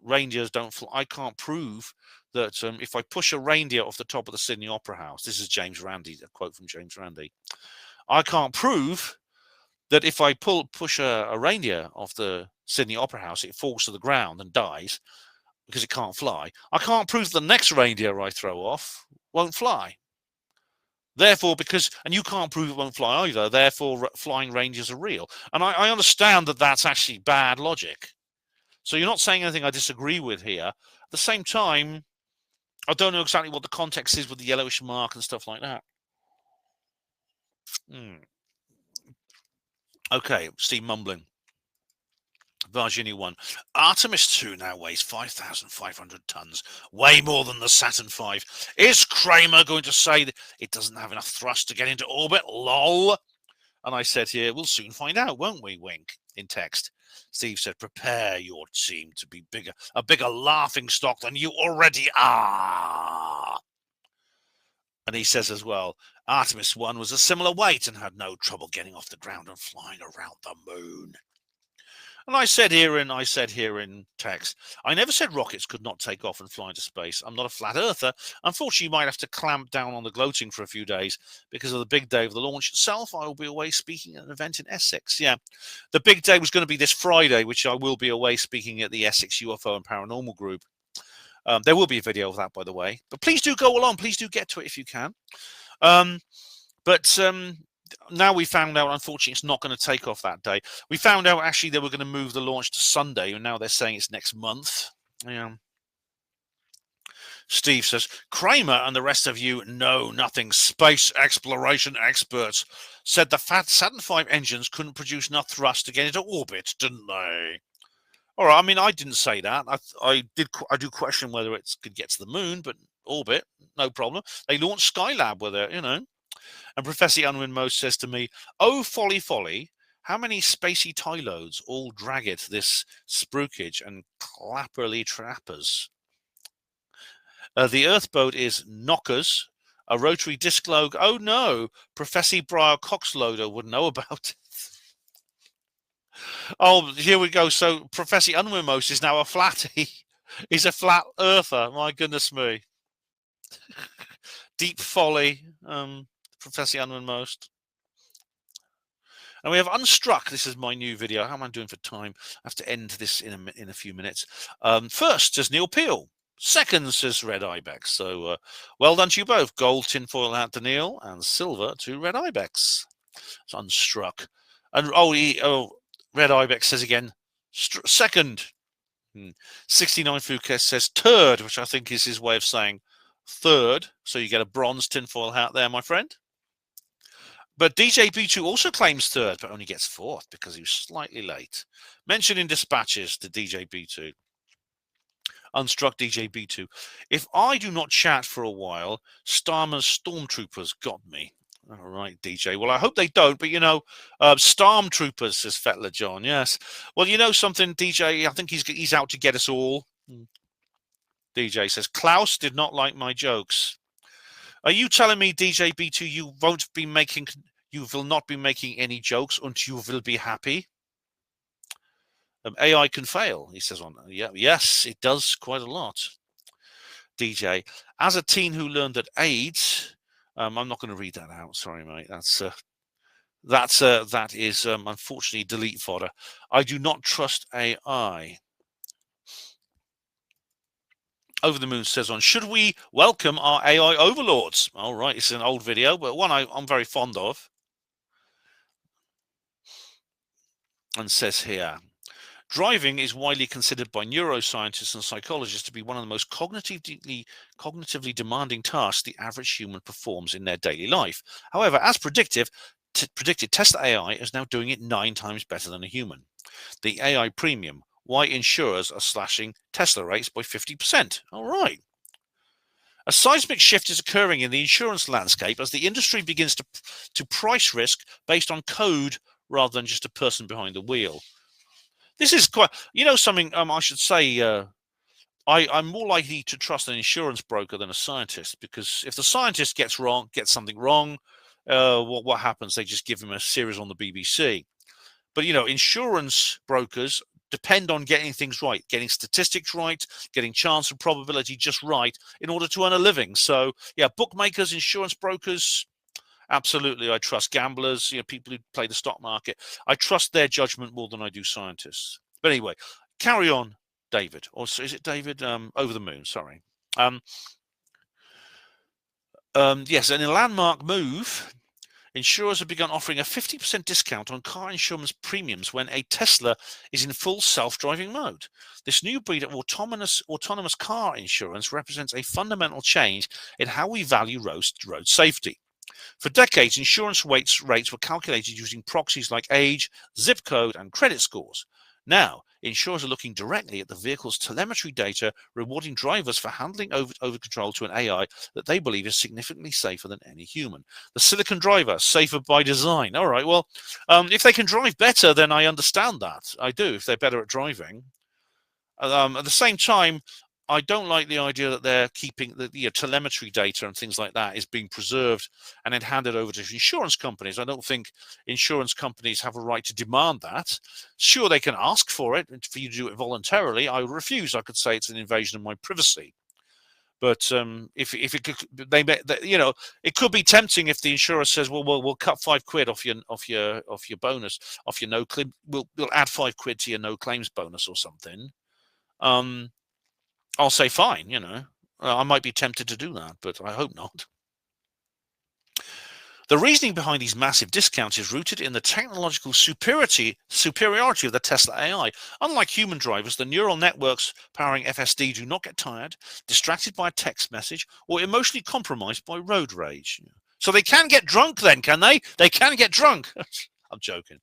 reindeers don't fly. I can't prove that if I push a reindeer off the top of the Sydney Opera House, this is James Randi, a quote from James Randi, I can't prove that if I push a reindeer off the Sydney Opera House, it falls to the ground and dies because it can't fly. I can't prove the next reindeer I throw off won't fly. Therefore, and you can't prove it won't fly either, therefore flying ranges are real. And I understand that that's actually bad logic. So you're not saying anything I disagree with here. At the same time, I don't know exactly what the context is with the yellowish mark and stuff like that. Okay, Steve mumbling. Virginia 1. Artemis 2 now weighs 5,500 tons, way more than the Saturn V. Is Kramer going to say that it doesn't have enough thrust to get into orbit? Lol. And I said here, we'll soon find out, won't we? Wink. In text. Steve said, prepare your team to be a bigger laughing stock than you already are. And he says as well, Artemis 1 was a similar weight and had no trouble getting off the ground and flying around the moon. And I said here in text, I never said rockets could not take off and fly into space. I'm not a flat earther. Unfortunately, you might have to clamp down on the gloating for a few days because of the big day of the launch itself. I will be away speaking at an event in Essex. Yeah, the big day was going to be this Friday, which I will be away speaking at the Essex UFO and Paranormal Group. There will be a video of that, by the way. But please do go along. Please do get to it if you can. Now we found out, unfortunately, it's not going to take off that day. We found out, actually, they were going to move the launch to Sunday, and now they're saying it's next month. Yeah. Steve says, Kramer and the rest of you know nothing. Space exploration experts said the Saturn V engines couldn't produce enough thrust to get into orbit, didn't they? All right, I mean, I didn't say that. I do question whether it could get to the moon, but orbit, no problem. They launched Skylab with it, you know. And Professor Emlyn-Jones says to me, oh, folly, folly, how many spacey tie loads all drag it, this spruikage and clapperly trappers? The Earth boat is Knockers, a rotary disc log. Oh, no, Professor Briar Coxloader would know about it. Oh, here we go. So Professor Emlyn-Jones is now a flatty. He's a flat earther. My goodness me. Deep folly. Professor Emlyn-Jones. And we have Unstruck. This is my new video. How am I doing for time? I have to end this in a few minutes. First, says Neil Peel. Second, says Red Ibex. So well done to you both. Gold tinfoil hat to Neil and silver to Red Ibex. It's Unstruck. And Red Ibex says again, second. 69 Fouquet says third, which I think is his way of saying third. So you get a bronze tinfoil hat there, my friend. But DJ B2 also claims third, but only gets fourth because he was slightly late. Mentioned in dispatches to DJ B2. Unstruck DJ B2. If I do not chat for a while, Starmer's stormtroopers got me. All right, DJ. Well, I hope they don't, but, you know, stormtroopers, says Fettler John. Yes. Well, you know something, DJ? I think he's out to get us all. DJ says, Klaus did not like my jokes. Are you telling me, DJ B2, you will not be making any jokes until you will be happy? AI can fail, he says on. Yeah, yes, it does quite a lot. DJ, as a teen who learned that AIDS, I'm not going to read that out. Sorry, mate. That is unfortunately delete fodder. I do not trust AI. Over the Moon says on, should we welcome our AI overlords? All right, it's an old video, but one I'm very fond of. And says here, driving is widely considered by neuroscientists and psychologists to be one of the most cognitively demanding tasks the average human performs in their daily life. However, as predicted, Tesla AI is now doing it 9 times better than a human. The AI premium, why insurers are slashing Tesla rates by 50%. All right. A seismic shift is occurring in the insurance landscape as the industry begins to price risk based on code rather than just a person behind the wheel. This is quite, you know, something I should say. I'm more likely to trust an insurance broker than a scientist, because if the scientist gets something wrong, what happens? They just give him a series on the BBC. But, you know, insurance brokers depend on getting things right, getting statistics right, getting chance and probability just right in order to earn a living. So, yeah, bookmakers, insurance brokers, absolutely, I trust gamblers, you know, people who play the stock market. I trust their judgment more than I do scientists. But anyway, carry on, David. Or is it David? Over the Moon, sorry. Yes, in a landmark move, insurers have begun offering a 50% discount on car insurance premiums when a Tesla is in full self-driving mode. This new breed of autonomous car insurance represents a fundamental change in how we value road safety. For decades, insurance rates were calculated using proxies like age, zip code, and credit scores. Now, insurers are looking directly at the vehicle's telemetry data, rewarding drivers for handling over control to an AI that they believe is significantly safer than any human. The silicon driver, safer by design. All right, well, if they can drive better, then I understand that. I do, if they're better at driving. At the same time, I don't like the idea that they're keeping the telemetry data and things like that is being preserved and then handed over to insurance companies. I don't think insurance companies have a right to demand that. Sure, they can ask for it, for you to do it voluntarily. I would refuse. I could say it's an invasion of my privacy. But if it could, it could be tempting if the insurer says, well, we'll cut £5 off your bonus, off your no claim. We'll add £5 to your no claims bonus or something. I'll say fine, I might be tempted to do that, but I hope not. The reasoning behind these massive discounts is rooted in the technological superiority of the Tesla AI. Unlike human drivers, the neural networks powering FSD do not get tired, distracted by a text message, or emotionally compromised by road rage. So they can get drunk then, can they? They can get drunk. I'm joking.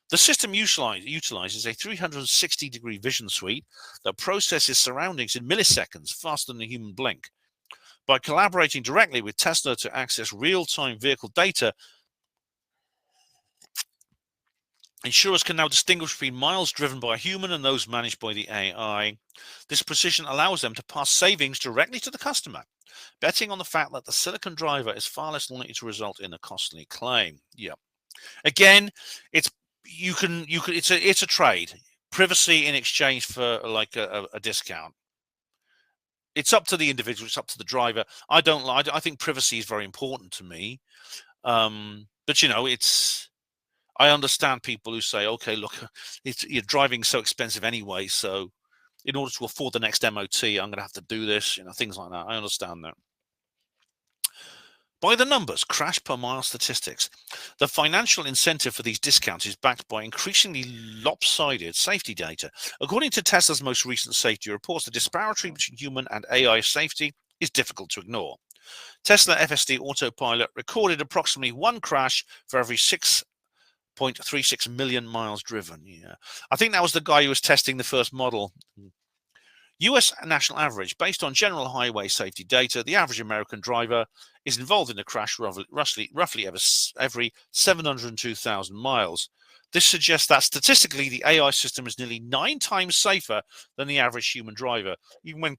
The system utilizes a 360-degree vision suite that processes surroundings in milliseconds, faster than a human blink. By collaborating directly with Tesla to access real-time vehicle data, insurers can now distinguish between miles driven by a human and those managed by the AI. This precision allows them to pass savings directly to the customer, betting on the fact that the silicon driver is far less likely to result in a costly claim. Yeah. Again, it's a trade. Privacy in exchange for like a discount. It's up to the individual. It's up to the driver. I think privacy is very important to me. But I understand people who say, okay, look, you're driving so expensive anyway, so in order to afford the next MOT, I'm going to have to do this, things like that. I understand that. By the numbers, crash per mile statistics. The financial incentive for these discounts is backed by increasingly lopsided safety data. According to Tesla's most recent safety reports, the disparity between human and AI safety is difficult to ignore. Tesla FSD Autopilot recorded approximately one crash for every 6.36 million miles driven. Yeah, I think that was the guy who was testing the first model. US national average. Based on general highway safety data, the average American driver is involved in a crash roughly every 702,000 miles. This suggests that statistically, the AI system is nearly 9 times safer than the average human driver, even when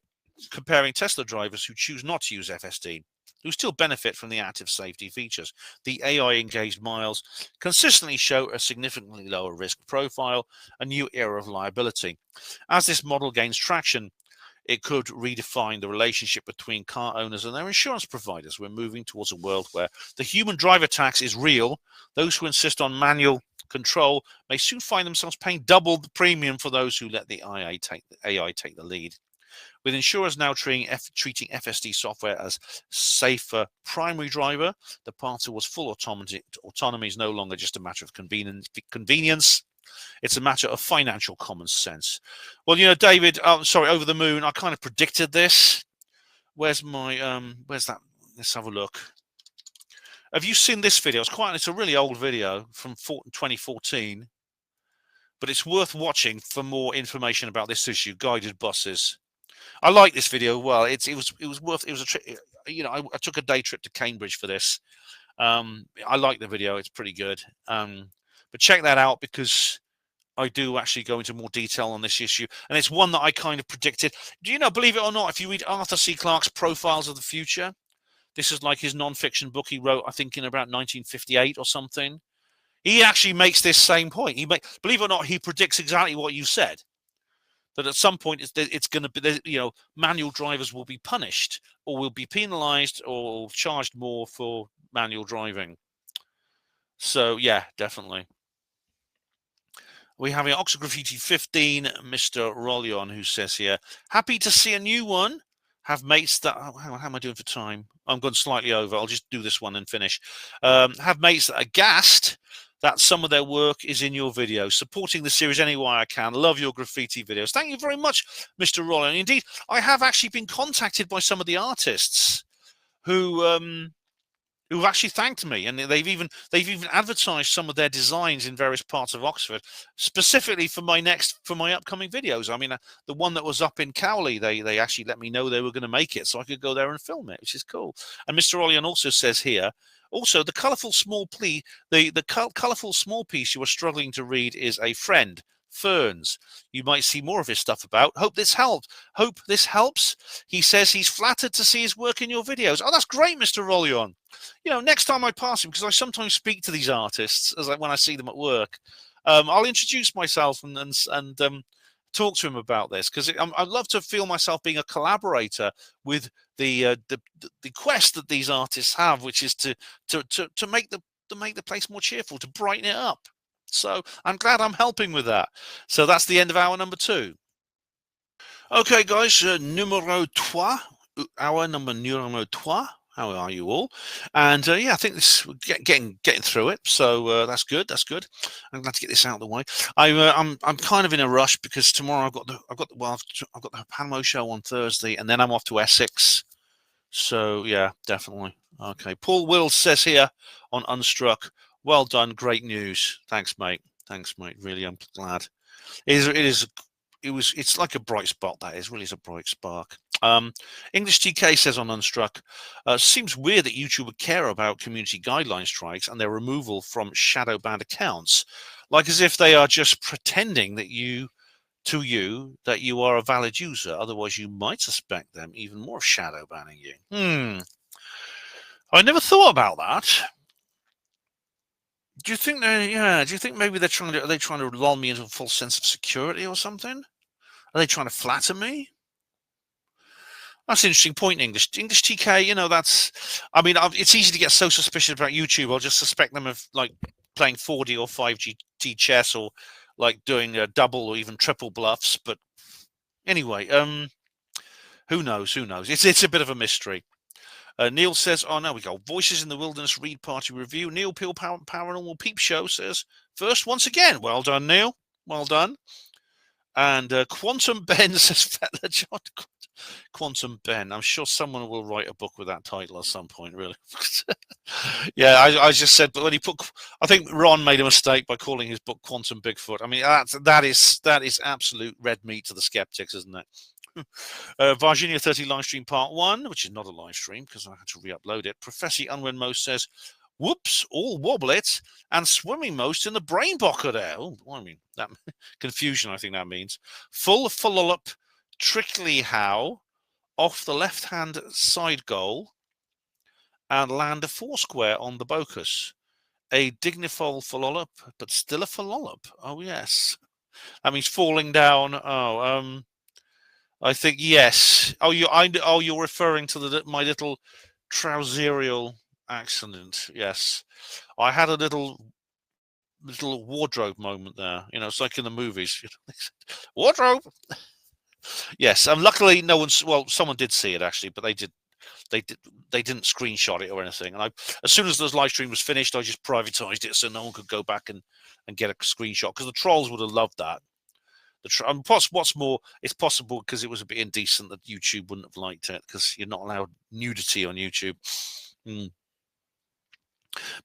comparing Tesla drivers who choose not to use FSD, who still benefit from the active safety features. The AI-engaged miles consistently show a significantly lower risk profile, a new era of liability. As this model gains traction, it could redefine the relationship between car owners and their insurance providers. We're moving towards a world where the human driver tax is real. Those who insist on manual control may soon find themselves paying double the premium for those who let the AI take the lead. With insurers now treating FSD software as safer primary driver, the path towards full autonomy is no longer just a matter of convenience. It's a matter of financial common sense. Well, David, Over the Moon, I kind of predicted this. Where's that? Let's have a look. Have you seen this video? It's a really old video from 2014, but it's worth watching for more information about this issue, guided buses. I like this video. Well, I took a day trip to Cambridge for this. I like the video. It's pretty good. But check that out because I do actually go into more detail on this issue. And it's one that I kind of predicted. Believe it or not, if you read Arthur C. Clarke's Profiles of the Future, this is like his non-fiction book he wrote, I think, in about 1958 or something. He actually makes this same point. Believe it or not, he predicts exactly what you said. That at some point it's going to be, manual drivers will be punished or will be penalized or charged more for manual driving. So, yeah, definitely. We have Oxford Graffiti 15, Mr. Rollion, who says here, happy to see a new one. Have mates that, oh, hang on, how am I doing for time? I'm going slightly over. I'll just do this one and finish. Have mates that are gassed that some of their work is in your videos. Supporting the series any way I can. Love your graffiti videos. Thank you very much, Mr. Rollin. Indeed, I have actually been contacted by some of the artists who've actually thanked me, and they've even advertised some of their designs in various parts of Oxford, specifically for my upcoming videos. I mean, the one that was up in Cowley, they actually let me know they were going to make it, so I could go there and film it, which is cool. And Mr. Ollian also says here, also the colourful small colourful small piece you are struggling to read is a friend. Ferns. You might see more of his stuff about. Hope this helps. He says he's flattered to see his work in your videos. Oh, that's great, Mr. Rollion. You know, next time I pass him, because I sometimes speak to these artists when I see them at work, I'll introduce myself and talk to him about this, because I'd love to feel myself being a collaborator with the quest that these artists have, which is to make the place more cheerful, to brighten it up. So I'm glad I'm helping with that. So that's the end of hour number 2. Okay, guys, numéro 3, hour number numéro 3. How are you all? And yeah, I think this getting through it. So that's good. That's good. I'm glad to get this out of the way. I'm kind of in a rush because tomorrow I've got the HPANWO show on Thursday, and then I'm off to Essex. So yeah, definitely. Okay. Paul Wills says here on Unstruck, well done, great news. Thanks, mate. Thanks, mate. Really, I'm glad. It's like a bright spot. That is really is a bright spark. English TK says on Unstruck, seems weird that YouTube would care about community guideline strikes and their removal from shadow banned accounts, like as if they are just pretending that you are a valid user. Otherwise, you might suspect them even more of shadow banning you. I never thought about that. Do you think do you think maybe are they trying to lull me into a false sense of security or something? Are they trying to flatter me? That's an interesting point, English TK. You know, I mean, it's easy to get so suspicious about YouTube. I'll just suspect them of like playing 4D or 5G chess, or like doing double or even triple bluffs. But anyway, who knows? Who knows? It's a bit of a mystery. Neil says, oh, now we go. Voices in the Wilderness Read Party Review. Neil Peel Paranormal Peep Show says, first once again. Well done, Neil. Well done. And Quantum Ben says, Quantum Ben. I'm sure someone will write a book with that title at some point, really. Yeah, I just said, but when he I think Ron made a mistake by calling his book Quantum Bigfoot. I mean, that is absolute red meat to the skeptics, isn't it? Virginia 30 live stream part 1, which is not a live stream because I had to re-upload it. Professor Unwin Most says, whoops, all wobblet and swimming most in the brain bocker there. Oh, I mean, that confusion, I think that means. Full up, trickly how, off the left-hand side goal, and land a foursquare on the Bocus. A dignified follow-up, but still a follow-up. Oh, yes. That means falling down. Oh, I think yes. Oh, you're referring to my little trouserial accident. Yes, I had a little wardrobe moment there. You know, it's like in the movies. Wardrobe. Yes, and luckily no one's. Well, someone did see it actually, but they didn't screenshot it or anything. And as soon as the live stream was finished, I just privatized it so no one could go back and get a screenshot, because the trolls would have loved that. What's more, it's possible because it was a bit indecent that YouTube wouldn't have liked it, because you're not allowed nudity on YouTube.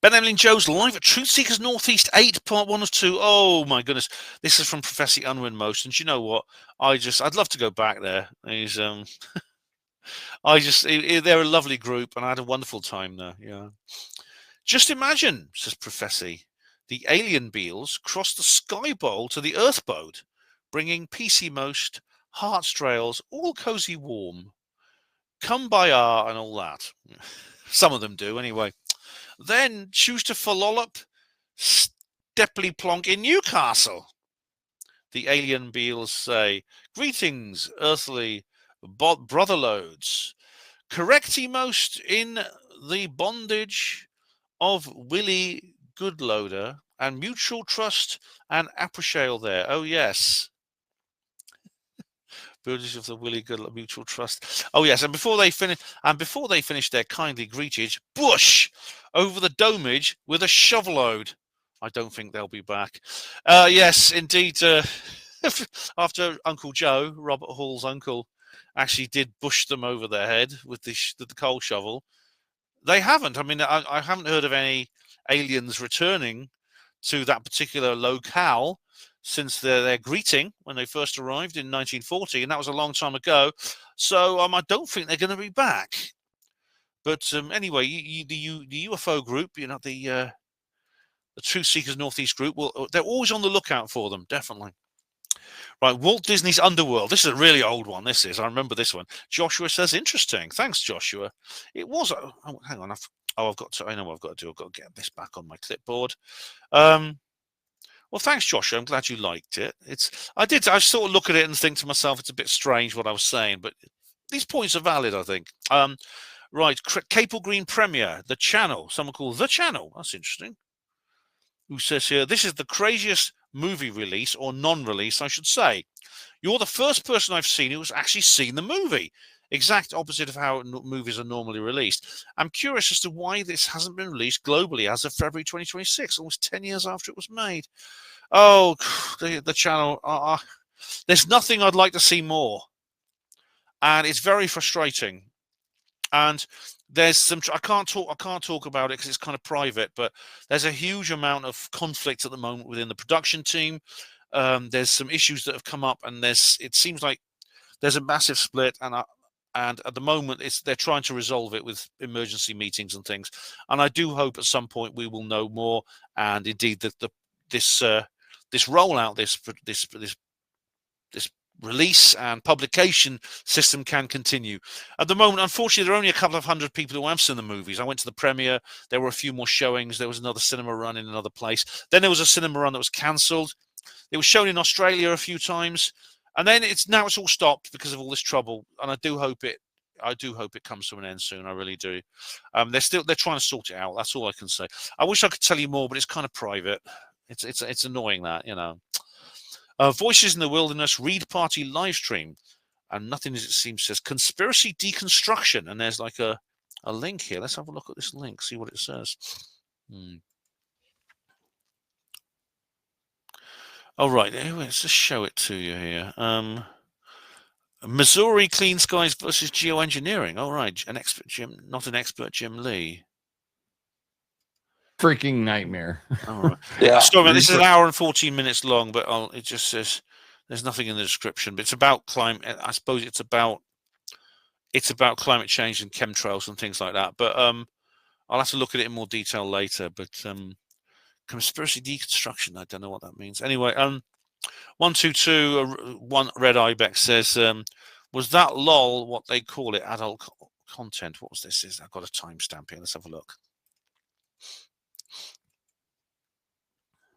Ben Emlyn-Jones live at Truth Seekers Northeast 8, part 1 of 2. Oh my goodness, this is from Professor Unwin Most, and you know what? I'd love to go back there. They're a lovely group, and I had a wonderful time there. Yeah. Just imagine, says Professor, the alien beals crossed the sky bowl to the earth boat, bringing PC Most, Heartstrails, all cozy warm, Kumbaya and all that. Some of them do, anyway. Then choose to follow-up Steply Plonk in Newcastle. The alien beals say, greetings, earthly brotherloads. Correcty most in the bondage of Willie Goodloader and mutual trust and appreciate there. Oh, yes. Builders of the Willie Good Mutual Trust. Oh yes, and before they finish their kindly greetage, Bush over the domage with a shovelload. I don't think they'll be back. Yes, indeed. After Uncle Joe, Robert Hall's uncle, actually did bush them over their head with the coal shovel, they haven't. I mean, I haven't heard of any aliens returning to that particular locale since their greeting when they first arrived in 1940, and that was a long time ago. So I don't think they're going to be back. But anyway, the UFO group, you know, the Truth Seekers Northeast group, they're always on the lookout for them, definitely. Right, Walt Disney's Underworld. This is a really old one. This is. I remember this one. Joshua says, interesting. Thanks, Joshua. It was. Oh, hang on. I've got to. I know what I've got to do. I've got to get this back on my clipboard. Well, thanks, Joshua. I'm glad you liked it. I sort of look at it and think to myself, it's a bit strange what I was saying, but these points are valid, I think. Right, Capel Green Premier, The Channel. Someone called The Channel. That's interesting. Who says here, this is the craziest movie release, or non-release, I should say. You're the first person I've seen who has actually seen the movie. Exact opposite of how movies are normally released. I'm curious as to why this hasn't been released globally as of February 2026, almost 10 years after it was made. Oh, the Channel. There's nothing I'd like to see more. And it's very frustrating. And there's some. I can't talk about it because it's kind of private. But there's a huge amount of conflict at the moment within the production team. There's some issues that have come up, and it seems like there's a massive split. And at the moment, they're trying to resolve it with emergency meetings and things. And I do hope at some point we will know more. And indeed, this rollout, this release and publication system can continue. At the moment, unfortunately, there are only a couple of hundred people who have seen the movies. I went to the premiere. There were a few more showings. There was another cinema run in another place. Then there was a cinema run that was cancelled. It was shown in Australia a few times, and then it's all stopped because of all this trouble. And I do hope it comes to an end soon. I really do. They're trying to sort it out. That's all I can say. I wish I could tell you more, but it's kind of private. It's annoying that, you know. Voices in the Wilderness Read Party live stream, and nothing as it seems says conspiracy deconstruction, and there's like a link here. Let's have a look at this link, see what it says. All right, let's just show it to you here. Missouri Clean Skies versus Geoengineering. All right, not an expert, Jim Lee. Freaking nightmare. All right. Yeah. Sorry, this is an hour and 14 minutes long, but it just says there's nothing in the description. But it's about climate. I suppose it's about climate change and chemtrails and things like that. But I'll have to look at it in more detail later. But conspiracy deconstruction, I don't know what that means. Anyway, 122 Red Ibex says, was that lol what they call it, adult content? What was this? I've got a timestamp here. Let's have a look.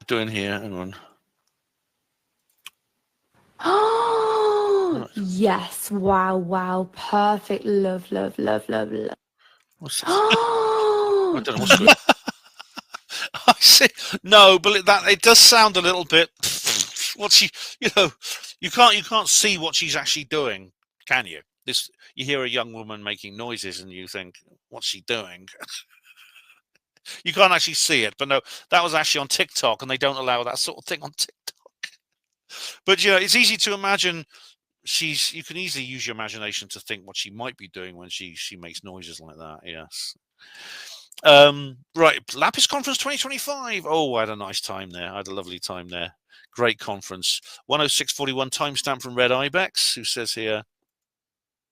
Doing here, hang on. Oh yes! Wow! Perfect. Love. What's this? I don't know what's good. I see. No, but it does sound a little bit. You can't see what she's actually doing, can you? You hear a young woman making noises, and you think, what's she doing? You can't actually see it, but no, that was actually on TikTok, and they don't allow that sort of thing on TikTok. But it's easy to imagine. You can easily use your imagination to think what she might be doing when she makes noises like that. Yes. Right, Lapis Conference 2025. Oh, I had a nice time there. I had a lovely time there. Great conference. 106.41 timestamp from Red Ibex, who says here.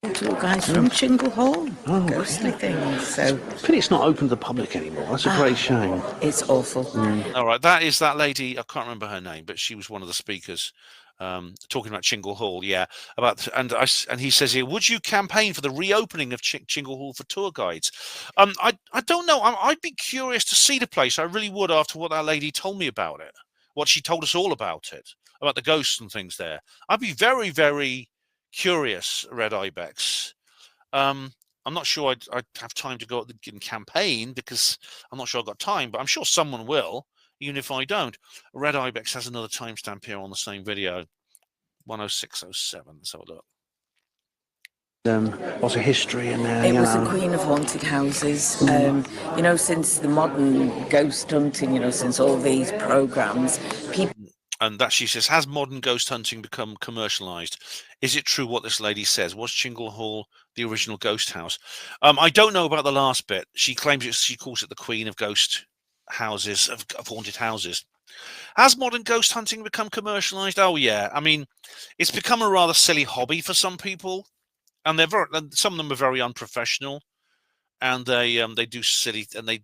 Little guys from Chingle Hall, ghostly things. So pity it's not open to the public anymore. That's a great shame. It's awful. All right, that is that lady. I can't remember her name, but she was one of the speakers talking about Chingle Hall. Yeah, and he says here, would you campaign for the reopening of Chingle Hall for tour guides? I don't know. I'd be curious to see the place. I really would, after what that lady told me about it, what she told us all about it, about the ghosts and things there. I'd be very, very curious, Red Ibex. I'm not sure I'd have time to go out and campaign because I'm not sure I've got time, but I'm sure someone will, even if I don't. Red Ibex has another timestamp here on the same video, 106.07. Let's have a look. Lots of history in there. It you was the know. queen of haunted houses. You know, since the modern ghost hunting, you know, since all these programs, people. And that she says, has modern ghost hunting become commercialized? Is it true what this lady says? Was Chingle Hall the original ghost house? I don't know about the last bit. She claims she calls it the queen of ghost houses, of haunted houses. Has modern ghost hunting become commercialized? Oh yeah. I mean, it's become a rather silly hobby for some people, and some of them are very unprofessional, and they do silly, and they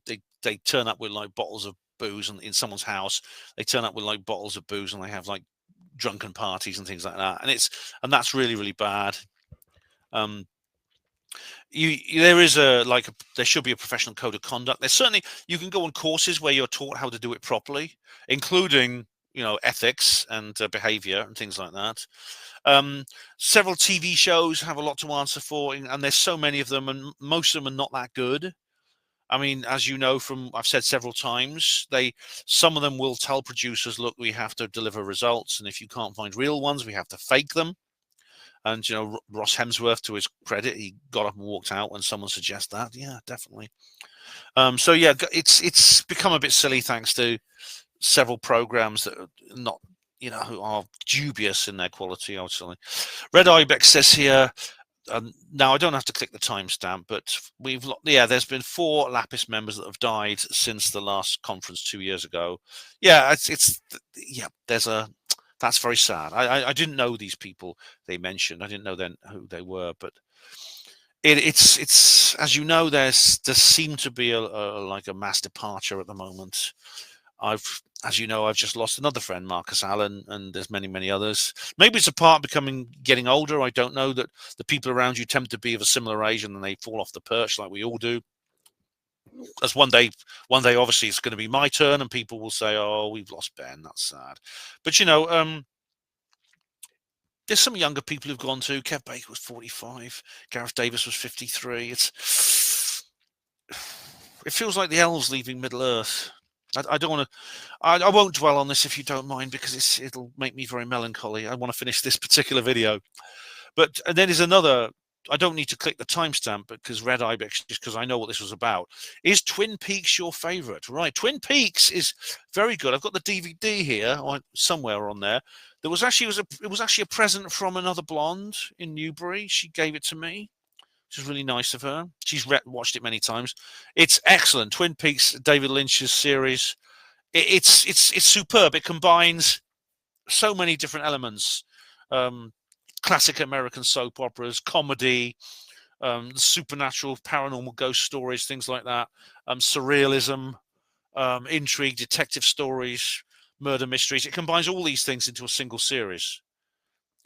turn up with like bottles of booze in someone's house. They turn up with like bottles of booze, and they have like drunken parties and things like that, and that's really, really bad. There is there should be a professional code of conduct. There's certainly, you can go on courses where you're taught how to do it properly, including, you know, ethics and behavior and things like that. Several TV shows have a lot to answer for, and there's so many of them, and most of them are not that good. I mean, as you know, from I've said several times, some of them will tell producers, look, we have to deliver results, and if you can't find real ones, we have to fake them. And, you know, Ross Hemsworth, to his credit, he got up and walked out when someone suggests that. Yeah, definitely. So yeah, it's become a bit silly thanks to several programs that are not, you know, who are dubious in their quality, obviously. Red Ibex says here, now I don't have to click the timestamp, but there's been 4 Lapis members that have died since the last conference 2 years ago. Yeah, that's very sad. I didn't know these people they mentioned. I didn't know then who they were, but it's as you know, there seemed to be like a mass departure at the moment. As you know, I've just lost another friend, Marcus Allen, and there's many others. Maybe it's a part getting older. I don't know, that the people around you tend to be of a similar age, and then they fall off the perch like we all do. As one day, obviously, it's going to be my turn, and people will say, "Oh, we've lost Ben. That's sad." But you know, there's some younger people who've gone too. Kev Baker was 45. Gareth Davis was 53. It feels like the elves leaving Middle Earth. I don't want to. I won't dwell on this if you don't mind, because it'll make me very melancholy. I want to finish this particular video, but then there's another. I don't need to click the timestamp because Red Ibex, just because I know what this was about. Is Twin Peaks your favorite? Right, Twin Peaks is very good. I've got the DVD here, or somewhere on there. There was actually it was actually a present from another blonde in Newbury. She gave it to me, which is really nice of her. She's watched it many times. It's excellent. Twin Peaks, David Lynch's series. It's superb. It combines so many different elements. Classic American soap operas, comedy, supernatural, paranormal ghost stories, things like that. Surrealism, intrigue, detective stories, murder mysteries. It combines all these things into a single series.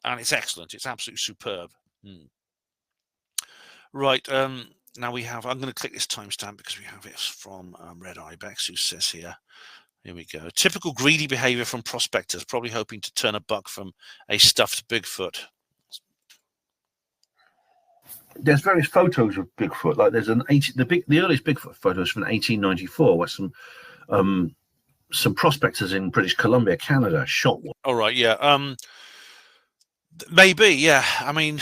And it's excellent. It's absolutely superb. Right. Now we have, I'm going to click this timestamp because we have it from Red Ibex, who says here, here we go. Typical greedy behavior from prospectors, probably hoping to turn a buck from a stuffed Bigfoot. There's various photos of Bigfoot. Like there's the earliest Bigfoot photos from 1894, where some prospectors in British Columbia, Canada, shot one. All right, yeah. Maybe, yeah. I mean,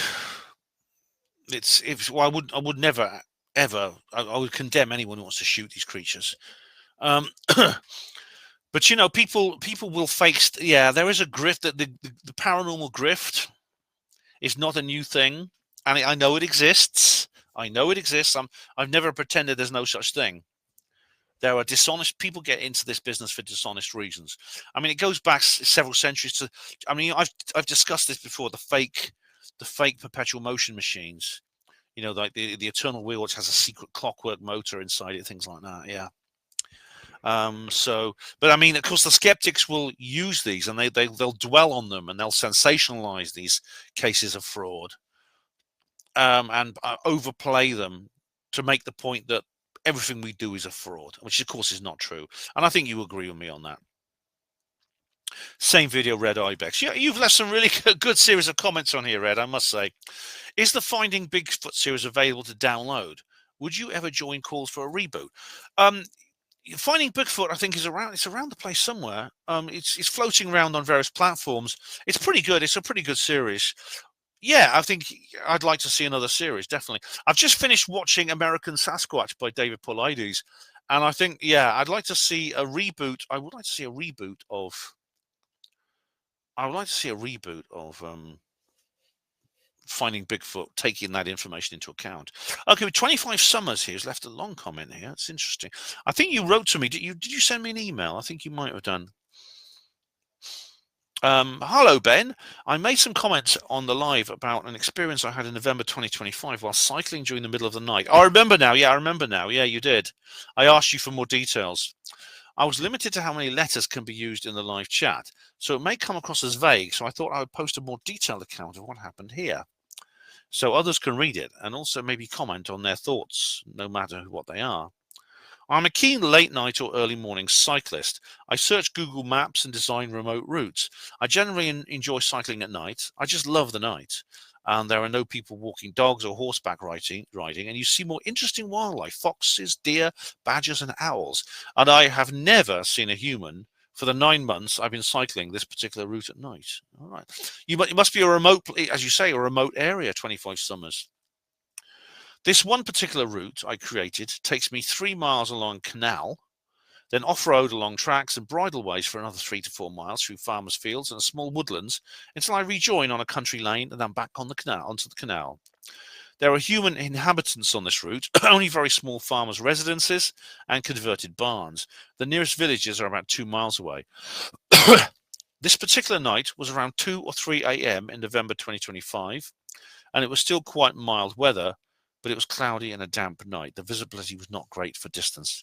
I would never ever. I would condemn anyone who wants to shoot these creatures. But you know, people will fake. Yeah, there is a grift. That the paranormal grift is not a new thing, and I know it exists. I know it exists. I've never pretended there's no such thing. There are dishonest people get into this business for dishonest reasons. I mean, it goes back several centuries to. I mean, I've discussed this before. The fake perpetual motion machines. You know, like the Eternal Wheel, which has a secret clockwork motor inside it, things like that. Yeah. But I mean, of course, the skeptics will use these, and they'll dwell on them, and they'll sensationalize these cases of fraud, and overplay them to make the point that everything we do is a fraud, which of course is not true. And I think you agree with me on that. Same video, Red Ibex. Yeah, you've left some really good series of comments on here, Red, I must say. Is the Finding Bigfoot series available to download? Would you ever join calls for a reboot? Finding Bigfoot, I think, is around. It's around the place somewhere. It's floating around on various platforms. It's pretty good. It's a pretty good series. yeah, I think I'd like to see another series, definitely. I've just finished watching American Sasquatch by David Paulides, and I think, yeah, I'd like to see a reboot. I would like to see a reboot of. I would like to see a reboot of Finding Bigfoot, taking that information into account. Okay, 25 Summers here has left a long comment here. It's interesting. I think you wrote to me. Did you send me an email? I think you might have done. Hello, Ben. I made some comments on the live about an experience I had in November 2025 while cycling during the middle of the night. Oh, I remember now. Yeah, I remember now. Yeah, you did. I asked you for more details. I was limited to how many letters can be used in the live chat, so it may come across as vague, so I thought I would post a more detailed account of what happened here, so others can read it and also maybe comment on their thoughts, no matter what they are. I'm a keen late night or early morning cyclist. I search Google Maps and design remote routes. I generally enjoy cycling at night. I just love the night. And there are no people walking dogs or horseback riding, and you see more interesting wildlife, foxes, deer, badgers, and owls. And I have never seen a human for the 9 months I've been cycling this particular route at night. All right. It must be a remote, as you say, a remote area, 25 Summers. This one particular route I created takes me 3 miles along a canal, then off-road along tracks and bridleways for another 3 to 4 miles through farmers' fields and small woodlands until I rejoin on a country lane and then back on the canal onto the canal. There are human inhabitants on this route, only very small farmers' residences and converted barns. The nearest villages are about 2 miles away. This particular night was around 2 or 3 a.m. in November 2025, and it was still quite mild weather, but it was cloudy and a damp night. The visibility was not great for distance.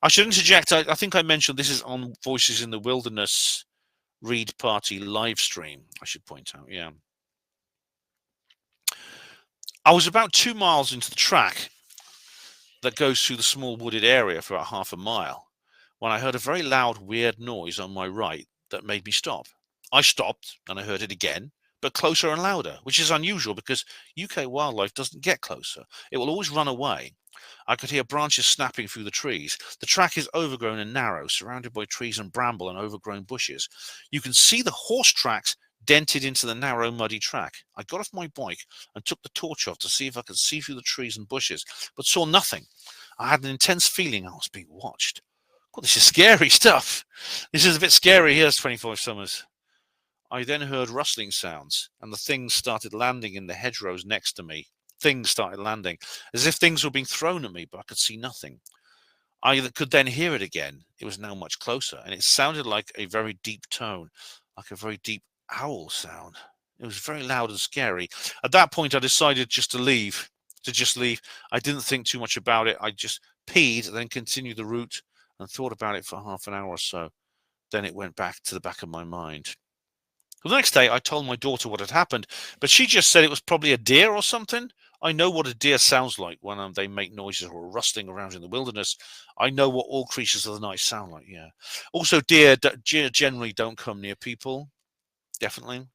I should interject, I think I mentioned this is on Voices in the Wilderness Read Party live stream, I should point out, yeah. I was about 2 miles into the track that goes through the small wooded area for about half a mile when I heard a very loud, weird noise on my right that made me stop. I stopped and I heard it again, but closer and louder, which is unusual because UK wildlife doesn't get closer. It will always run away. I could hear branches snapping through the trees. The track is overgrown and narrow, surrounded by trees and bramble and overgrown bushes. You can see the horse tracks dented into the narrow, muddy track. I got off my bike and took the torch off to see if I could see through the trees and bushes, but saw nothing. I had an intense feeling I was being watched. God, this is scary stuff. This is a bit scary. Here's 25 Summers. I then heard rustling sounds, and the things started landing in the hedgerows next to me. Things started landing, as if things were being thrown at me, but I could see nothing. I could then hear it again. It was now much closer, and it sounded like a very deep tone, like a very deep owl sound. It was very loud and scary. At that point, I decided just to leave. I didn't think too much about it. I just peed, then continued the route and thought about it for half an hour or so. Then it went back to the back of my mind. The next day, I told my daughter what had happened, but she just said it was probably a deer or something. I know what a deer sounds like when they make noises or are rustling around in the wilderness. I know what all creatures of the night sound like, yeah. Also, deer generally don't come near people, definitely.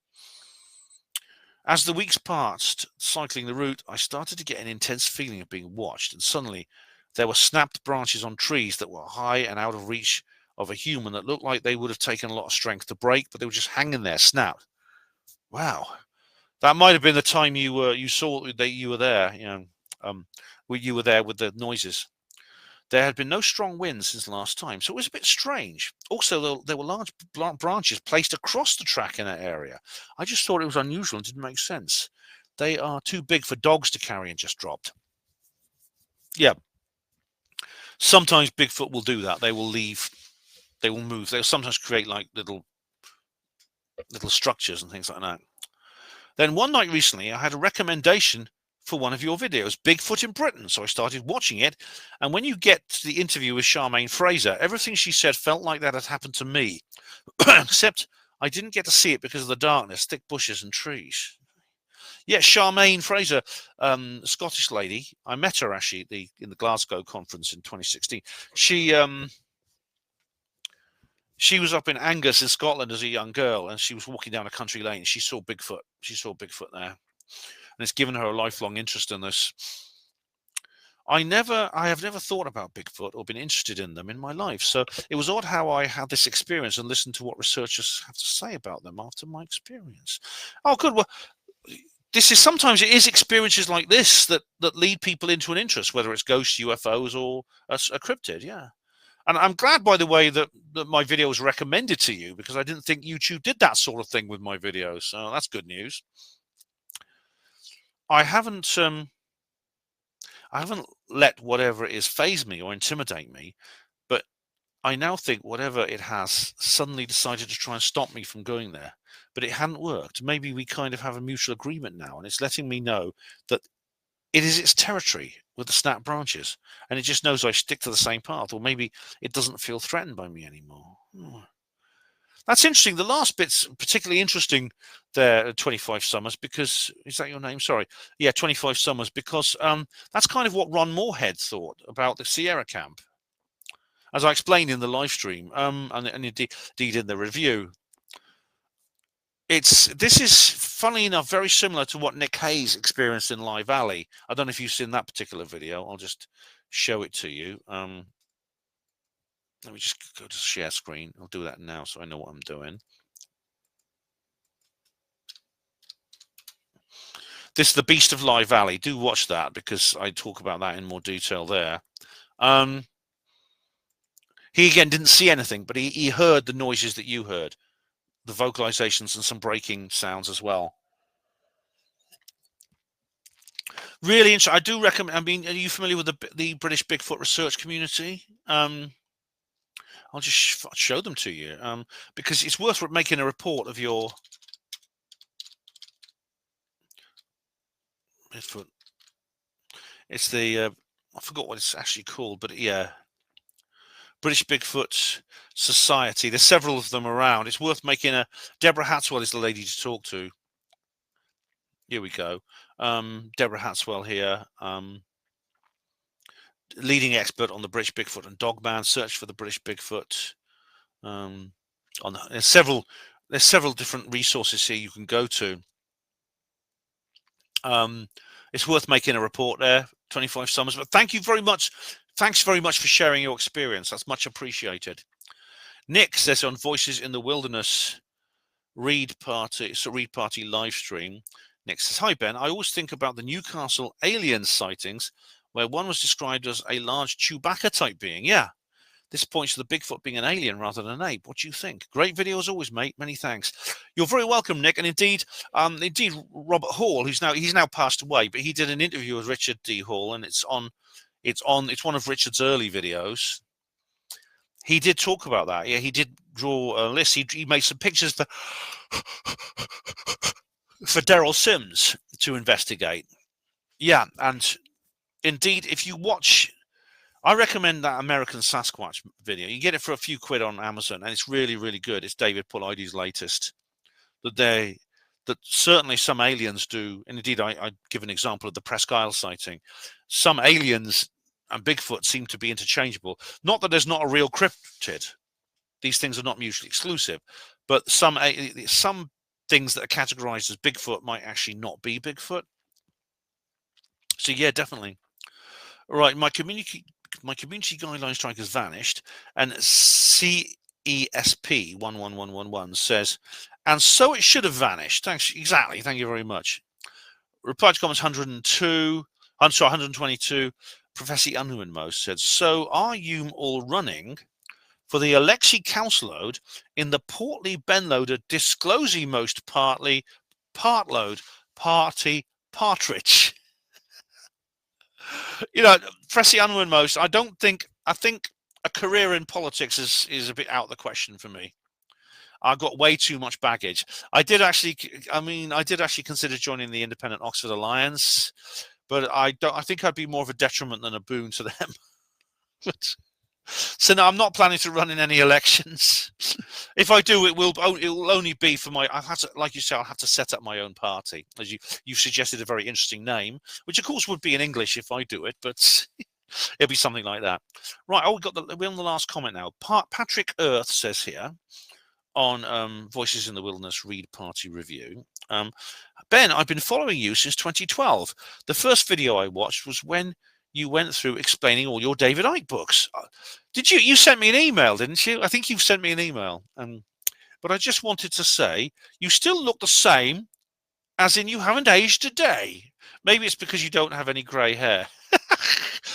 As the weeks passed, cycling the route, I started to get an intense feeling of being watched, and suddenly there were snapped branches on trees that were high and out of reach of a human that looked like they would have taken a lot of strength to break, but they were just hanging there, snapped. Wow, that might have been the time you saw that you were there. You were there with the noises. There had been no strong winds since the last time, so it was a bit strange. Also, there were large branches placed across the track in that area. I just thought it was unusual and didn't make sense. They are too big for dogs to carry and just dropped. Yeah. Sometimes Bigfoot will do that. They will leave. They will move. They'll sometimes create like little structures and things like that. Then one night recently, I had a recommendation for one of your videos, Bigfoot in Britain. So I started watching it. And when you get to the interview with Charmaine Fraser, everything she said felt like that had happened to me, except I didn't get to see it because of the darkness, thick bushes and trees. Yeah, Charmaine Fraser, Scottish lady. I met her actually in the Glasgow conference in 2016. She was up in Angus in Scotland as a young girl, and she was walking down a country lane. She saw Bigfoot. She saw Bigfoot there, and it's given her a lifelong interest in this. I have never thought about Bigfoot or been interested in them in my life. So it was odd how I had this experience and listened to what researchers have to say about them after my experience. Oh, good. Well, this is sometimes it is experiences like this that lead people into an interest, whether it's ghosts, UFOs, or a cryptid. Yeah. And I'm glad, by the way, that my video was recommended to you, because I didn't think YouTube did that sort of thing with my videos. So that's good news. I haven't let whatever it is faze me or intimidate me, but I now think whatever it has suddenly decided to try and stop me from going there. But it hadn't worked. Maybe we kind of have a mutual agreement now, and it's letting me know that it is its territory with the snap branches, and it just knows I stick to the same path, or maybe it doesn't feel threatened by me anymore. That's interesting. The last bit's particularly interesting there, 25 Summers, because, is that your name? Sorry. Yeah, 25 Summers, because that's kind of what Ron Moorhead thought about the Sierra camp, as I explained in the live stream, and indeed in the review. This is, funny enough, very similar to what Nick Hayes experienced in Lye Valley. I don't know if you've seen that particular video. I'll just show it to you. Let me just go to share screen. I'll do that now so I know what I'm doing. This is the Beast of Lye Valley. Do watch that, because I talk about that in more detail there. He, again, didn't see anything, but he heard the noises that you heard, the vocalizations and some breaking sounds as well. Really interesting. I do recommend. I mean, are you familiar with the British Bigfoot research community? I'll just show them to you, because it's worth making a report of your Bigfoot. It's the I forgot what it's actually called, but yeah, British Bigfoot Society. There's several of them around. It's worth making a. Deborah Hatswell is the lady to talk to. Here we go. Deborah Hatswell here. Leading expert on the British Bigfoot and Dogman. Search for the British Bigfoot. There's several different resources here you can go to. It's worth making a report there, 25 Summers. But thank you very much. Thanks very much for sharing your experience. That's much appreciated. Nick says on Voices in the Wilderness Read Party live stream. Nick says, "Hi Ben, I always think about the Newcastle alien sightings, where one was described as a large Chewbacca type being. Yeah, this points to the Bigfoot being an alien rather than an ape. What do you think? Great video as always, mate. Many thanks." You're very welcome, Nick. And indeed, Robert Hall, he's now passed away, but he did an interview with Richard D. Hall, and it's one of Richard's early videos. He did talk about that. Yeah, he did draw a list. He made some pictures for Daryl Sims to investigate. Yeah, and indeed, if you watch, I recommend that American Sasquatch video. You get it for a few quid on Amazon, and it's really, really good. It's David Paulides' latest. That certainly some aliens do, and indeed I give an example of the Presque Isle sighting. Some aliens and Bigfoot seem to be interchangeable. Not that there's not a real cryptid. These things are not mutually exclusive, but some things that are categorized as Bigfoot might actually not be Bigfoot. So yeah, definitely. Right, my community guideline strike has vanished, and CESP 11111 says, and so it should have vanished. Thanks, exactly. Thank you very much. Reply to comments 122. Professor Emlyn-Jones said, "So are you all running for the Alexei Councilload in the portly Benloader disclosing most partload party partridge?" You know, Professor Emlyn-Jones, I think a career in politics is a bit out of the question for me. I've got way too much baggage. I did actually consider joining the Independent Oxford Alliance, but I think I'd be more of a detriment than a boon to them. So no, I'm not planning to run in any elections. If I do, it will only be for my. Like you say, I'll have to set up my own party. As you've suggested, a very interesting name, which of course would be in English if I do it, but it'll be something like that. Right. Oh, we're on the last comment now. Patrick Earth says here on Voices in the Wilderness Read Party Review. Ben, I've been following you since 2012. The first video I watched was when you went through explaining all your David Icke books. Did you? You sent me an email, didn't you? I think you've sent me an email. But I just wanted to say, you still look the same As in, you haven't aged a day. Maybe it's because you don't have any grey hair.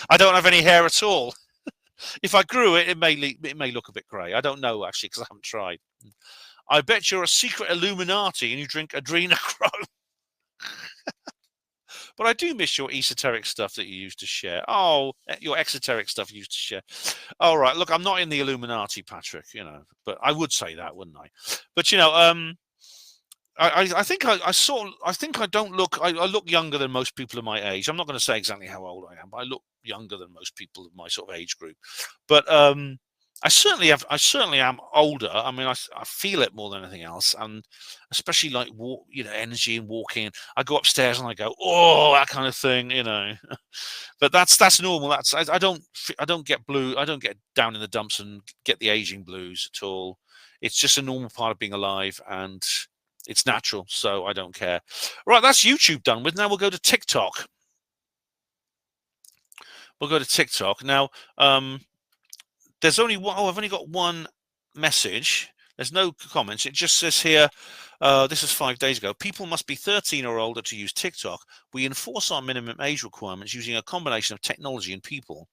I don't have any hair at all. If I grew it, it may look a bit grey. I don't know, actually, because I haven't tried. I bet you're a secret Illuminati and you drink adrenochrome. But I do miss your esoteric stuff that you used to share. Oh, your exoteric stuff you used to share. All right, look, I'm not in the Illuminati, Patrick, you know, but I would say that, wouldn't I? But, you know, I think I don't look. I look younger than most people of my age. I'm not going to say exactly how old I am, but I look younger than most people of my sort of age group. But I certainly am older. I mean, I feel it more than anything else, and especially like energy and walking. I go upstairs and I go, oh, that kind of thing, you know. But that's normal. I don't get blue. I don't get down in the dumps and get the aging blues at all. It's just a normal part of being alive, and it's natural, so I don't care. Right, that's YouTube done with. Now we'll go to TikTok. We'll go to TikTok. Now, there's only one. Oh, I've only got one message. There's no comments. It just says here, this is 5 days ago. People must be 13 or older to use TikTok. We enforce our minimum age requirements using a combination of technology and people.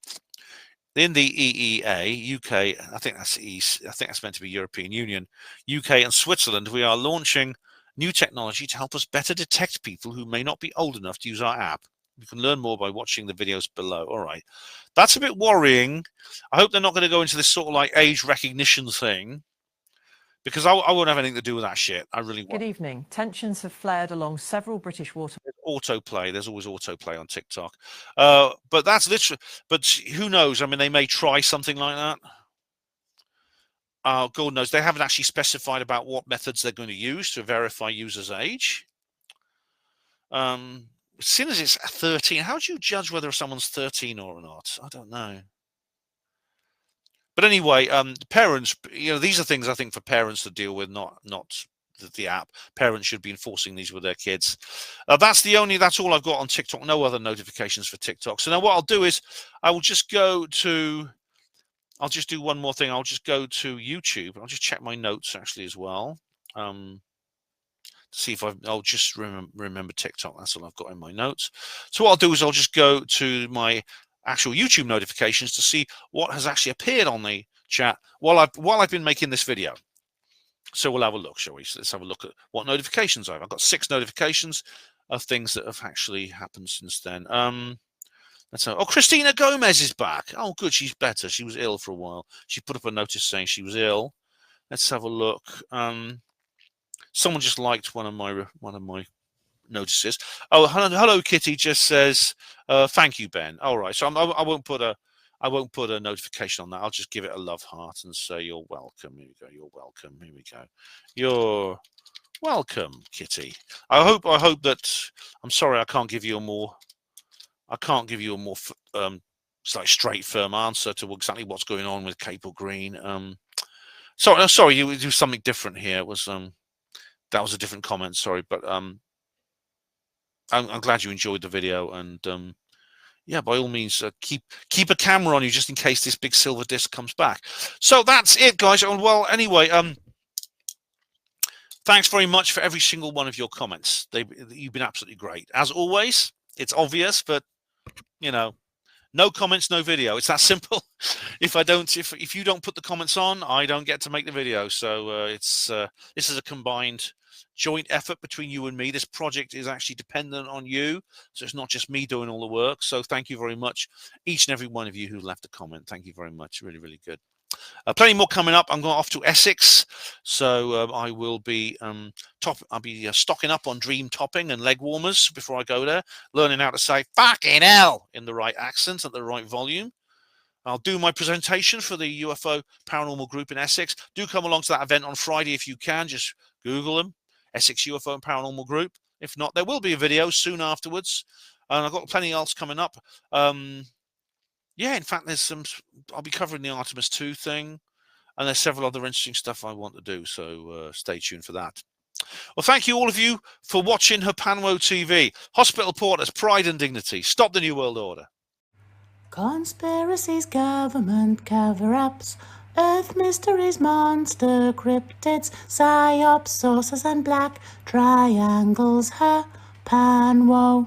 In the EEA, UK, I think that's meant to be European Union, UK and Switzerland, we are launching new technology to help us better detect people who may not be old enough to use our app. You can learn more by watching the videos below. All right. That's a bit worrying. I hope they're not going to go into this sort of like age recognition thing, because I won't have anything to do with that shit. I really won't. Good evening. Tensions have flared along several British water. Autoplay. There's always autoplay on TikTok. But that's literally. But who knows? I mean, they may try something like that. God knows. They haven't actually specified about what methods they're going to use to verify users' age. As soon as it's 13, how do you judge whether someone's 13 or not? I don't know. But anyway, parents, you know, these are things I think for parents to deal with, not the app. Parents should be enforcing these with their kids. That's all I've got on TikTok. No other notifications for TikTok. So now what I'll do is I'll just do one more thing. I'll just go to YouTube. I'll just check my notes actually as well. See if I'll just remember TikTok. That's all I've got in my notes. So what I'll do is I'll just go to my actual YouTube notifications to see what has actually appeared on the chat while I've been making this video. So we'll have a look, shall we? So let's have a look at what notifications I've got 6 notifications of things that have actually happened since then. Oh, Christina Gomez is back. Oh, good, she's better. She was ill for a while. She put up a notice saying she was ill. Let's have a look. Someone just liked one of my notices. Oh, hello Kitty just says thank you, Ben. All right, so I won't put a notification on that. I'll just give it a love heart and say you're welcome. Here we go. You're welcome. Here we go. You're welcome, Kitty. I hope that I'm sorry I can't give you a more straight, firm answer to exactly what's going on with Capel Green. Sorry, you do something different here. It was that was a different comment. Sorry, but I'm glad you enjoyed the video, and yeah, by all means, keep a camera on you just in case this big silver disc comes back. So that's it, guys. Well, anyway, thanks very much for every single one of your comments. You've been absolutely great, as always. It's obvious, but you know, no comments, no video. It's that simple. If you don't put the comments on, I don't get to make the video. So this is a combined joint effort between you and me. This project is actually dependent on you, so it's not just me doing all the work. So thank you very much, each and every one of you who left a comment. Thank you very much. Really, really good. Plenty more coming up. I'm going off to Essex, so I will be I'll be stocking up on dream topping and leg warmers before I go there, learning how to say "fucking hell" in the right accent at the right volume. I'll do my presentation for the UFO Paranormal Group in Essex. Do come along to that event on Friday if you can. Just Google them, Essex UFO and Paranormal Group. If not, there will be a video soon afterwards, and I've got plenty else coming up. Yeah, in fact, I'll be covering the Artemis 2 thing, and there's several other interesting stuff I want to do, so stay tuned for that. Well, thank you all of you for watching HPANWO TV. Hospital Porters, Pride and Dignity. Stop the New World Order. Conspiracies, government cover-ups, Earth mysteries, monster cryptids, psyops, saucers and black triangles, HPANWO.